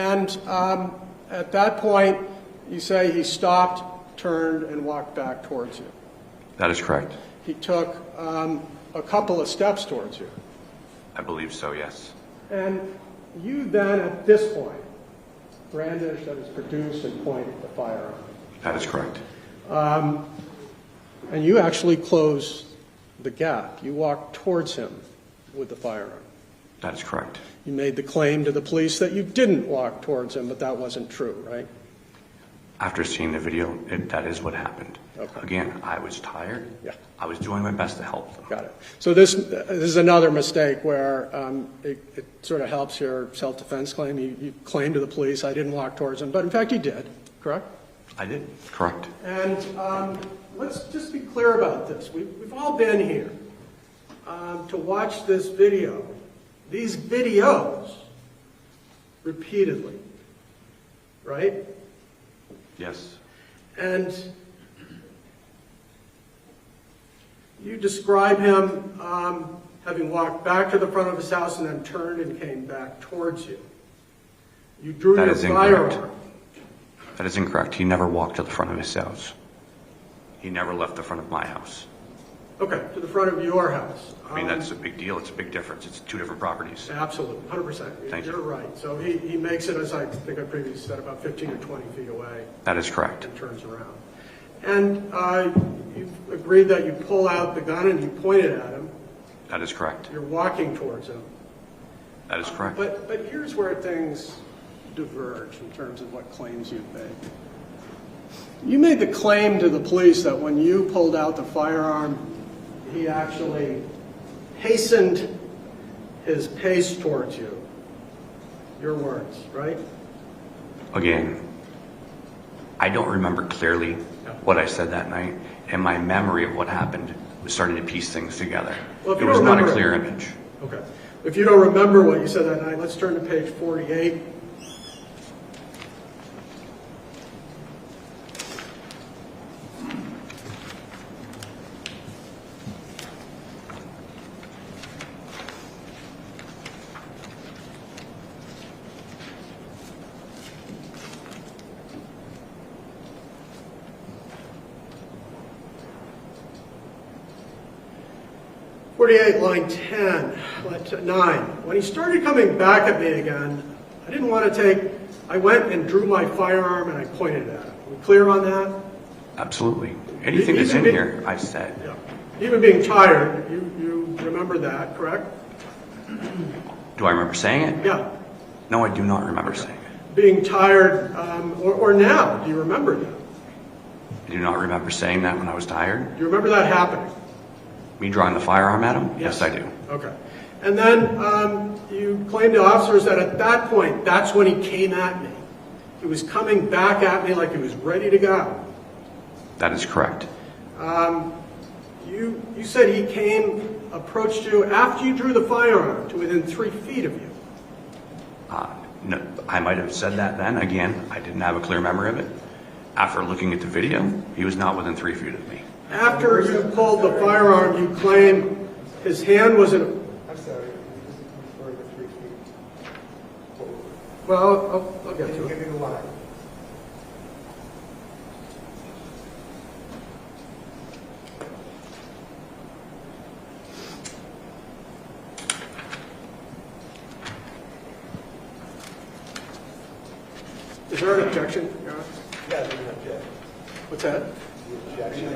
that point, you say he stopped, turned, and walked back towards you.
That is correct.
He took a couple of steps towards you.
I believe so, yes.
And you then, at this point, brandish that is produced and point the firearm.
That is correct.
And you actually close the gap. You walk towards him with the firearm.
That is correct.
You made the claim to the police that you didn't walk towards him, but that wasn't true, right?
After seeing the video, that is what happened.
Okay.
Again, I was tired.
Yeah.
I was doing my best to help them.
Got it. So this is another mistake where it sort of helps your self-defense claim. You claim to the police, I didn't walk towards him, but in fact you did, correct?
I did. Correct.
And let's just be clear about this. We've all been here to watch this video, these videos, repeatedly, right?
Yes.
And you describe him having walked back to the front of his house and then turned and came back towards you. You drew
That
your
is incorrect.
firearm.
That is incorrect. He never walked to the front of his house. He never left the front of my house.
Okay, to the front of your house.
I mean, that's a big deal. It's a big difference. It's two different properties.
Absolutely, 100%.
Thank you.
You're right. So he makes it, as I think I previously said, about 15 or 20 feet away
That is correct.
and turns around. And you've agreed that you pull out the gun and you point it at him.
That is correct.
You're walking towards him.
That is correct.
But here's where things diverge in terms of what claims you've made. You made the claim to the police that when you pulled out the firearm, he actually hastened his pace towards you. Your words, right?
Again, I don't remember clearly what I said that night, and my memory of what happened was starting to piece things together.
Well, if
It
you
was
don't
not a
remember-
clear image.
Okay. If you don't remember what you said that night, let's turn to page 48. 48, line 10, line 9. When he started coming back at me again, I didn't want to take, I went and drew my firearm and I pointed at him. Are we clear on that?
Absolutely. Anything that's in here, I've said.
Yeah. Even being tired, you remember that, correct?
Do I remember saying it?
Yeah.
No, I do not remember saying it.
Being tired, or now, do you remember that?
I do not remember saying that when I was tired.
Do you remember that happening?
Me drawing the firearm at him? Yes, I do.
Okay. And then you claimed to officers that at that point, that's when he came at me. He was coming back at me like he was ready to go.
That is correct.
You said he came, approached you after you drew the firearm to within 3 feet of you.
No, I might have said that then. Again, I didn't have a clear memory of it. After looking at the video, he was not within 3 feet of me.
After you pulled the firearm, you claim his hand was in.
I'm sorry, this is referring to 3 feet.
Well, I'll get
Can
to
you
it.
give me the line?
Is there an objection, Your Honor?
Yeah, there's an objection.
What's that?
The objection.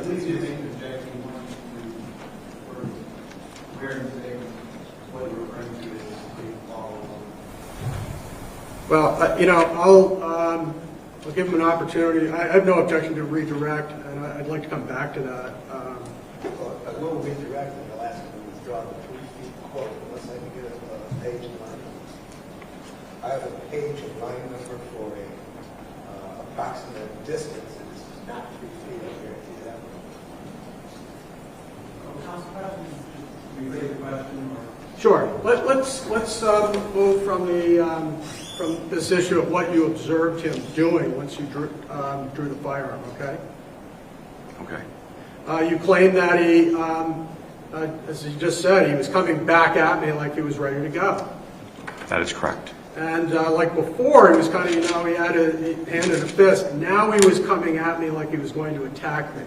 Well, I'll give him an opportunity. I have no objection to redirect, and I'd like to come back to that.
Well, I will redirect and I'll ask him to withdraw the 3 feet quote unless I can get a page and line. I have a page and line number for a approximate distance, and this is not 3 feet, I guarantee you that.
Sure. Let's move from this issue of what you observed him doing once you drew the firearm. Okay.
Okay.
You claim that he, as you just said, he was coming back at me like he was ready to go.
That is correct.
And like before, he was kind of, he had a hand in a fist. Now he was coming at me like he was going to attack me,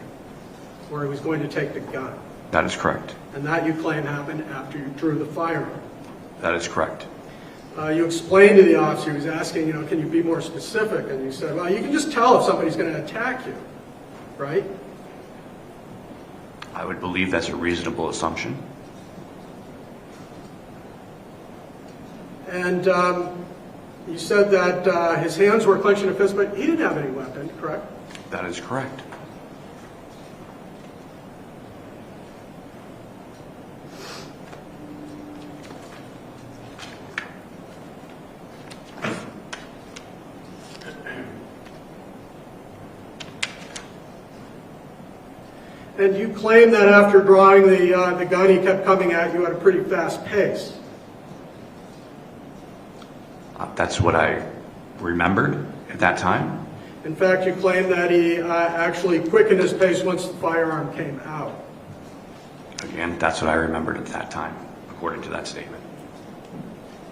or he was going to take the gun.
That is correct.
And that you claim happened after you drew the firearm.
That is correct.
You explained to the officer, he was asking, can you be more specific? And you said, well, you can just tell if somebody's going to attack you, right?
I would believe that's a reasonable assumption.
And you said that his hands were clenched in a fist, but he didn't have any weapon, correct?
That is correct.
And you claim that after drawing the gun, he kept coming at you at a pretty fast pace.
That's what I remembered at that time.
In fact, you claim that he actually quickened his pace once the firearm came out.
Again, that's what I remembered at that time, according to that statement.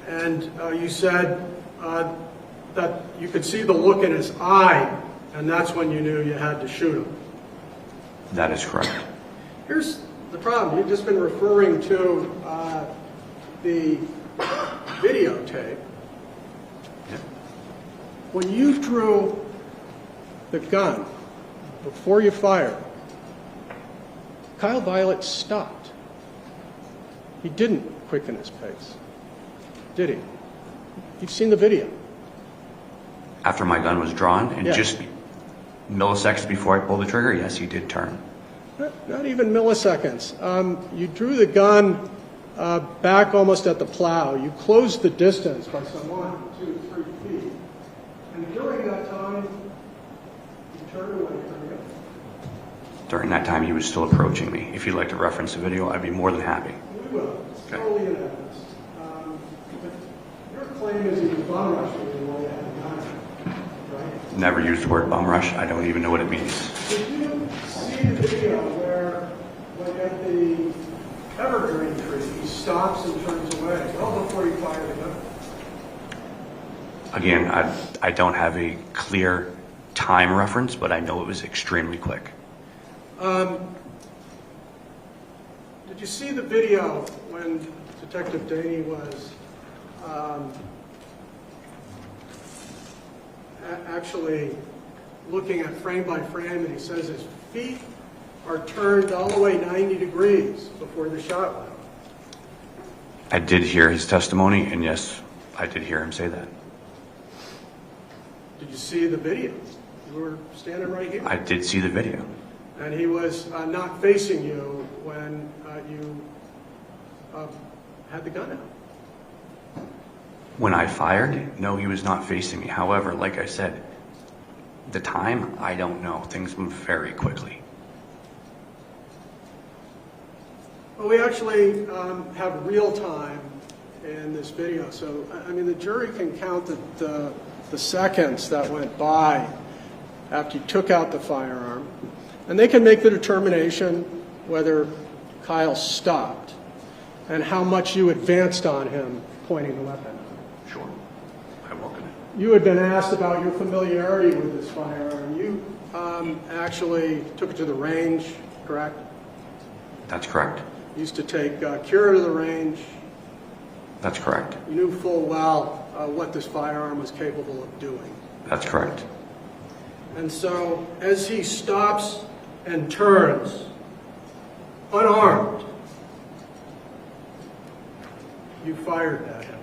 And you said that you could see the look in his eye, and that's when you knew you had to shoot him.
That is correct.
Here's the problem. You've just been referring to the videotape.
Yep.
When you drew the gun before you fired, Kyle Violette stopped. He didn't quicken his pace, did he? You've seen the video.
After my gun was drawn and
Yeah.
just milliseconds before I pulled the trigger, yes, he did turn.
Not even milliseconds. You drew the gun back almost at the plow. You closed the distance by some 1, 2, 3 feet. And during that time, you turned away from him.
During that time, he was still approaching me. If you'd like to reference the video, I'd be more than happy.
We will. It's
Okay.
totally in evidence. But your claim is he was bum rushing you while you had the gun, right?
Never used the word bum rush. I don't even know what it means.
Did you see the video where, when at the evergreen tree, he stops and turns away, well before you fire the gun?
Again, I don't have a clear time reference, but I know it was extremely quick.
Did Did you see the video when Detective Daney was actually looking at frame by frame, and he says his feet are turned all the way 90 degrees before the shot went off?
I did hear his testimony, and yes, I did hear him say that.
Did you see the video? You were standing right here.
I did see the video.
And he was not facing you when you had the gun out.
When I fired, no, he was not facing me. However, like I said, the time, I don't know. Things move very quickly.
Well, we actually have real time in this video. So, I mean, the jury can count the seconds that went by after you took out the firearm, and they can make the determination whether Kyle stopped and how much you advanced on him pointing the weapon.
Sure. I welcome it.
You had been asked about your familiarity with this firearm. You actually took it to the range, correct?
That's correct.
You used to take Cure to the range.
That's correct.
You knew full well what this firearm was capable of doing.
That's correct.
And so, as he stops and turns, unarmed, you fired at him.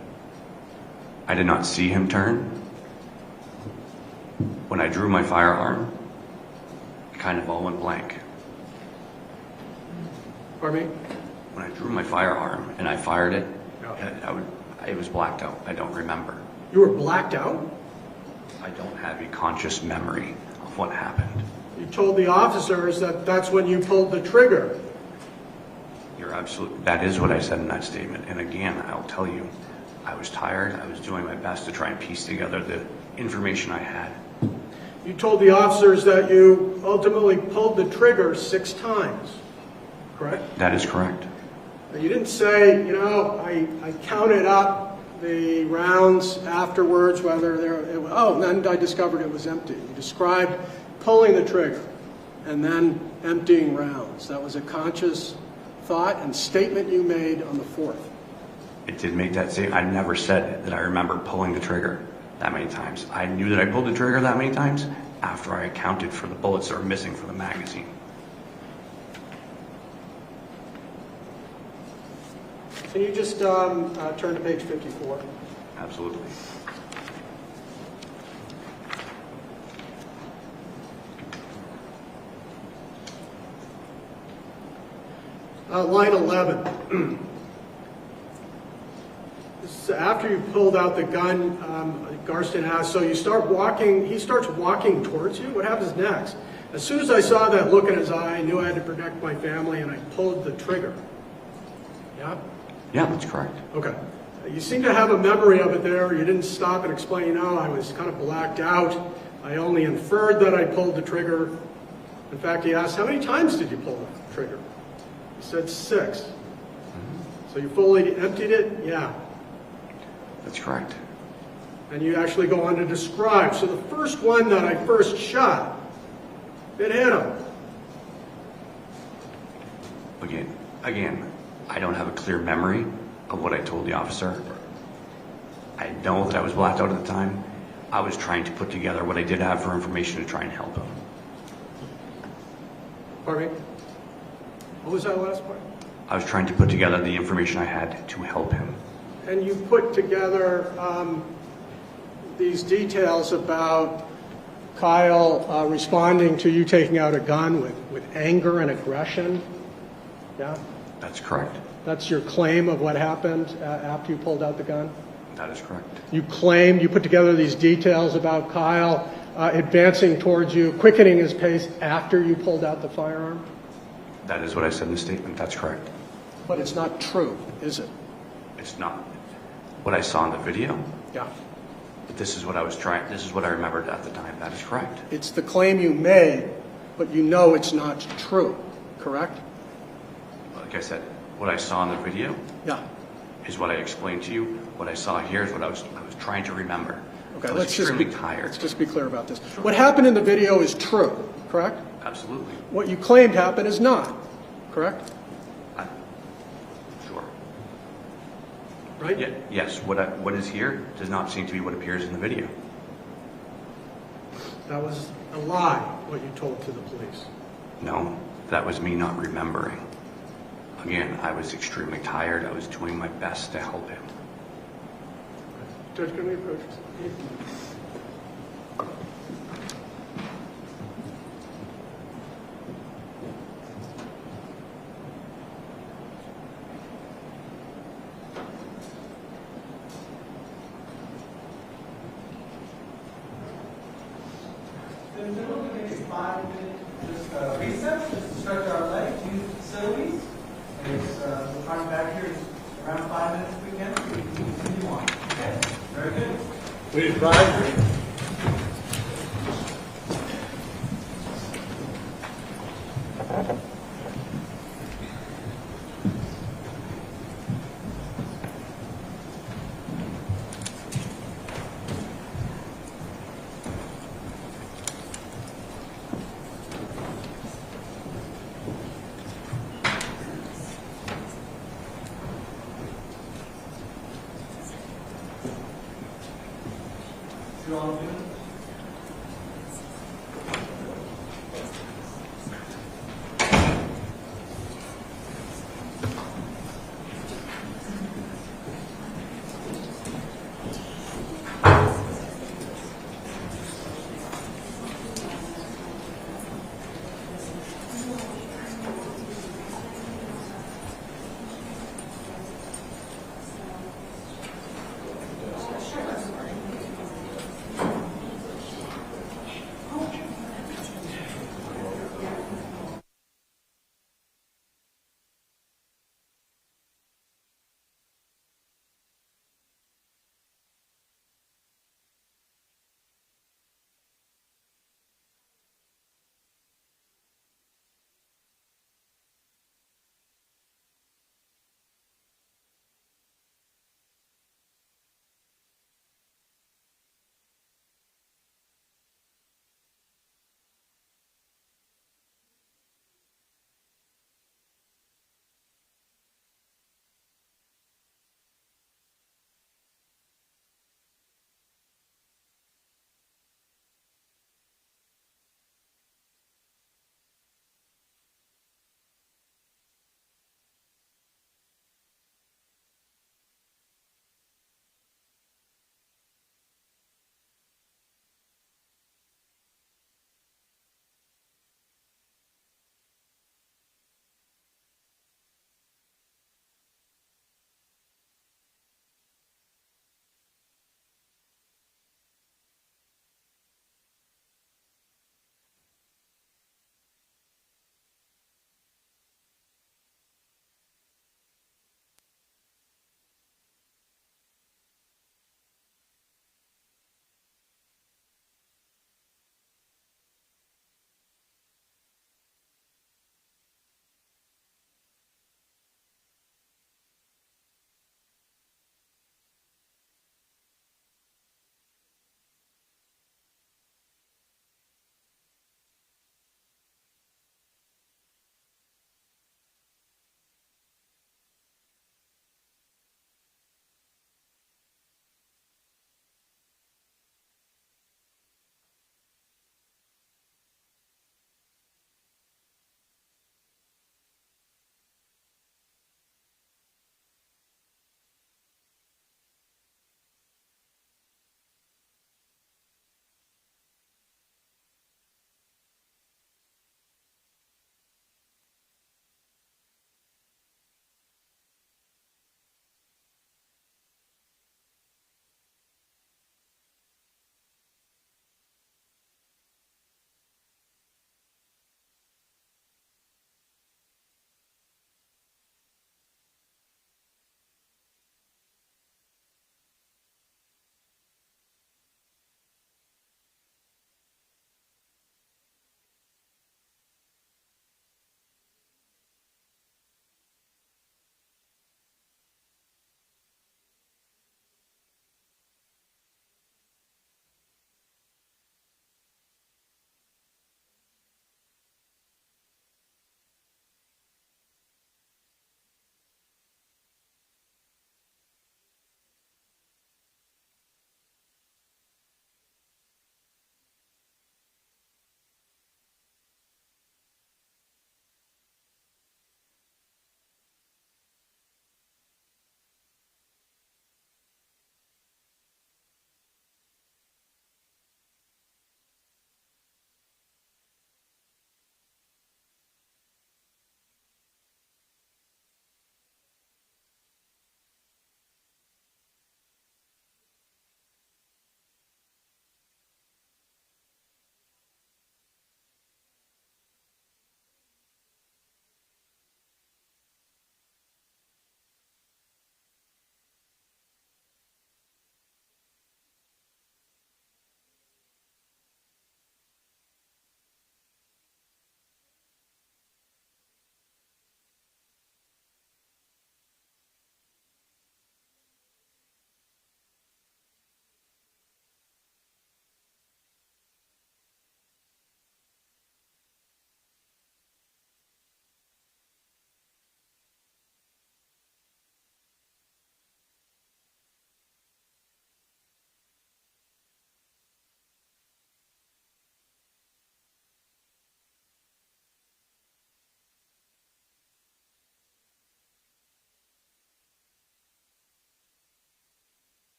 I did not see him turn. When I drew my firearm, it kind of all went blank.
Pardon me?
When I drew my firearm and I fired it,
Yeah.
it was blacked out. I don't remember.
You were blacked out?
I don't have a conscious memory of what happened.
You told the officers that that's when you pulled the trigger.
That is what I said in that statement. And again, I'll tell you, I was tired. I was doing my best to try and piece together the information I had.
You told the officers that you ultimately pulled the trigger 6 times, correct?
That is correct.
You didn't say, I counted up the rounds afterwards, whether and then I discovered it was empty. You described pulling the trigger and then emptying rounds. That was a conscious thought and statement you made on the 4th.
It did make that statement. I never said that I remember pulling the trigger that many times. I knew that I pulled the trigger that many times after I accounted for the bullets that were missing from the magazine.
Can you just turn to page 54?
Absolutely.
Line 11. This is after you pulled out the gun, Garston asks, so you start walking, he starts walking towards you? What happens next? As soon as I saw that look in his eye, I knew I had to protect my family, and I pulled the trigger. Yeah?
Yeah, that's correct.
Okay. You seem to have a memory of it there. You didn't stop and explain, I was kind of blacked out. I only inferred that I pulled the trigger. In fact, he asked, how many times did you pull the trigger? He said 6. So you fully emptied it? Yeah.
That's correct.
And you actually go on to describe. So the first one that I first shot, it hit him.
Again, I don't have a clear memory of what I told the officer. I know that I was blacked out at the time. I was trying to put together what I did have for information to try and help him.
Pardon me? What was that last part?
I was trying to put together the information I had to help him.
And you put together these details about Kyle responding to you taking out a gun with anger and aggression. Yeah?
That's correct.
That's your claim of what happened after you pulled out the gun?
That is correct.
You claimed, you put together these details about Kyle advancing towards you, quickening his pace after you pulled out the firearm?
That is what I said in the statement. That's correct.
But it's not true, is it?
It's not what I saw in the video,
Yeah.
but this is what I remembered at the time. That is correct.
It's the claim you made, but you know it's not true, correct?
Like I said, what I saw in the video
Yeah.
is what I explained to you. What I saw here is what I was trying to remember.
Okay,
I was extremely tired.
Let's just be clear about this. What happened in the video is true, correct?
Absolutely.
What you claimed happened is not, correct? right?
Yes, what is here does not seem to be what appears in the video.
That was a lie, what you told to the police.
No, that was me not remembering. Again, I was extremely tired. I was doing my best to help him.
Judge, can we approach?
Then we're going to take a 5-minute recess, just to stretch our legs, use the facilities. And we'll come back here in around 5 minutes if we can, so we can continue on. Okay? Very good.
Please rise.
You all good?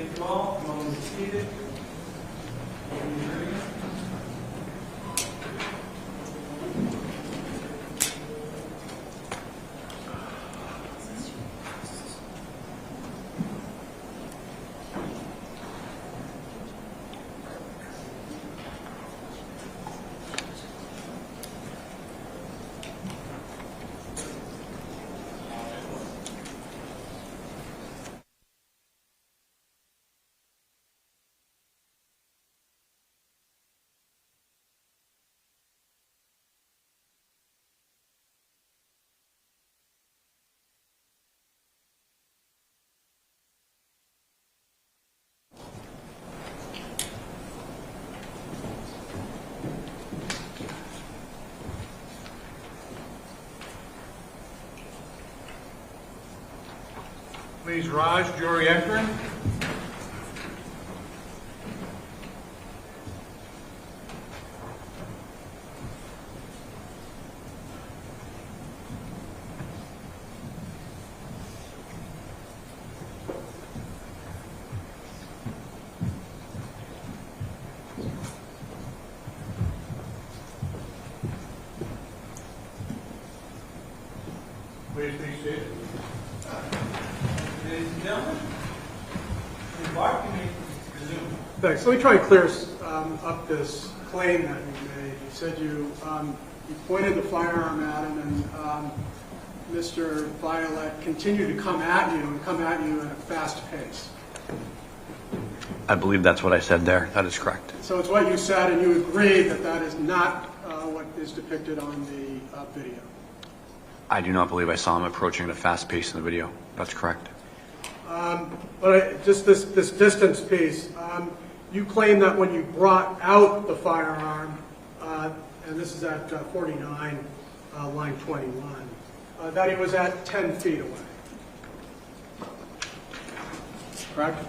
Thank you all. You all be seated.
Please rise, jury entering. Please be seated.
Ladies and gentlemen, the bar can resume.
Thanks. Let me try and clear up this claim that you made. You said you pointed the firearm at him, and Mr. Violette continued to come at you at a fast pace.
I believe that's what I said there. That is correct.
So it's what you said, and you agreed that that is not what is depicted on the video.
I do not believe I saw him approaching at a fast pace in the video. That's correct.
But just this distance piece, you claim that when you brought out the firearm, and this is at 49, line 21, that he was at 10 feet away. Correct?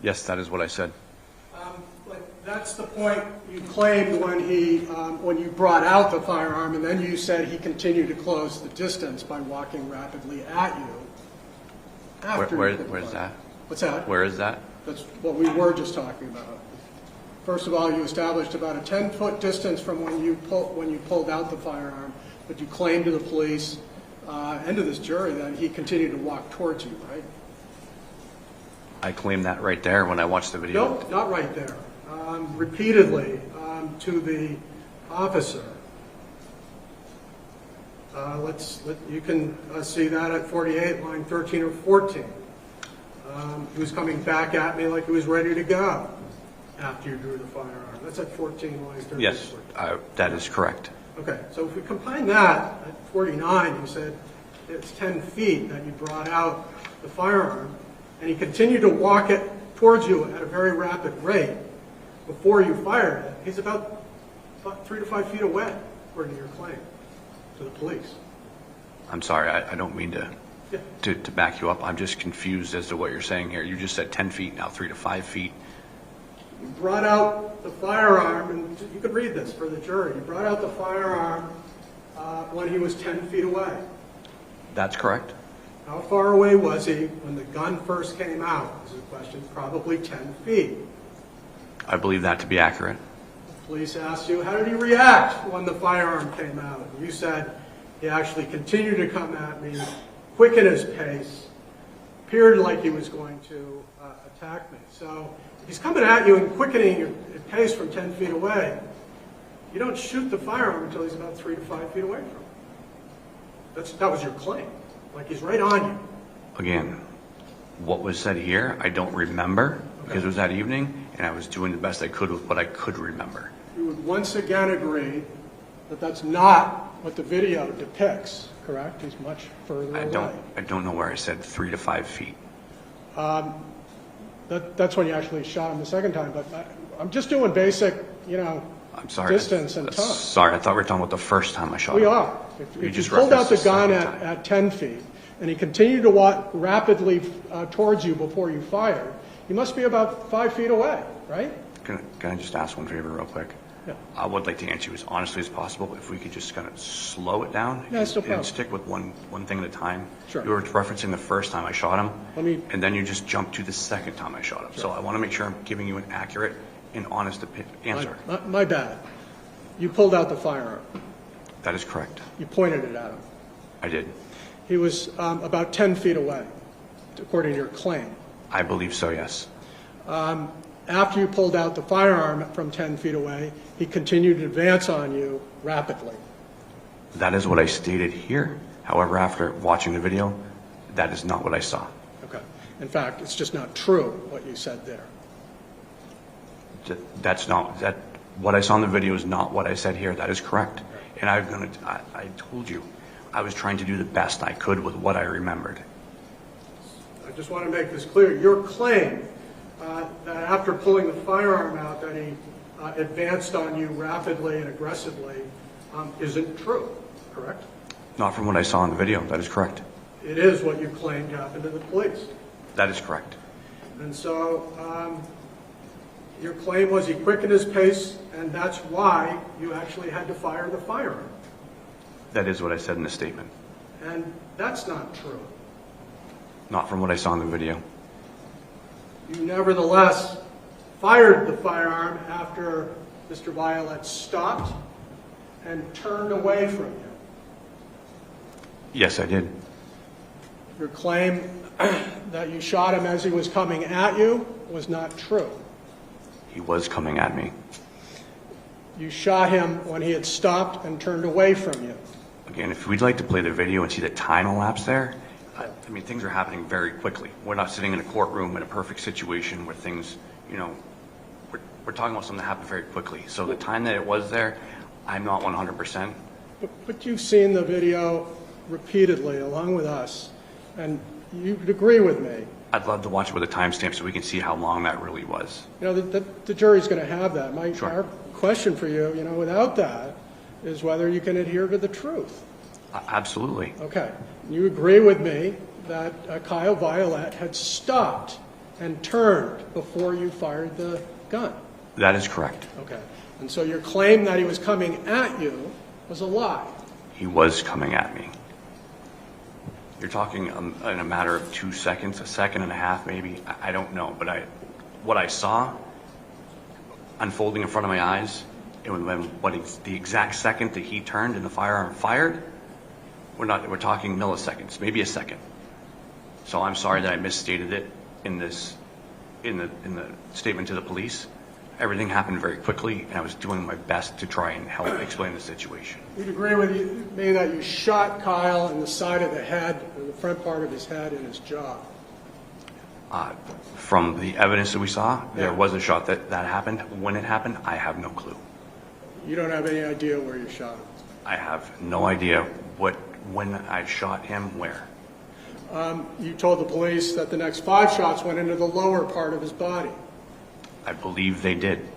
Yes, that is what I said.
But that's the point you claimed when you brought out the firearm, and then you said he continued to close the distance by walking rapidly at you.
Where's that?
What's that?
Where is that?
That's what we were just talking about. First of all, you established about a 10-foot distance from when you pulled out the firearm, but you claimed to the police and to this jury that he continued to walk towards you, right?
I claimed that right there when I watched the video.
No, not right there. Repeatedly to the officer. You can see that at 48, line 13 or 14. He was coming back at me like he was ready to go after you drew the firearm. That's at 14, line 13.
Yes, that is correct.
Okay, so if we combine that at 49, you said it's 10 feet that you brought out the firearm, and he continued to walk it towards you at a very rapid rate before you fired it. He's about 3 to 5 feet away, according to your claim, to the police.
I'm sorry, I don't mean to back you up. I'm just confused as to what you're saying here. You just said 10 feet, now 3 to 5 feet.
You brought out the firearm, and you could read this for the jury. You brought out the firearm when he was 10 feet away.
That's correct.
How far away was he when the gun first came out? This is a question. Probably 10 feet.
I believe that to be accurate.
The police asked you, how did he react when the firearm came out? You said he actually continued to come at me, quicken his pace, appeared like he was going to attack me. So if he's coming at you and quickening your pace from 10 feet away, you don't shoot the firearm until he's about 3 to 5 feet away from you. That was your claim. Like he's right on you.
Again, what was said here, I don't remember because it was that evening, and I was doing the best I could with what I could remember.
You would once again agree that that's not what the video depicts, correct? He's much further away.
I don't know where I said 3 to 5 feet.
That's when you actually shot him the second time, but I'm just doing basic,
I'm sorry.
distance and time.
Sorry, I thought we were talking about the first time I shot him.
We are. If you pulled out the gun at 10 feet and he continued to walk rapidly towards you before you fired, you must be about 5 feet away, right?
Can I just ask one favor real quick? I would like to answer you as honestly as possible. If we could just kind of slow it down
Yeah, it's no problem.
and stick with one thing at a time.
Sure.
You were referencing the first time I shot him,
Let me-
and then you just jumped to the second time I shot him. So I want to make sure I'm giving you an accurate and honest answer.
My bad. You pulled out the firearm.
That is correct.
You pointed it at him.
I did.
He was about 10 feet away, according to your claim.
I believe so, yes.
After you pulled out the firearm from 10 feet away, he continued to advance on you rapidly.
That is what I stated here. However, after watching the video, that is not what I saw.
Okay. In fact, it's just not true what you said there.
That's not, what I saw in the video is not what I said here. That is correct. And I told you, I was trying to do the best I could with what I remembered.
I just want to make this clear. Your claim that after pulling the firearm out that he advanced on you rapidly and aggressively isn't true, correct?
Not from what I saw in the video. That is correct.
It is what you claimed happened to the police.
That is correct.
And so your claim was he quickened his pace, and that's why you actually had to fire the firearm.
That is what I said in the statement.
And that's not true.
Not from what I saw in the video.
You nevertheless fired the firearm after Mr. Violette stopped and turned away from you.
Yes, I did.
Your claim that you shot him as he was coming at you was not true.
He was coming at me.
You shot him when he had stopped and turned away from you.
Again, if we'd like to play the video and see the time elapse there, I mean, things are happening very quickly. We're not sitting in a courtroom in a perfect situation where things, we're talking about something that happened very quickly. So the time that it was there, I'm not 100%.
But you've seen the video repeatedly along with us, and you'd agree with me.
I'd love to watch it with a timestamp so we can see how long that really was.
The jury's going to have that.
Sure.
Our question for you, without that, is whether you can adhere to the truth.
Absolutely.
Okay. You agree with me that Kyle Violette had stopped and turned before you fired the gun?
That is correct.
Okay. And so your claim that he was coming at you was a lie?
He was coming at me. You're talking in a matter of 2 seconds, a second and a half maybe. I don't know. But what I saw unfolding in front of my eyes, the exact second that he turned and the firearm fired, we're talking milliseconds, maybe a second. So I'm sorry that I misstated it in the statement to the police. Everything happened very quickly, and I was doing my best to try and help explain the situation.
You'd agree with me that you shot Kyle in the side of the head, or the front part of his head and his jaw?
From the evidence that we saw, there was a shot that happened. When it happened, I have no clue.
You don't have any idea where you shot him?
I have no idea when I shot him where.
You told the police that the next 5 shots went into the lower part of his body.
I believe they did.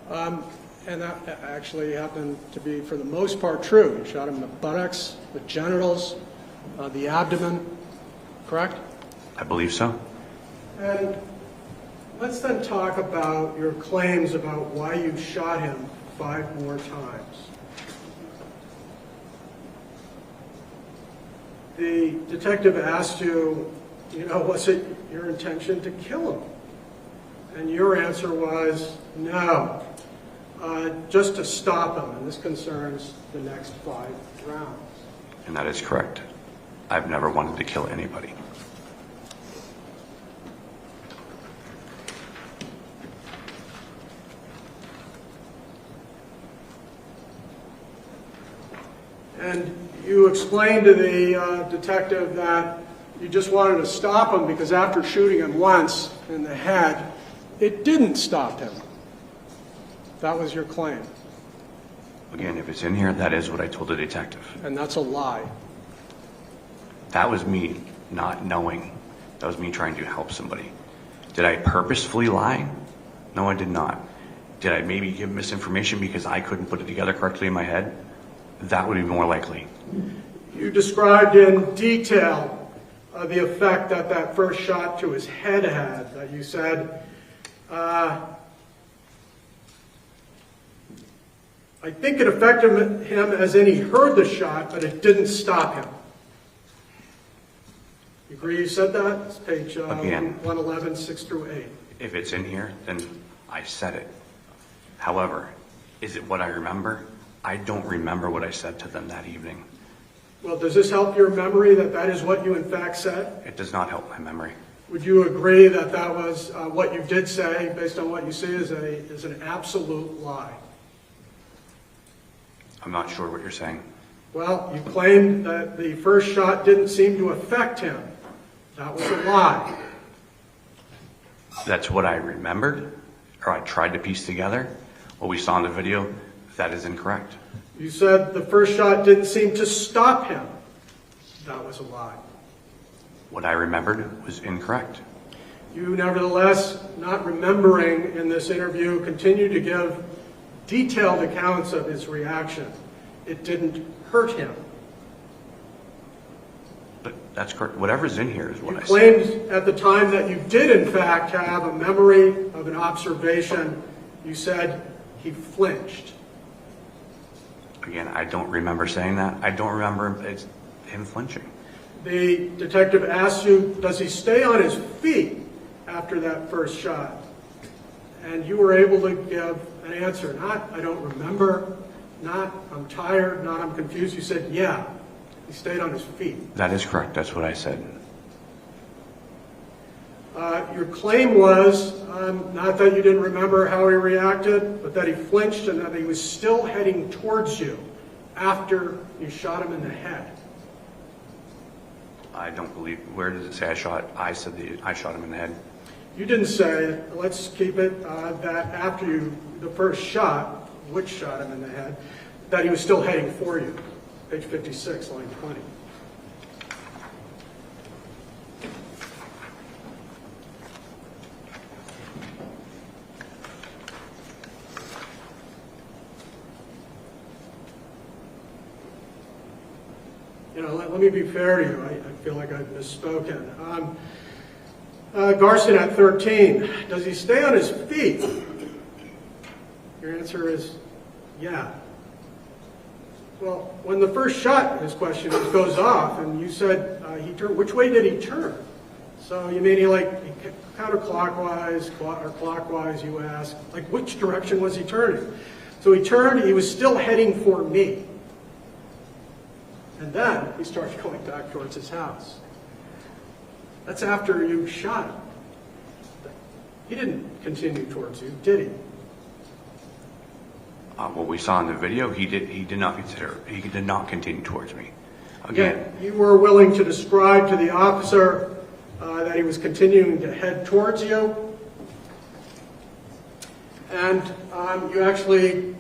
And that actually happened to be, for the most part, true. You shot him in the buttocks, the genitals, the abdomen, correct?
I believe so.
And let's then talk about your claims about why you shot him 5 more times. The detective asked you, was it your intention to kill him? And your answer was, no, just to stop him. And this concerns the next 5 rounds.
And that is correct. I've never wanted to kill anybody.
And you explained to the detective that you just wanted to stop him because after shooting him once in the head, it didn't stop him. That was your claim.
Again, if it's in here, that is what I told the detective.
And that's a lie.
That was me not knowing. That was me trying to help somebody. Did I purposefully lie? No, I did not. Did I maybe give misinformation because I couldn't put it together correctly in my head? That would be more likely.
You described in detail the effect that first shot to his head had. That you said I think it affected him as in he heard the shot, but it didn't stop him. You agree you said that? It's page
Again.
111, 6 through 8.
If it's in here, then I said it. However, is it what I remember? I don't remember what I said to them that evening.
Well, does this help your memory that that is what you in fact said?
It does not help my memory.
Would you agree that that was what you did say, based on what you see, is an absolute lie?
I'm not sure what you're saying.
Well, you claimed that the first shot didn't seem to affect him. That was a lie.
That's what I remembered, or I tried to piece together. What we saw in the video, that is incorrect.
You said the first shot didn't seem to stop him. That was a lie.
What I remembered was incorrect.
You nevertheless, not remembering in this interview, continued to give detailed accounts of his reaction. It didn't hurt him.
But that's correct. Whatever's in here is what
You
I said.
claimed at the time that you did in fact have a memory of an observation. You said he flinched.
Again, I don't remember saying that. I don't remember him flinching.
The detective asked you, does he stay on his feet after that first shot? And you were able to give an answer. Not, I don't remember. Not, I'm tired. Not, I'm confused. You said, yeah, he stayed on his feet.
That is correct. That's what I said.
Your claim was not that you didn't remember how he reacted, but that he flinched and that he was still heading towards you after you shot him in the head.
I don't believe. Where does it say I shot? I said I shot him in the head.
You didn't say, let's keep it, that after the first shot, which shot him in the head, that he was still heading for you. Page 56, line 20. You know, let me be fair to you. I feel like I've misspoken. Garson at 13, does he stay on his feet? Your answer is, yeah. Well, when the first shot, his question goes off, and you said he turned, which way did he turn? So you mean he counterclockwise or clockwise, you ask, like which direction was he turning? So he turned, he was still heading for me. And then he starts going back towards his house. That's after you shot him. He didn't continue towards you, did he?
What we saw in the video, he did not continue towards me. Again,
You were willing to describe to the officer that he was continuing to head towards you, and you actually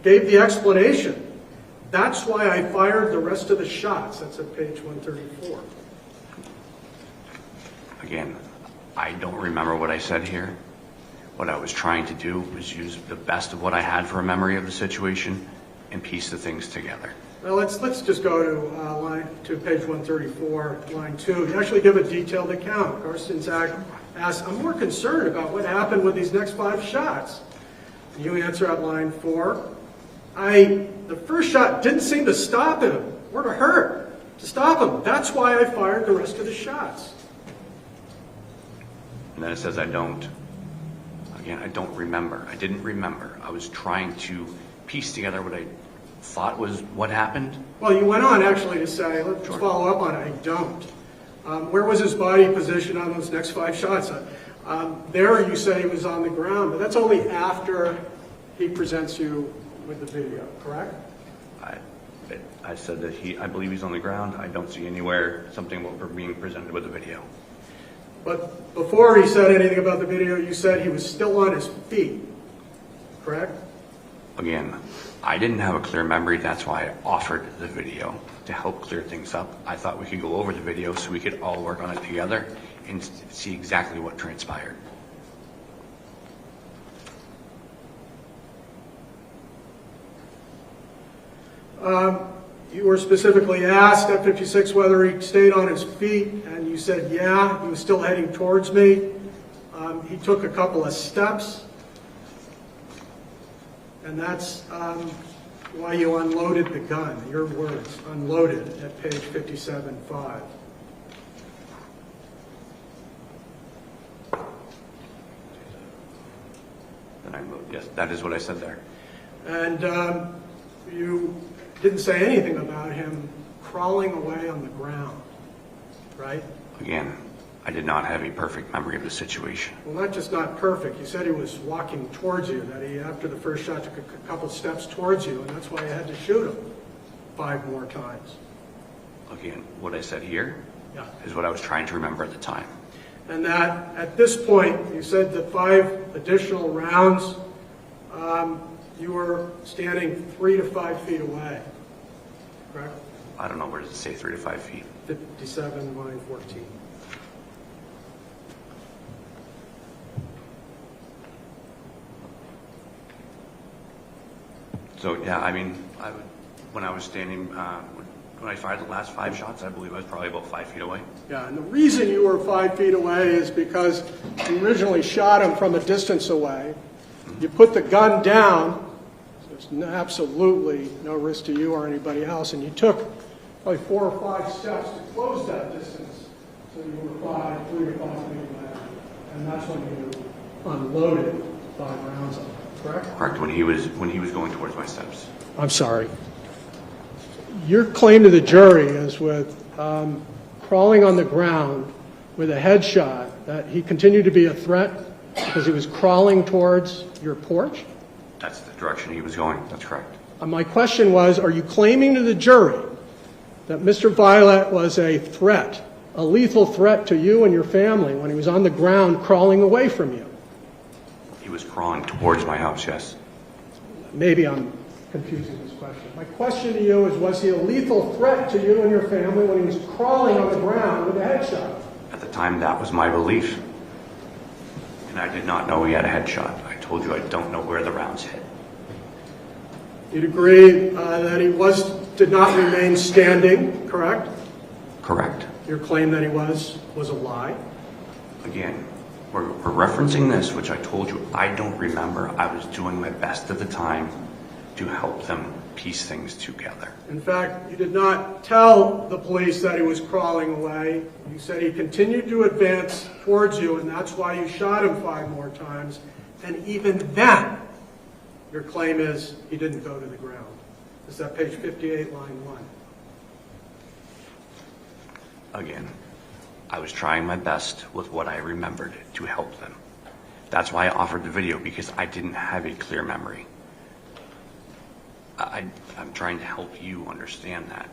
gave the explanation. That's why I fired the rest of the shots. That's at page 134.
again, I don't remember what I said here. What I was trying to do was use the best of what I had for a memory of the situation and piece the things together.
Well, let's just go to page 134, line 2. You actually give a detailed account. Garson's asks, I'm more concerned about what happened with these next 5 shots. You answer at line 4, the first shot didn't seem to stop him or to hurt, to stop him. That's why I fired the rest of the shots.
And then it says I don't. Again, I don't remember. I didn't remember. I was trying to piece together what I thought was what happened.
Well, you went on actually to say, let's follow up on it, I don't. Where was his body positioned on those next 5 shots? There you said he was on the ground, but that's only after he presents you with the video, correct?
I said that I believe he's on the ground. I don't see anywhere something what we're being presented with the video.
But before he said anything about the video, you said he was still on his feet, correct?
Again, I didn't have a clear memory. That's why I offered the video to help clear things up. I thought we could go over the video so we could all work on it together and see exactly what transpired.
You were specifically asked at 56 whether he stayed on his feet, and you said, yeah, he was still heading towards me. He took a couple of steps, and that's why you unloaded the gun, your words, unloaded, at page 57.5.
Then I moved. Yes, that is what I said there.
And you didn't say anything about him crawling away on the ground, right?
Again, I did not have a perfect memory of the situation.
Well, not just not perfect. You said he was walking towards you, that he, after the first shot, took a couple steps towards you, and that's why you had to shoot him 5 more times.
Again, what I said here
Yeah.
is what I was trying to remember at the time.
And that at this point, you said that 5 additional rounds, you were standing 3 to 5 feet away, correct?
I don't know, where does it say 3 to 5 feet?
57, line 14.
So, yeah, I mean, when I was standing, when I fired the last 5 shots, I believe I was probably about 5 feet away.
Yeah, and the reason you were 5 feet away is because you originally shot him from a distance away. You put the gun down, so there's absolutely no risk to you or anybody else, and you took probably 4 or 5 steps to close that distance, so you were 3 to 5 feet away, and that's when you unloaded 5 rounds of it, correct?
Correct, when he was going towards my steps.
I'm sorry. Your claim to the jury is with crawling on the ground with a headshot, that he continued to be a threat because he was crawling towards your porch?
That's the direction he was going, that's correct.
My question was, are you claiming to the jury that Mr. Violette was a threat, a lethal threat to you and your family when he was on the ground crawling away from you?
He was crawling towards my house, yes.
Maybe I'm confusing this question. My question to you is, was he a lethal threat to you and your family when he was crawling on the ground with a headshot?
At the time, that was my belief. And I did not know he had a headshot. I told you I don't know where the rounds hit.
You'd agree that he did not remain standing, correct?
Correct.
Your claim that he was a lie?
Again, we're referencing this, which I told you I don't remember. I was doing my best at the time to help them piece things together.
In fact, you did not tell the police that he was crawling away. You said he continued to advance towards you, and that's why you shot him 5 more times. And even then, your claim is he didn't go to the ground. Is that page 58, line 1?
Again, I was trying my best with what I remembered to help them. That's why I offered the video, because I didn't have a clear memory. I'm trying to help you understand that.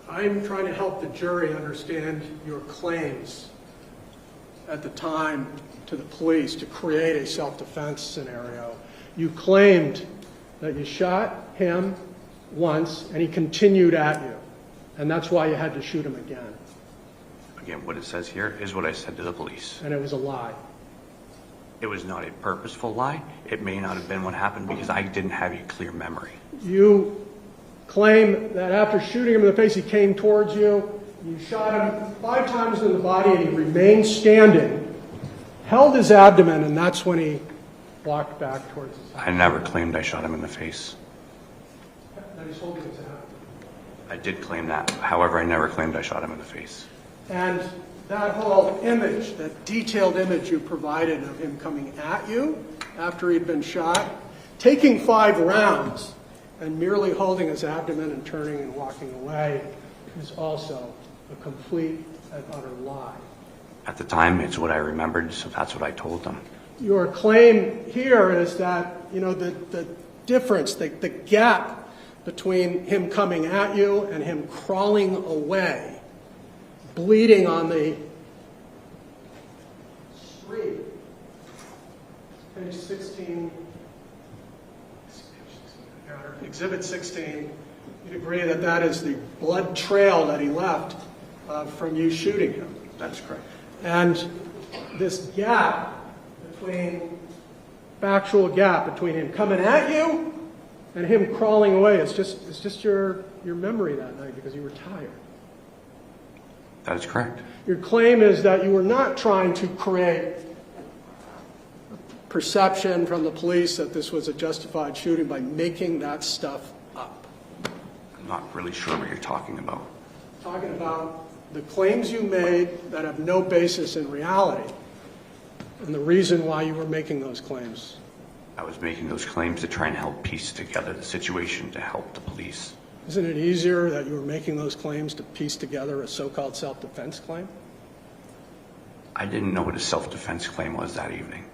I'm trying to help the jury understand your claims at the time to the police to create a self-defense scenario. You claimed that you shot him once and he continued at you, and that's why you had to shoot him again.
Again, what it says here is what I said to the police.
And it was a lie.
It was not a purposeful lie. It may not have been what happened because I didn't have a clear memory.
You claim that after shooting him in the face, he came towards you. You shot him 5 times in the body, and he remained standing, held his abdomen, and that's when he walked back towards his house.
I never claimed I shot him in the face.
That he's holding his abdomen.
I did claim that. However, I never claimed I shot him in the face.
And that whole image, that detailed image you provided of him coming at you after he'd been shot, taking 5 rounds, and merely holding his abdomen and turning and walking away is also a complete and utter lie.
At the time, it's what I remembered, so that's what I told them.
Your claim here is that, you know, the difference, the gap between him coming at you and him crawling away, bleeding on the street, page 16, Exhibit 16, you'd agree that that is the blood trail that he left from you shooting him.
That's correct.
And this gap between, factual gap between him coming at you and him crawling away, it's just your memory that night because you were tired.
That is correct.
Your claim is that you were not trying to create perception from the police that this was a justified shooting by making that stuff up.
Not really sure what you're talking about.
Talking about the claims you made that have no basis in reality and the reason why you were making those claims.
I was making those claims to try and help piece together the situation to help the police.
Isn't it easier that you were making those claims to piece together a so-called self-defense claim?
I didn't know what a self-defense claim was that evening.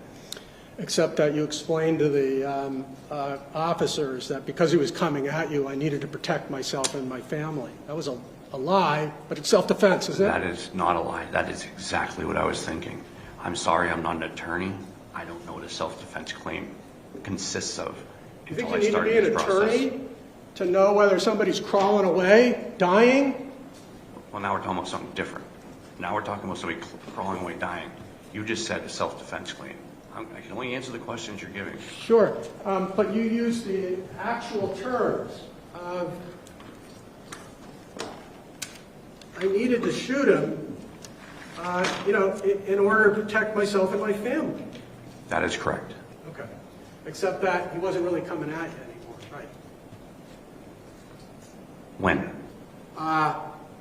Except that you explained to the officers that because he was coming at you, I needed to protect myself and my family. That was a lie, but it's self-defense, isn't it?
That is not a lie. That is exactly what I was thinking. I'm sorry, I'm not an attorney. I don't know what a self-defense claim consists of
You think
until
you
I
need to
started
be an
this process.
attorney to know whether somebody's crawling away, dying?
Well, now we're talking about something different. Now we're talking about somebody crawling away, dying. You just said a self-defense claim. I can only answer the questions you're giving.
Sure, but you use the actual terms of, I needed to shoot him, in order to protect myself and my family.
That is correct.
Okay. Except that he wasn't really coming at you anymore, right?
When?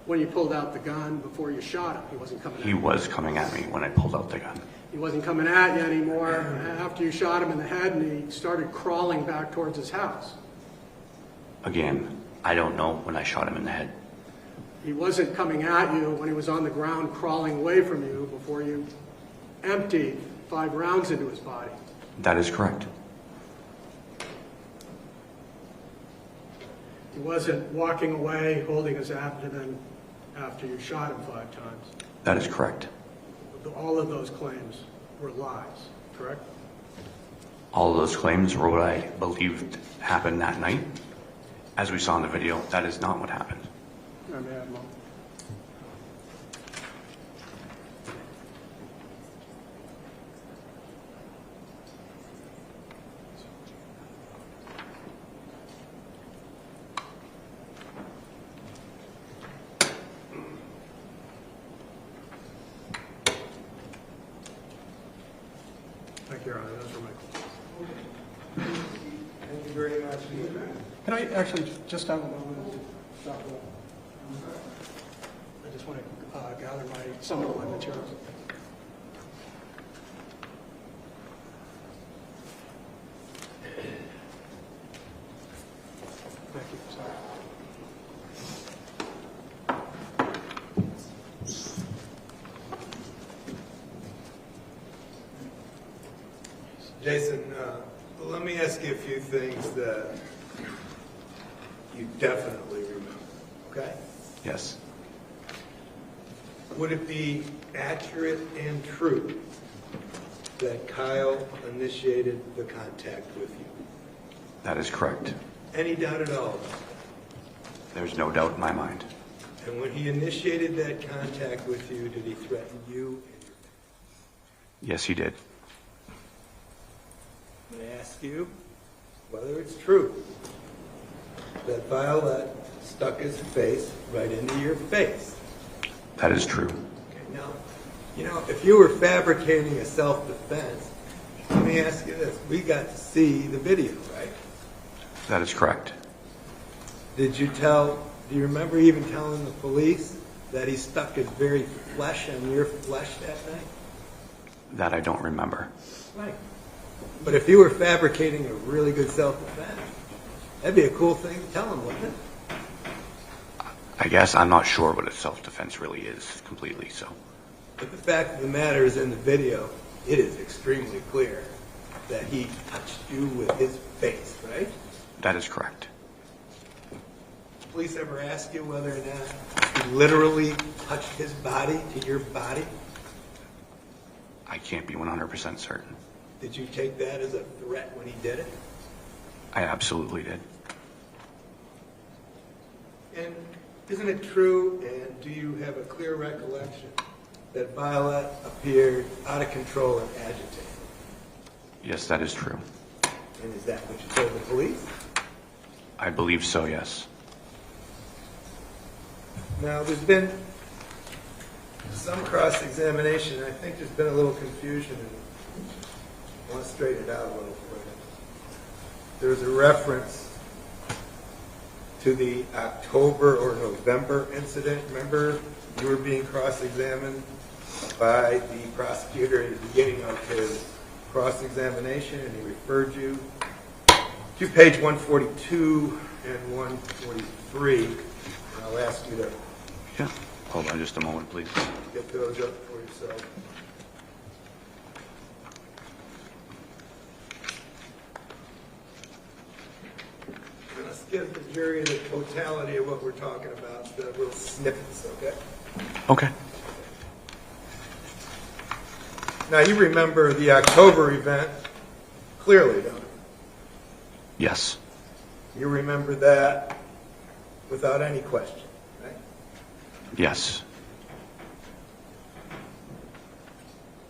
When you pulled out the gun before you shot him, he wasn't coming at
He
you.
was coming at me when I pulled out the gun.
He wasn't coming at you anymore after you shot him in the head and he started crawling back towards his house.
Again, I don't know when I shot him in the head.
He wasn't coming at you when he was on the ground crawling away from you before you emptied 5 rounds into his body.
That is correct.
He wasn't walking away holding his abdomen after you shot him 5 times.
That is correct.
All of those claims were lies, correct?
All of those claims were what I believed happened that night. As we saw in the video, that is not what happened.
I may have one. Thank you, Your Honor. Those were my questions.
Thank you very much.
Can I actually just have a moment to stop? I just want to gather some of my materials. Thank you. Sorry.
Jason, let me ask you a few things that you definitely remember, okay?
Yes.
Would it be accurate and true that Kyle initiated the contact with you?
That is correct.
Any doubt at all?
There's no doubt in my mind.
And when he initiated that contact with you, did he threaten you?
Yes, he did.
I'm going to ask you whether it's true that Violette stuck his face right into your face.
That is true.
Okay, now, if you were fabricating a self-defense, let me ask you this. We got to see the video, right?
That is correct.
Do you remember even telling the police that he stuck his very flesh on your flesh that night?
That I don't remember.
Right. But if you were fabricating a really good self-defense, that'd be a cool thing to tell him, wouldn't it?
I guess I'm not sure what a self-defense really is completely, so.
But the fact of the matter is in the video, it is extremely clear that he touched you with his face, right?
That is correct.
Police ever ask you whether or not he literally touched his body to your body?
I can't be 100% certain.
Did you take that as a threat when he did it?
I absolutely did.
And isn't it true, and do you have a clear recollection, that Violette appeared out of control and agitated?
Yes, that is true.
And is that what you told the police?
I believe so, yes.
Now, there's been some cross-examination. I think there's been a little confusion, and I want to straighten it out a little for you. There's a reference to the October or November incident? Remember, you were being cross-examined by the prosecutor at the beginning of his cross-examination, and he referred you to page 142 and 143. And I'll ask you to
Yeah. Hold on just a moment, please.
get those up for yourself. Let's give the jury the totality of what we're talking about, the little snippets, okay?
Okay.
Now, you remember the October event clearly, don't you?
Yes.
You remember that without any question, right?
Yes.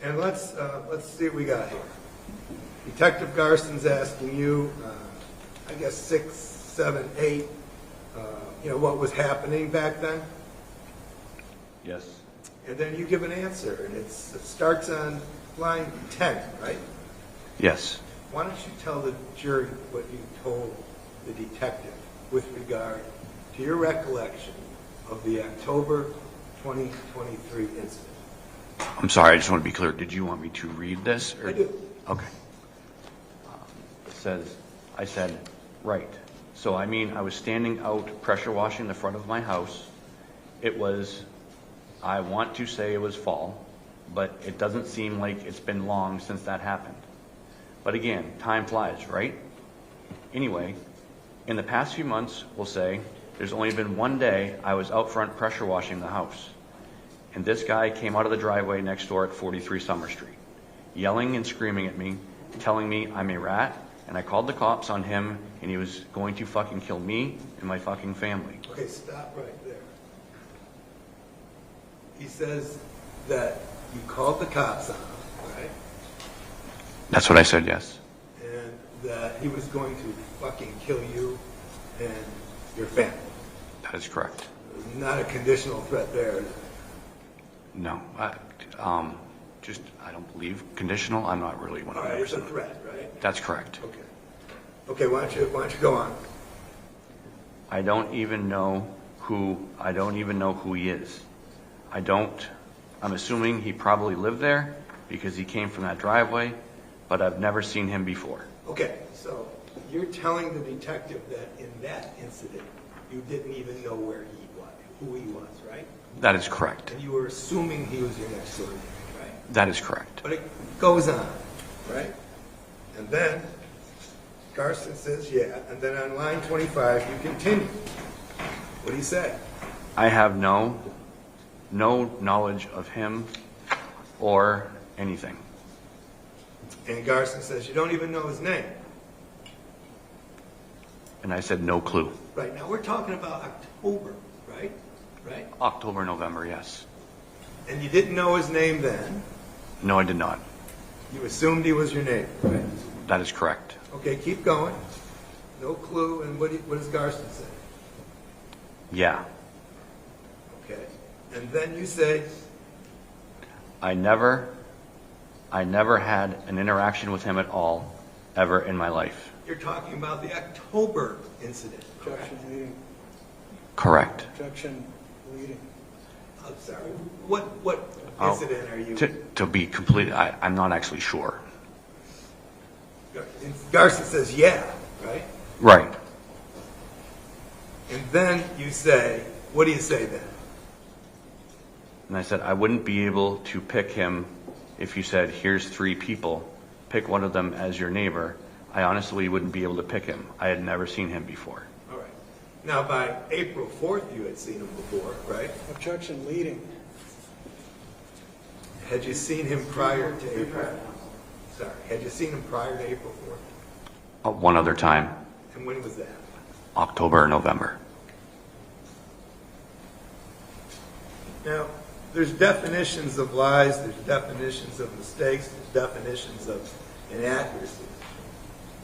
And let's see what we got here. Detective Garson's asking you, I guess 6, 7, 8, what was happening back then?
Yes.
And then you give an answer, and it starts on line 10, right?
Yes.
Why don't you tell the jury what you told the detective with regard to your recollection of the October 2023 incident?
I'm sorry, I just want to be clear. Did you want me to read this?
I do.
Okay. I said, right. So, I mean, I was standing out pressure washing the front of my house. It was, I want to say it was fall, but it doesn't seem like it's been long since that happened. But again, time flies, right? Anyway, in the past few months, we'll say, there's only been one day I was out front pressure washing the house. And this guy came out of the driveway next door at 43 Summer Street, yelling and screaming at me, telling me I'm a rat, and I called the cops on him, and he was going to fucking kill me and my fucking family.
Okay, stop right there. He says that you called the cops on him, right?
That's what I said, yes.
And that he was going to fucking kill you and your family.
That is correct.
There's not a conditional threat there.
No. I don't believe conditional. I'm not really 100%.
All right, it's a threat, right?
That's correct.
Okay. Okay, why don't you go on?
I don't even know who he is. I'm assuming he probably lived there because he came from that driveway, but I've never seen him before.
Okay, so you're telling the detective that in that incident, you didn't even know where he was, who he was, right?
That is correct.
And you were assuming he was your next door neighbor, right?
That is correct.
But it goes on, right? And then Garson says, yeah, and then on line 25, you continue. What do you say?
I have no knowledge of him or anything.
And Garson says, you don't even know his name.
And I said, no clue.
Right, now we're talking about October, right? Right?
October, November, yes.
And you didn't know his name then.
No, I did not.
You assumed he was your neighbor, right?
That is correct.
Okay, keep going. No clue, and what does Garson say?
Yeah.
Okay. And then you say,
I never had an interaction with him at all, ever in my life.
you're talking about the October incident.
Objection leading.
Correct.
Objection leading.
I'm sorry. What incident are you?
To be complete, I'm not actually sure.
Garson says, yeah, right?
Right.
And then you say, what do you say then?
And I said, I wouldn't be able to pick him if you said, here's 3 people, pick one of them as your neighbor. I honestly wouldn't be able to pick him. I had never seen him before.
All right. Now, by April 4th, you had seen him before, right?
Objection leading.
Had you seen him prior to April? Sorry. Had you seen him prior to April 4th?
One other time,
And when was that?
October or November.
Now, there's definitions of lies, there's definitions of mistakes, there's definitions of inaccuracies.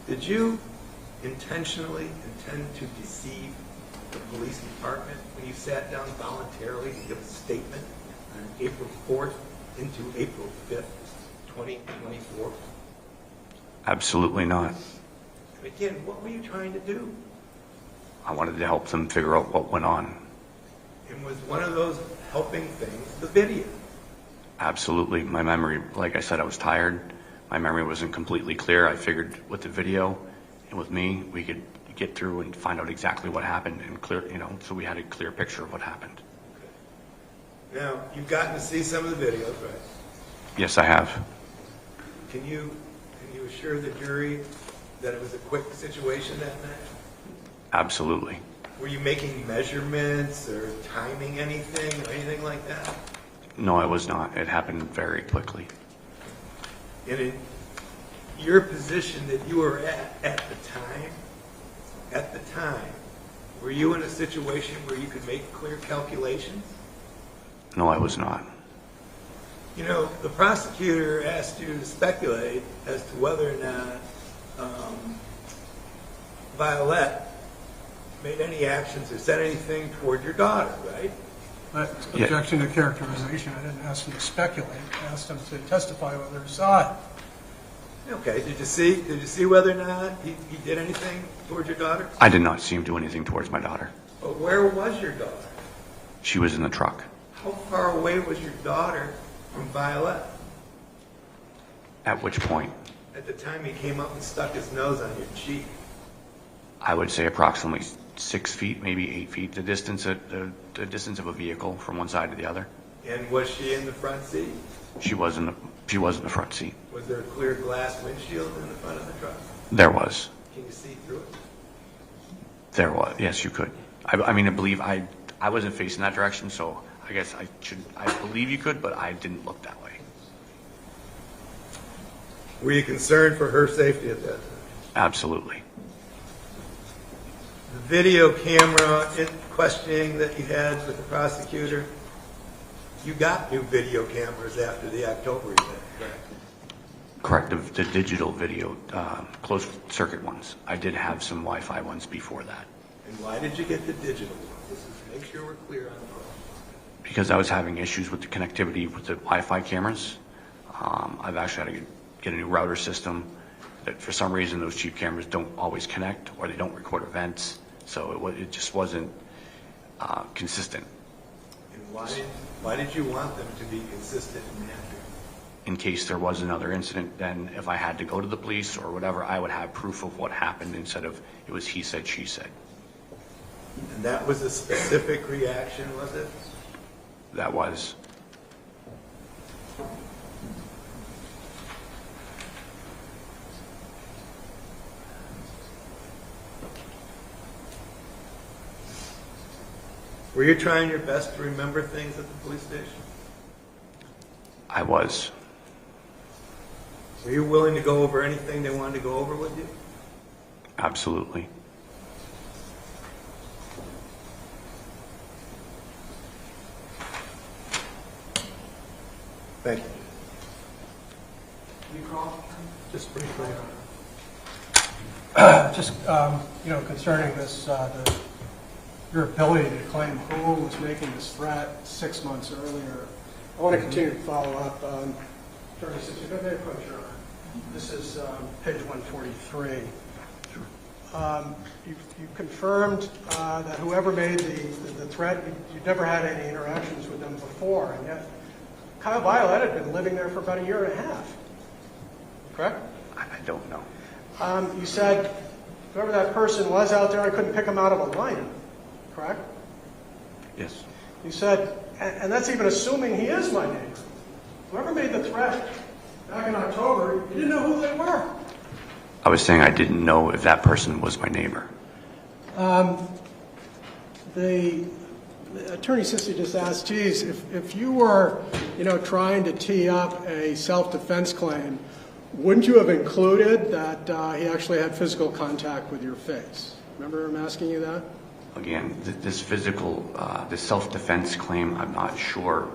Did you intentionally intend to deceive the police department when you sat down voluntarily to give a statement on April 4th into April 5th, 2024?
Absolutely not.
And again, what were you trying to do?
I wanted to help them figure out what went on.
And was one of those helping things the video?
Absolutely. My memory, like I said, I was tired. My memory wasn't completely clear. I figured with the video and with me, we could get through and find out exactly what happened and clear, so we had a clear picture of what happened.
Now, you've gotten to see some of the videos, right?
Yes, I have.
Can you assure the jury that it was a quick situation that night?
Absolutely.
Were you making measurements or timing anything or anything like that?
No, I was not. It happened very quickly.
And in your position that you were at the time, were you in a situation where you could make clear calculations?
No, I was not.
The prosecutor asked you to speculate as to whether or not Violette made any actions or said anything toward your daughter, right?
Objection to characterization. I didn't ask him to speculate. I asked him to testify whether he saw it.
Okay. Did you see whether or not he did anything toward your daughter?
I did not see him do anything towards my daughter.
But where was your daughter?
She was in the truck.
How far away was your daughter from Violette?
At which point?
At the time he came up and stuck his nose on your cheek.
I would say approximately 6 feet, maybe 8 feet, the distance of a vehicle from one side to the other.
And was she in the front seat?
She was in the front seat.
Was there a clear glass windshield in the front of the truck?
There was.
Can you see through it?
There was. Yes, you could. I believe I wasn't facing that direction, so I guess I believe you could, but I didn't look that way.
Were you concerned for her safety at that time?
Absolutely.
The video camera questioning that you had with the prosecutor, you got new video cameras after the October event, correct?
Correct. The digital video, closed circuit ones. I did have some Wi-Fi ones before that.
And why did you get the digital ones? This is make sure we're clear on the problem.
Because I was having issues with the connectivity with the Wi-Fi cameras. I've actually had to get a new router system that for some reason those cheap cameras don't always connect or they don't record events. So it just wasn't consistent.
And why did you want them to be consistent and accurate?
In case there was another incident, then if I had to go to the police or whatever, I would have proof of what happened instead of it was he said, she said.
And that was a specific reaction, was it?
That was.
Were you trying your best to remember things at the police station?
I was.
Were you willing to go over anything they wanted to go over with you?
Absolutely.
Thank you.
Just briefly, concerning this, your ability to claim who was making this threat 6 months earlier. I want to continue to follow up. This is page 143. You confirmed that whoever made the threat, you'd never had any interactions with them before, and yet Kyle Violette had been living there for about 1.5 years. Correct?
I don't know.
You said whoever that person was out there, I couldn't pick him out of a lineup. Correct?
Yes.
You said, and that's even assuming he is my neighbor. Whoever made the threat back in October, you didn't know who they were.
I was saying I didn't know if that person was my neighbor.
The attorney Sissy just asked, geez, if you were, trying to tee up a self-defense claim, wouldn't you have included that he actually had physical contact with your face? Remember him asking you that?
Again, this self-defense claim, I'm not sure.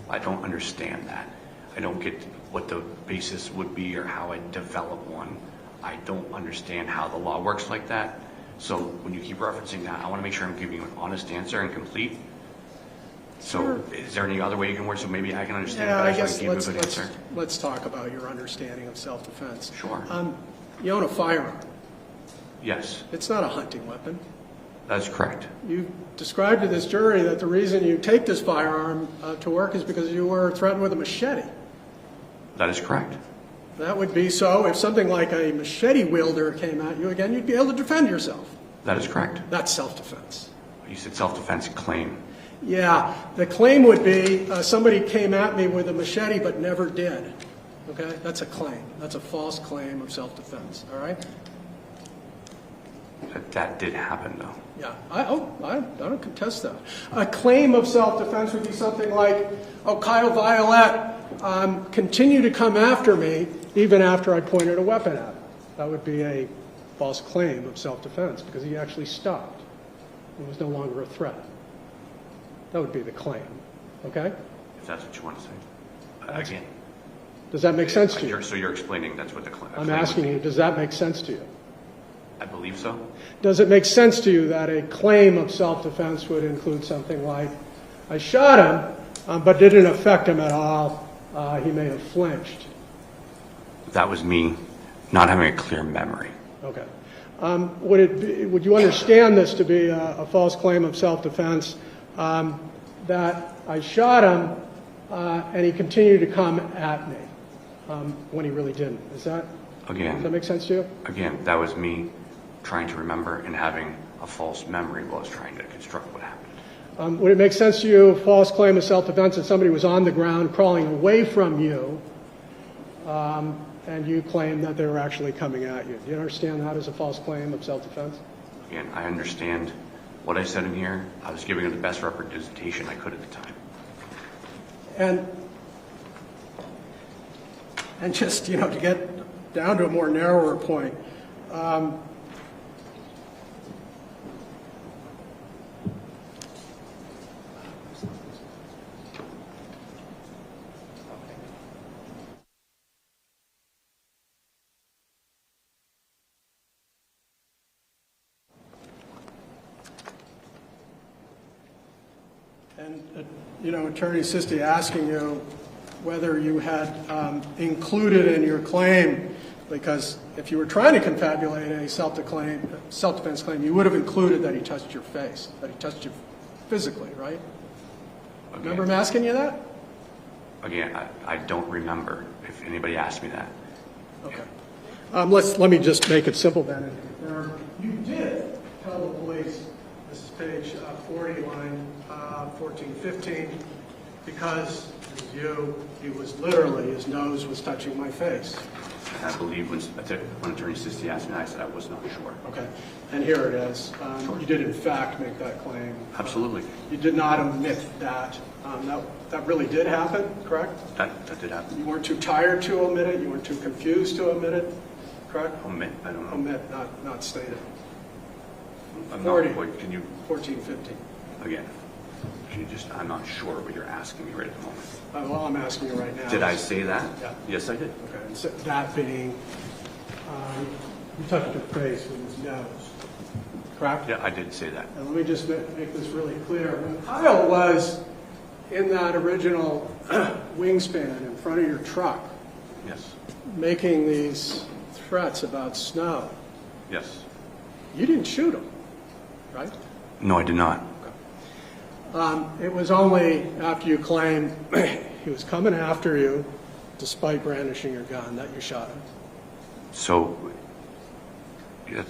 I don't understand that. I don't get what the basis would be or how I develop one. I don't understand how the law works like that. So when you keep referencing that, I want to make sure I'm giving you an honest answer and complete. So
Sure.
Is there any other way you can work so maybe I can understand
Yeah,
better
I guess
so I can give you a good answer?
let's talk about your understanding of self-defense.
Sure.
You own a firearm.
Yes.
It's not a hunting weapon.
That's correct.
You described to this jury that the reason you take this firearm to work is because you were threatened with a machete.
That is correct.
That would be so if something like a machete wielder came at you again, you'd be able to defend yourself.
That is correct.
That's self-defense.
You said self-defense claim.
Yeah, the claim would be somebody came at me with a machete but never did. Okay, that's a claim. That's a false claim of self-defense. All right.
That did happen, though.
Yeah, I don't contest that. A claim of self-defense would be something like, oh, Kyle Violette continued to come after me even after I pointed a weapon at him. That would be a false claim of self-defense because he actually stopped. It was no longer a threat. That would be the claim. Okay?
If that's what you want to say. Again.
Does that make sense to you?
So you're explaining that's what the claim
I'm asking you, does that make sense to you?
I believe so.
Does it make sense to you that a claim of self-defense would include something like, I shot him, but didn't affect him at all. He may have flinched.
That was me not having a clear memory.
Okay. Would you understand this to be a false claim of self-defense, that I shot him and he continued to come at me when he really didn't? Does that make sense to you?
Again, that was me trying to remember and having a false memory while I was trying to construct what happened.
Would it make sense to you, a false claim of self-defense, that somebody was on the ground crawling away from you and you claim that they were actually coming at you? Do you understand that as a false claim of self-defense?
Again, I understand what I said in here. I was giving it the best representation I could at the time.
And just, to get down to a more narrower point, Attorney Sisti asking you whether you had included in your claim, because if you were trying to confabulate a self-defense claim, you would have included that he touched your face, that he touched you physically, right?
Again,
remember him asking you that?
Again, I don't remember if anybody asked me that.
Okay. Let me just make it simple then. You did tell the police, this is page 40, line 14, 15, because he was literally, his nose was touching my face.
I believe when Attorney Sisti asked me, I said I was not sure.
Okay. And here it is. You did, in fact, make that claim.
Absolutely.
You did not omit that. That really did happen, correct?
That did happen.
You weren't too tired to omit it. You weren't too confused to omit it, correct?
Omit? I don't know.
Omit, not state it.
I'm
40.
Not, can you?
14, 15.
Again, I'm not sure what you're asking me right at the moment.
Well, I'm asking you right now.
Did I say that?
Yeah.
Yes, I did.
Okay. And so that being, you touched your face with his nose, correct?
Yeah, I did say that.
And let me just make this really clear. When Kyle was in that original wingspan in front of your truck,
Yes.
making these threats about snow,
Yes.
you didn't shoot him, right?
No, I did not.
It was only after you claimed he was coming after you, despite brandishing your gun, that you shot him.
So,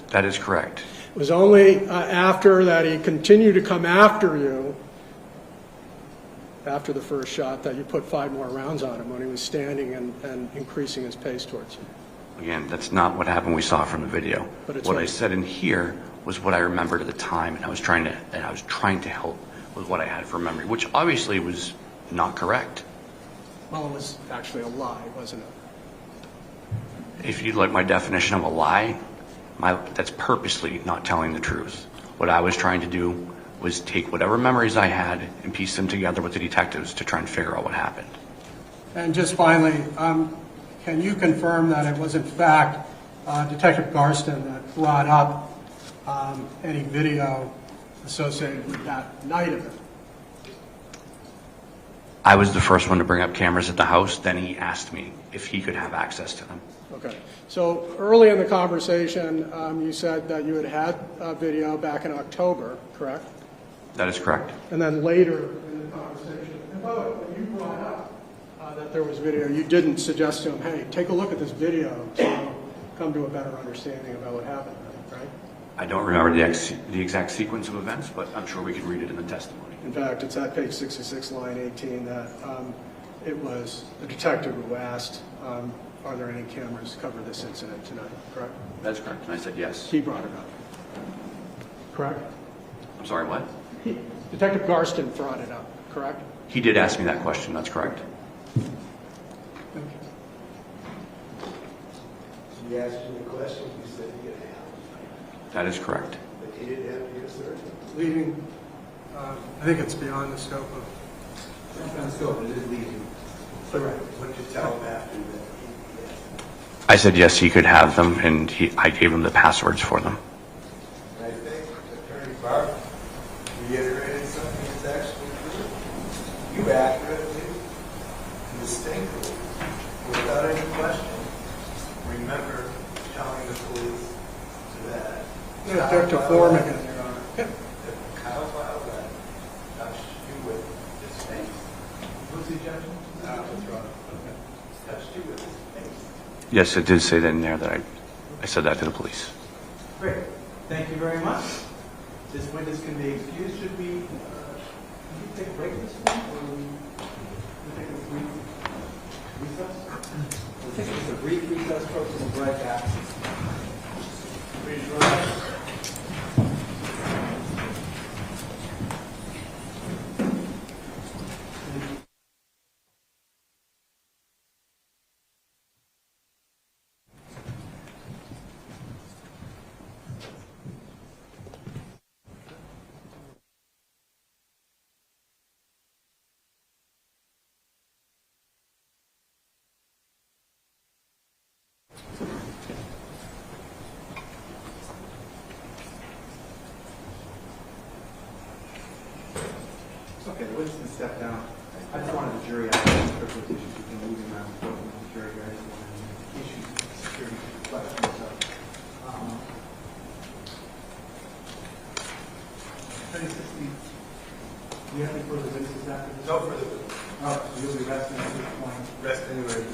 that is correct.
It was only after that he continued to come after you, after the first shot, that you put 5 more rounds on him when he was standing and increasing his pace towards you.
Again, that's not what happened. We saw from the video.
But it's
what
what-
I said in here was what I remembered at the time, and I was trying to help with what I had from memory, which obviously was not correct.
Well, it was actually a lie, wasn't it?
If you'd like my definition of a lie, that's purposely not telling the truth. What I was trying to do was take whatever memories I had and piece them together with the detectives to try and figure out what happened.
And just finally, can you confirm that it was in fact Detective Garston that brought up any video associated with that night of it?
I was the first one to bring up cameras at the house. Then he asked me if he could have access to them.
Okay. So early in the conversation, you said that you had a video back in October, correct?
That is correct.
And then later in the conversation, and by the way, when you brought up that there was video, you didn't suggest to him, hey, take a look at this video to come to a better understanding about what happened, right?
I don't remember the exact sequence of events, but I'm sure we could read it in the testimony.
In fact, it's at page 66, line 18, that it was the detective who asked, are there any cameras to cover this incident tonight, correct?
That's correct, and I said yes.
He brought it up, correct?
I'm sorry, what?
Detective Garston brought it up, correct?
He did ask me that question, that's correct.
He asked you the question, you said you could have.
That is correct.
But he didn't have to answer it.
Leading, I think it's beyond the scope of.
Let's go, it is leading.
Correct.
What did you tell him after that?
I said yes, he could have them, and I gave him the passwords for them.
I think Attorney Barr reiterated something that's actually true. You accurately and distinctly, without any question, remember telling the police that
Detective Foreman, Your Honor.
that Kyle Violette touched you with his face.
Who's the judge?
That's right. Touched you with his face.
Yes, it did say that in there that I said that to the police.
Great. Thank you very much. This witness can be excused. Should we take a break at this point, or we take a brief recess? We'll take a brief recess, folks, and we'll be right back. Please rise. Okay, the witness can step down. I just wanted the jury out of privilege issues. We can move around the court with the jury guys and issues, security questions. Attorney Siskey, do you have any further witnesses after this?
No further witness.
All right, so you'll be resting at this point.
Rest anywhere.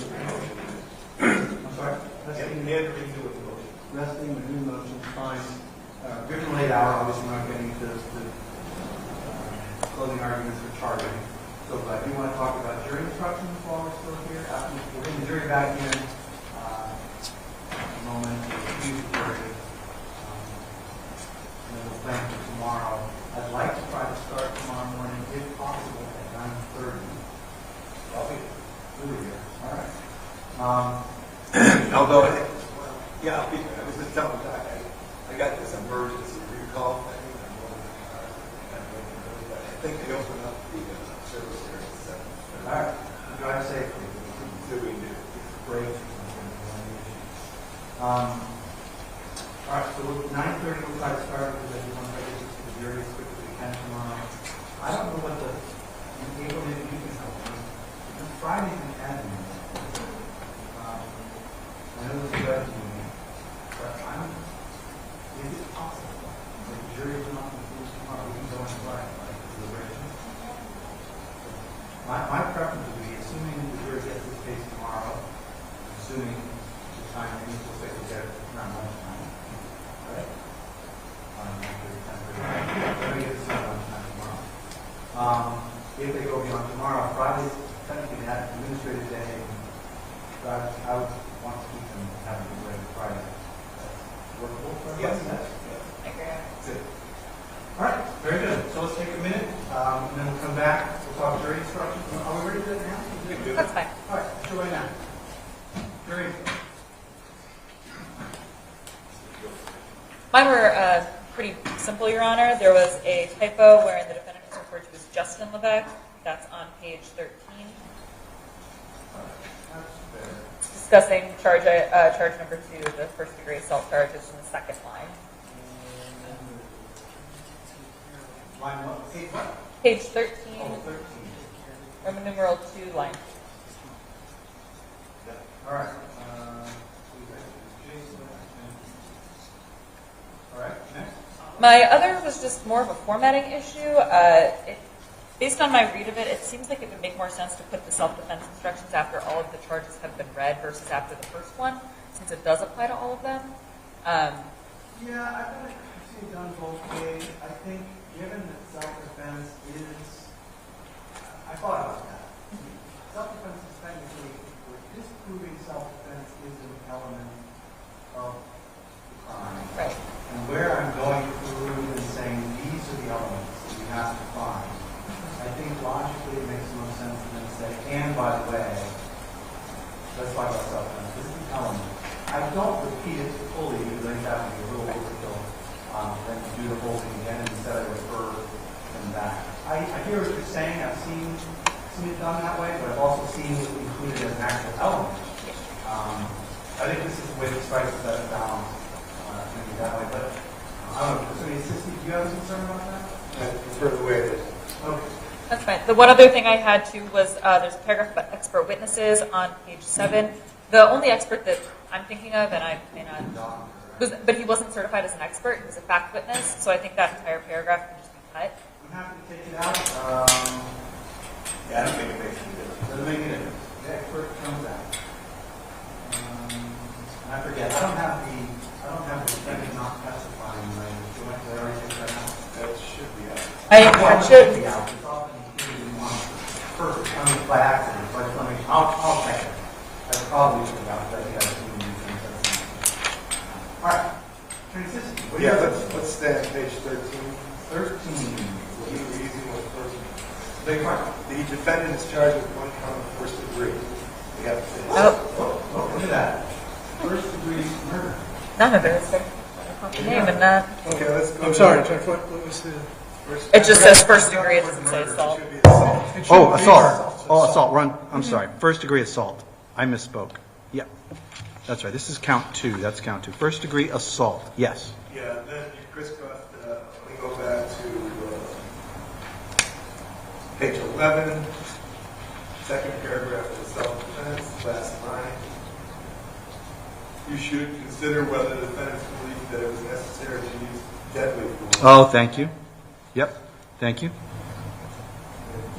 I'm sorry? Resting
And renew with the motion.
Resting, the new motion, fine. Given the late hour, obviously we're not getting into closing arguments for charging. So if I do want to talk about jury instructions while we're still here, after we'll bring the jury back in a moment, excuse the jury, and then we'll plan for tomorrow. I'd like to try to start tomorrow morning, if possible, at 9:30. I'll be here. All right.
I'll go ahead. Yeah, I'll be there. I was just telling Doc, I got this emergency recall thing. I think they open up the service here at 7.
All right. Drive safely.
Do we do?
Great. All right, so 9:30 we'll try to start because I want to get to the jury as quick as we can tomorrow. I don't know what April, maybe you can help me. Friday's an admin. I know this is a judge meeting, but is it possible that the jury is not confused tomorrow? We can go on Friday, right? Deliberation. My preference would be, assuming the jury gets this case tomorrow, assuming the time they need to get it around lunchtime, right? 10:30. Let me get this done lunchtime tomorrow. If they go beyond tomorrow, Friday's technically an administrative day. But I would want to keep them having a great Friday. Workable for everybody?
Yes.
I agree.
Good. All right, very good. So let's take a minute, and then we'll come back. We'll talk jury instructions. Are we ready to do that now?
That's fine.
All right, let's do it now. Jury.
Mine were pretty simple, Your Honor. There was a typo wherein the defendant was referred to as Justin Levesque. That's on page 13. Discussing charge number 2, the first degree assault charges in the second line.
Line what? Page what?
Page 13,
Oh, 13.
Roman numeral 2, line.
All right.
My other was just more of a formatting issue. Based on my read of it, it seems like it would make more sense to put the self-defense instructions after all of the charges have been read versus after the first one, since it does apply to all of them.
Yeah, I've seen it done both ways. I think given that self-defense is, I thought about that. Self-defense is technically, or disproving self-defense is an element of the crime.
Right.
And where I'm going through and saying these are the elements that you have to find, I think logically it makes more sense than to say, and by the way, let's talk about self-defense. This is the element. I don't repeat it fully because I think that would be a little overkill. Then to do the whole thing again and instead I refer them back. I hear what you're saying. I've seen it done that way, but I've also seen it included as an actual element. I think this is the way that strikes that balance. Maybe that way, but I don't know. So, do you have a concern about that?
I prefer the way it is.
Okay.
That's fine. The one other thing I had too was there's a paragraph about expert witnesses on page 7. The only expert that I'm thinking of, and I may not, but he wasn't certified as an expert. He was a fact witness, so I think that entire paragraph can just be cut.
I'm happy to take it out.
Yeah, I don't think it makes any difference.
Doesn't make any difference. The expert comes out. I forget. I don't have the defendant not testifying language. Do I already take that out?
That should be out.
I should.
Be out. It's often included in one. Perfect. I mean, by accident. So I just want to make sure. I'll check it. That's probably should be out. But I think I've seen these things. All right. Consistency. What do you
Yeah,
have?
let's stay on page 13.
13.
Easy one, 13.
Big one.
The defendant is charged with one count of first degree. We have to say.
Oh,
Look at that. First degree murder.
none of it is there. Name and that.
Okay, let's go.
I'm sorry, Jeff, what was the?
It just says first degree. It doesn't say assault.
Should be assault.
It should
Oh,
be
assault. Oh, assault. Run. I'm sorry. First degree assault. I misspoke. Yep. That's right. This is count 2. That's count 2. First degree assault. Yes.
Yeah, then you crisscross, let me go back to page 11, second paragraph of the self-defense, last line. You should consider whether the defendant's belief that it was necessary to use deadly force.
Oh, thank you. Yep. Thank you.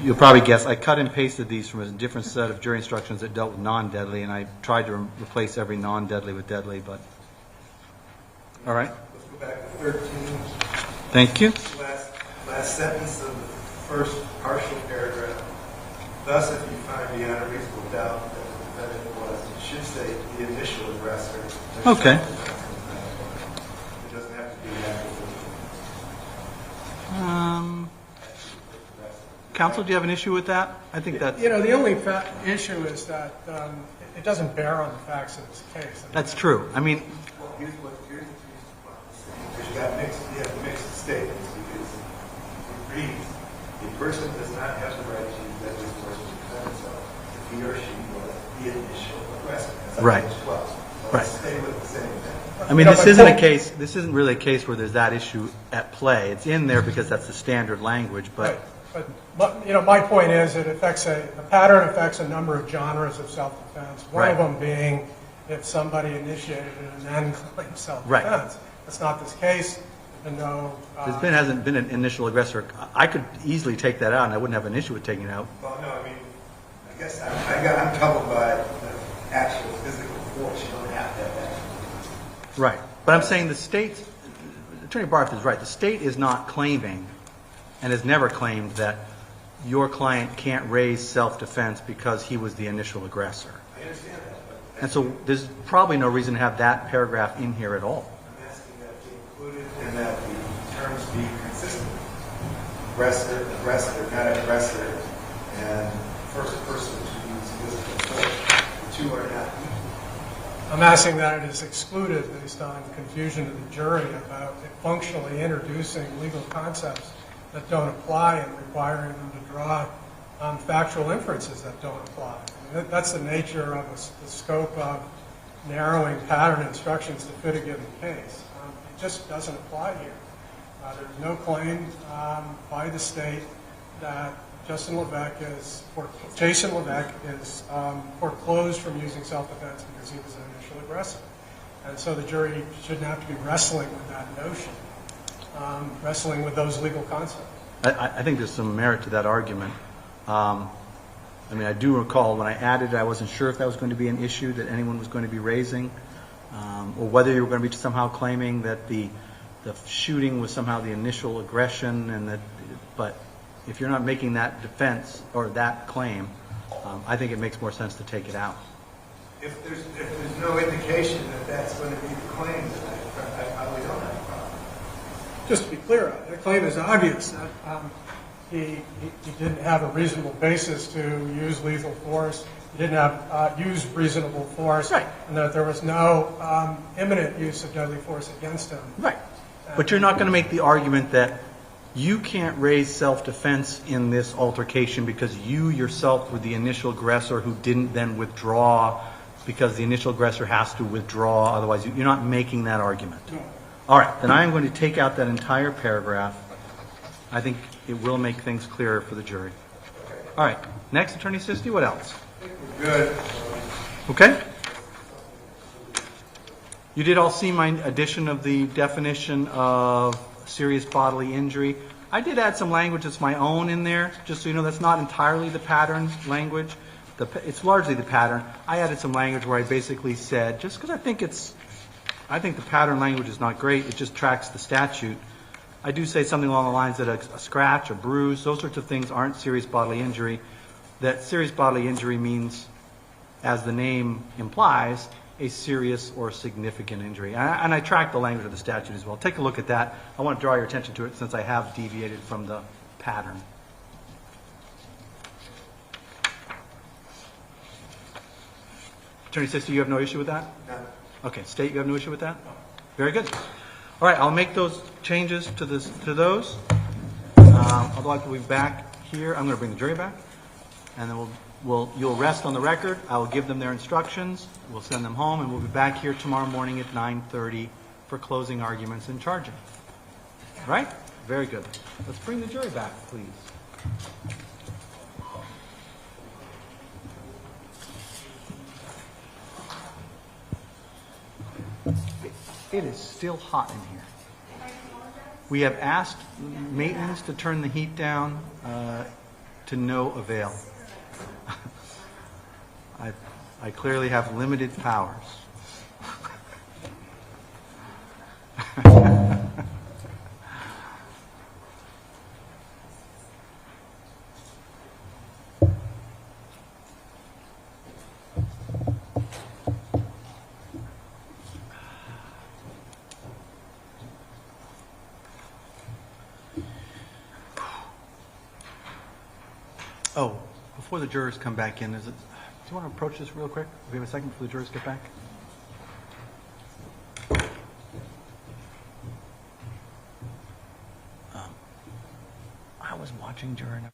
You'll probably guess I cut and pasted these from a different set of jury instructions that dealt with non-deadly, and I tried to replace every non-deadly with deadly, but all right.
Let's go back to 13,
Thank you.
last sentence of the first partial paragraph. Thus, if you find beyond a reasonable doubt that the defendant was, it should say the initial aggressor.
Okay.
It doesn't have to be the actual.
Counsel, do you have an issue with that? I think that's
You know, the only issue is that it doesn't bear on the facts of this case.
that's true. I mean,
Well, here's the because you have mixed statements, because it reads, a person does not have the right to use deadly force to defend himself if he or she was the initial aggressor. That's
Right.
page 12. So
Right.
let's stay with the same thing.
I mean, this isn't a case. This isn't really a case where there's that issue at play. It's in there because that's the standard language. But
But, you know, my point is it affects the pattern affects a number of genres of self-defense. One of
Right.
them being if somebody initiated it and then claimed self-defense.
Right.
That's not this case. Even though
hasn't been an initial aggressor. I could easily take that out, and I wouldn't have an issue with taking it out.
Well, no, I mean, I guess I'm troubled by the actual physical force. You don't have to have that.
Right. But I'm saying the state, Attorney Barth is right. The state is not claiming and has never claimed that your client can't raise self-defense because he was the initial aggressor.
I understand that, but
And so there's probably no reason to have that paragraph in here at all.
I'm asking that it be included and that the terms be consistent. Aggressor, not aggressor, and first person to use physical force. The two are not equal.
I'm asking that it is excluded based on confusion of the jury about it functionally introducing legal concepts that don't apply and requiring them to draw factual inferences that don't apply. I mean, that's the nature of the scope of narrowing pattern instructions to fit a given case. It just doesn't apply here. There's no claim by the state that Jason Levesque is foreclosed from using self-defense because he was an initial aggressor. And so the jury shouldn't have to be wrestling with that notion.
wrestling with those legal concepts.
I think there's some merit to that argument. I mean, I do recall when I added it, I wasn't sure if that was going to be an issue that anyone was going to be raising, or whether you were going to be somehow claiming that the shooting was somehow the initial aggression, and that. But if you're not making that defense or that claim, I think it makes more sense to take it out.
If there's no indication that that's going to be the claim, then I probably don't have a problem.
Just to be clear, the claim is obvious. He didn't have a reasonable basis to use lethal force. He didn't have use reasonable force,
right,
and that there was no imminent use of deadly force against him.
Right. But you're not going to make the argument that you can't raise self-defense in this altercation because you yourself were the initial aggressor who didn't then withdraw, because the initial aggressor has to withdraw, otherwise you're not making that argument.
No.
All right, then I'm going to take out that entire paragraph. I think it will make things clearer for the jury. All right, next, Attorney Sisti, what else?
Good.
Okay. You did all see my addition of the definition of serious bodily injury. I did add some language that's my own in there, just so you know that's not entirely the pattern language. It's largely the pattern. I added some language where I basically said, just because I think the pattern language is not great, it just tracks the statute. I do say something along the lines that a scratch, a bruise, those sorts of things aren't serious bodily injury. That serious bodily injury means, as the name implies, a serious or significant injury. And I track the language of the statute as well. Take a look at that. I want to draw your attention to it since I have deviated from the pattern. Attorney Sisti, you have no issue with that?
No.
Okay. State, you have no issue with that? Very good. All right, I'll make those changes to those. Although I will be back here. I'm going to bring the jury back, and then you'll rest on the record. I will give them their instructions. We'll send them home, and we'll be back here tomorrow morning at 9:30 for closing arguments and charging. All right? Very good. Let's bring the jury back, please. It is still hot in here. We have asked maintenance to turn the heat down to no avail. I clearly have limited powers. Oh, before the jurors come back in, do you want to approach this real quick? Do we have a second before the jurors get back? I was watching juror number.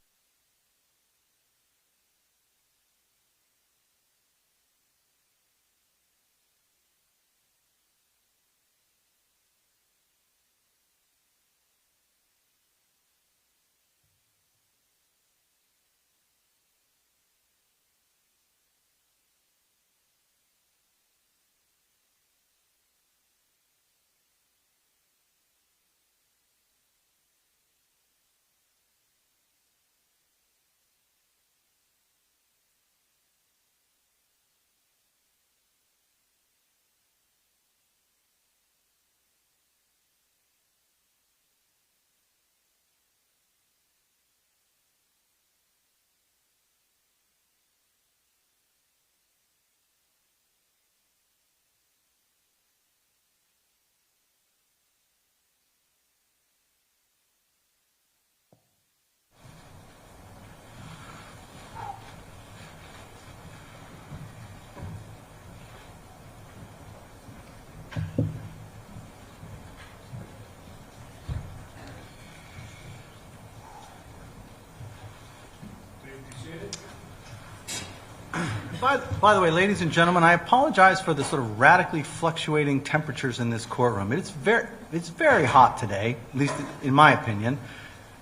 By the way, ladies and gentlemen, I apologize for the sort of radically fluctuating temperatures in this courtroom. It's very hot today, at least in my opinion,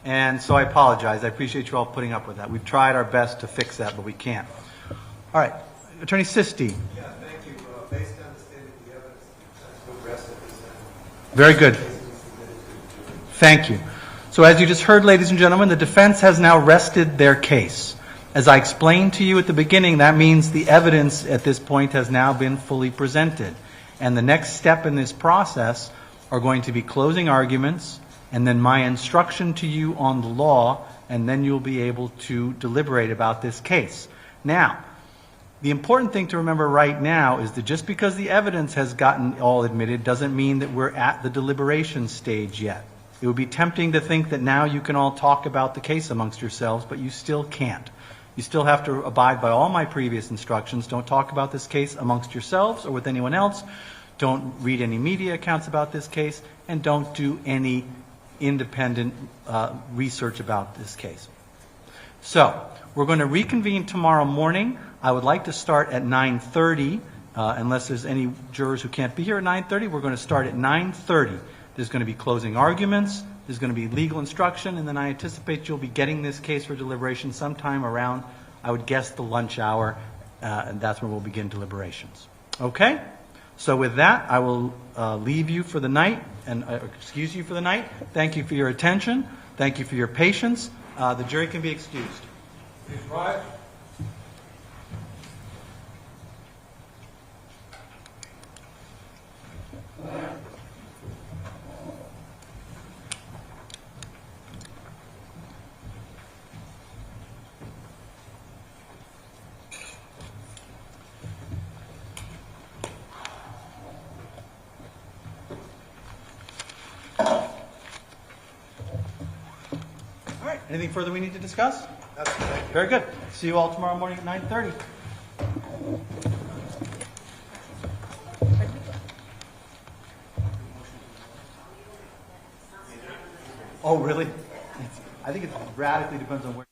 and so I apologize. I appreciate you all putting up with that. We've tried our best to fix that, but we can't. All right, Attorney Sisti.
Yeah, thank you. Based on the state of the evidence, I would rest at this time.
Very good. Thank you. So as you just heard, ladies and gentlemen, the defense has now rested their case. As I explained to you at the beginning, that means the evidence at this point has now been fully presented. And the next step in this process are going to be closing arguments, and then my instruction to you on the law, and then you'll be able to deliberate about this case. Now, the important thing to remember right now is that just because the evidence has gotten all admitted doesn't mean that we're at the deliberation stage yet. It would be tempting to think that now you can all talk about the case amongst yourselves, but you still can't. You still have to abide by all my previous instructions. Don't talk about this case amongst yourselves or with anyone else. Don't read any media accounts about this case, and don't do any independent research about this case. So, we're going to reconvene tomorrow morning. I would like to start at 9:30, unless there's any jurors who can't be here at 9:30. We're going to start at 9:30. There's going to be closing arguments, there's going to be legal instruction, and then I anticipate you'll be getting this case for deliberation sometime around, I would guess, the lunch hour, and that's when we'll begin deliberations. Okay? So with that, I will leave you for the night, and excuse you for the night. Thank you for your attention. Thank you for your patience. The jury can be excused.
Please rise.
All right. Anything further we need to discuss? Very good. See you all tomorrow morning at 9:30. Oh, really? I think it radically depends on where.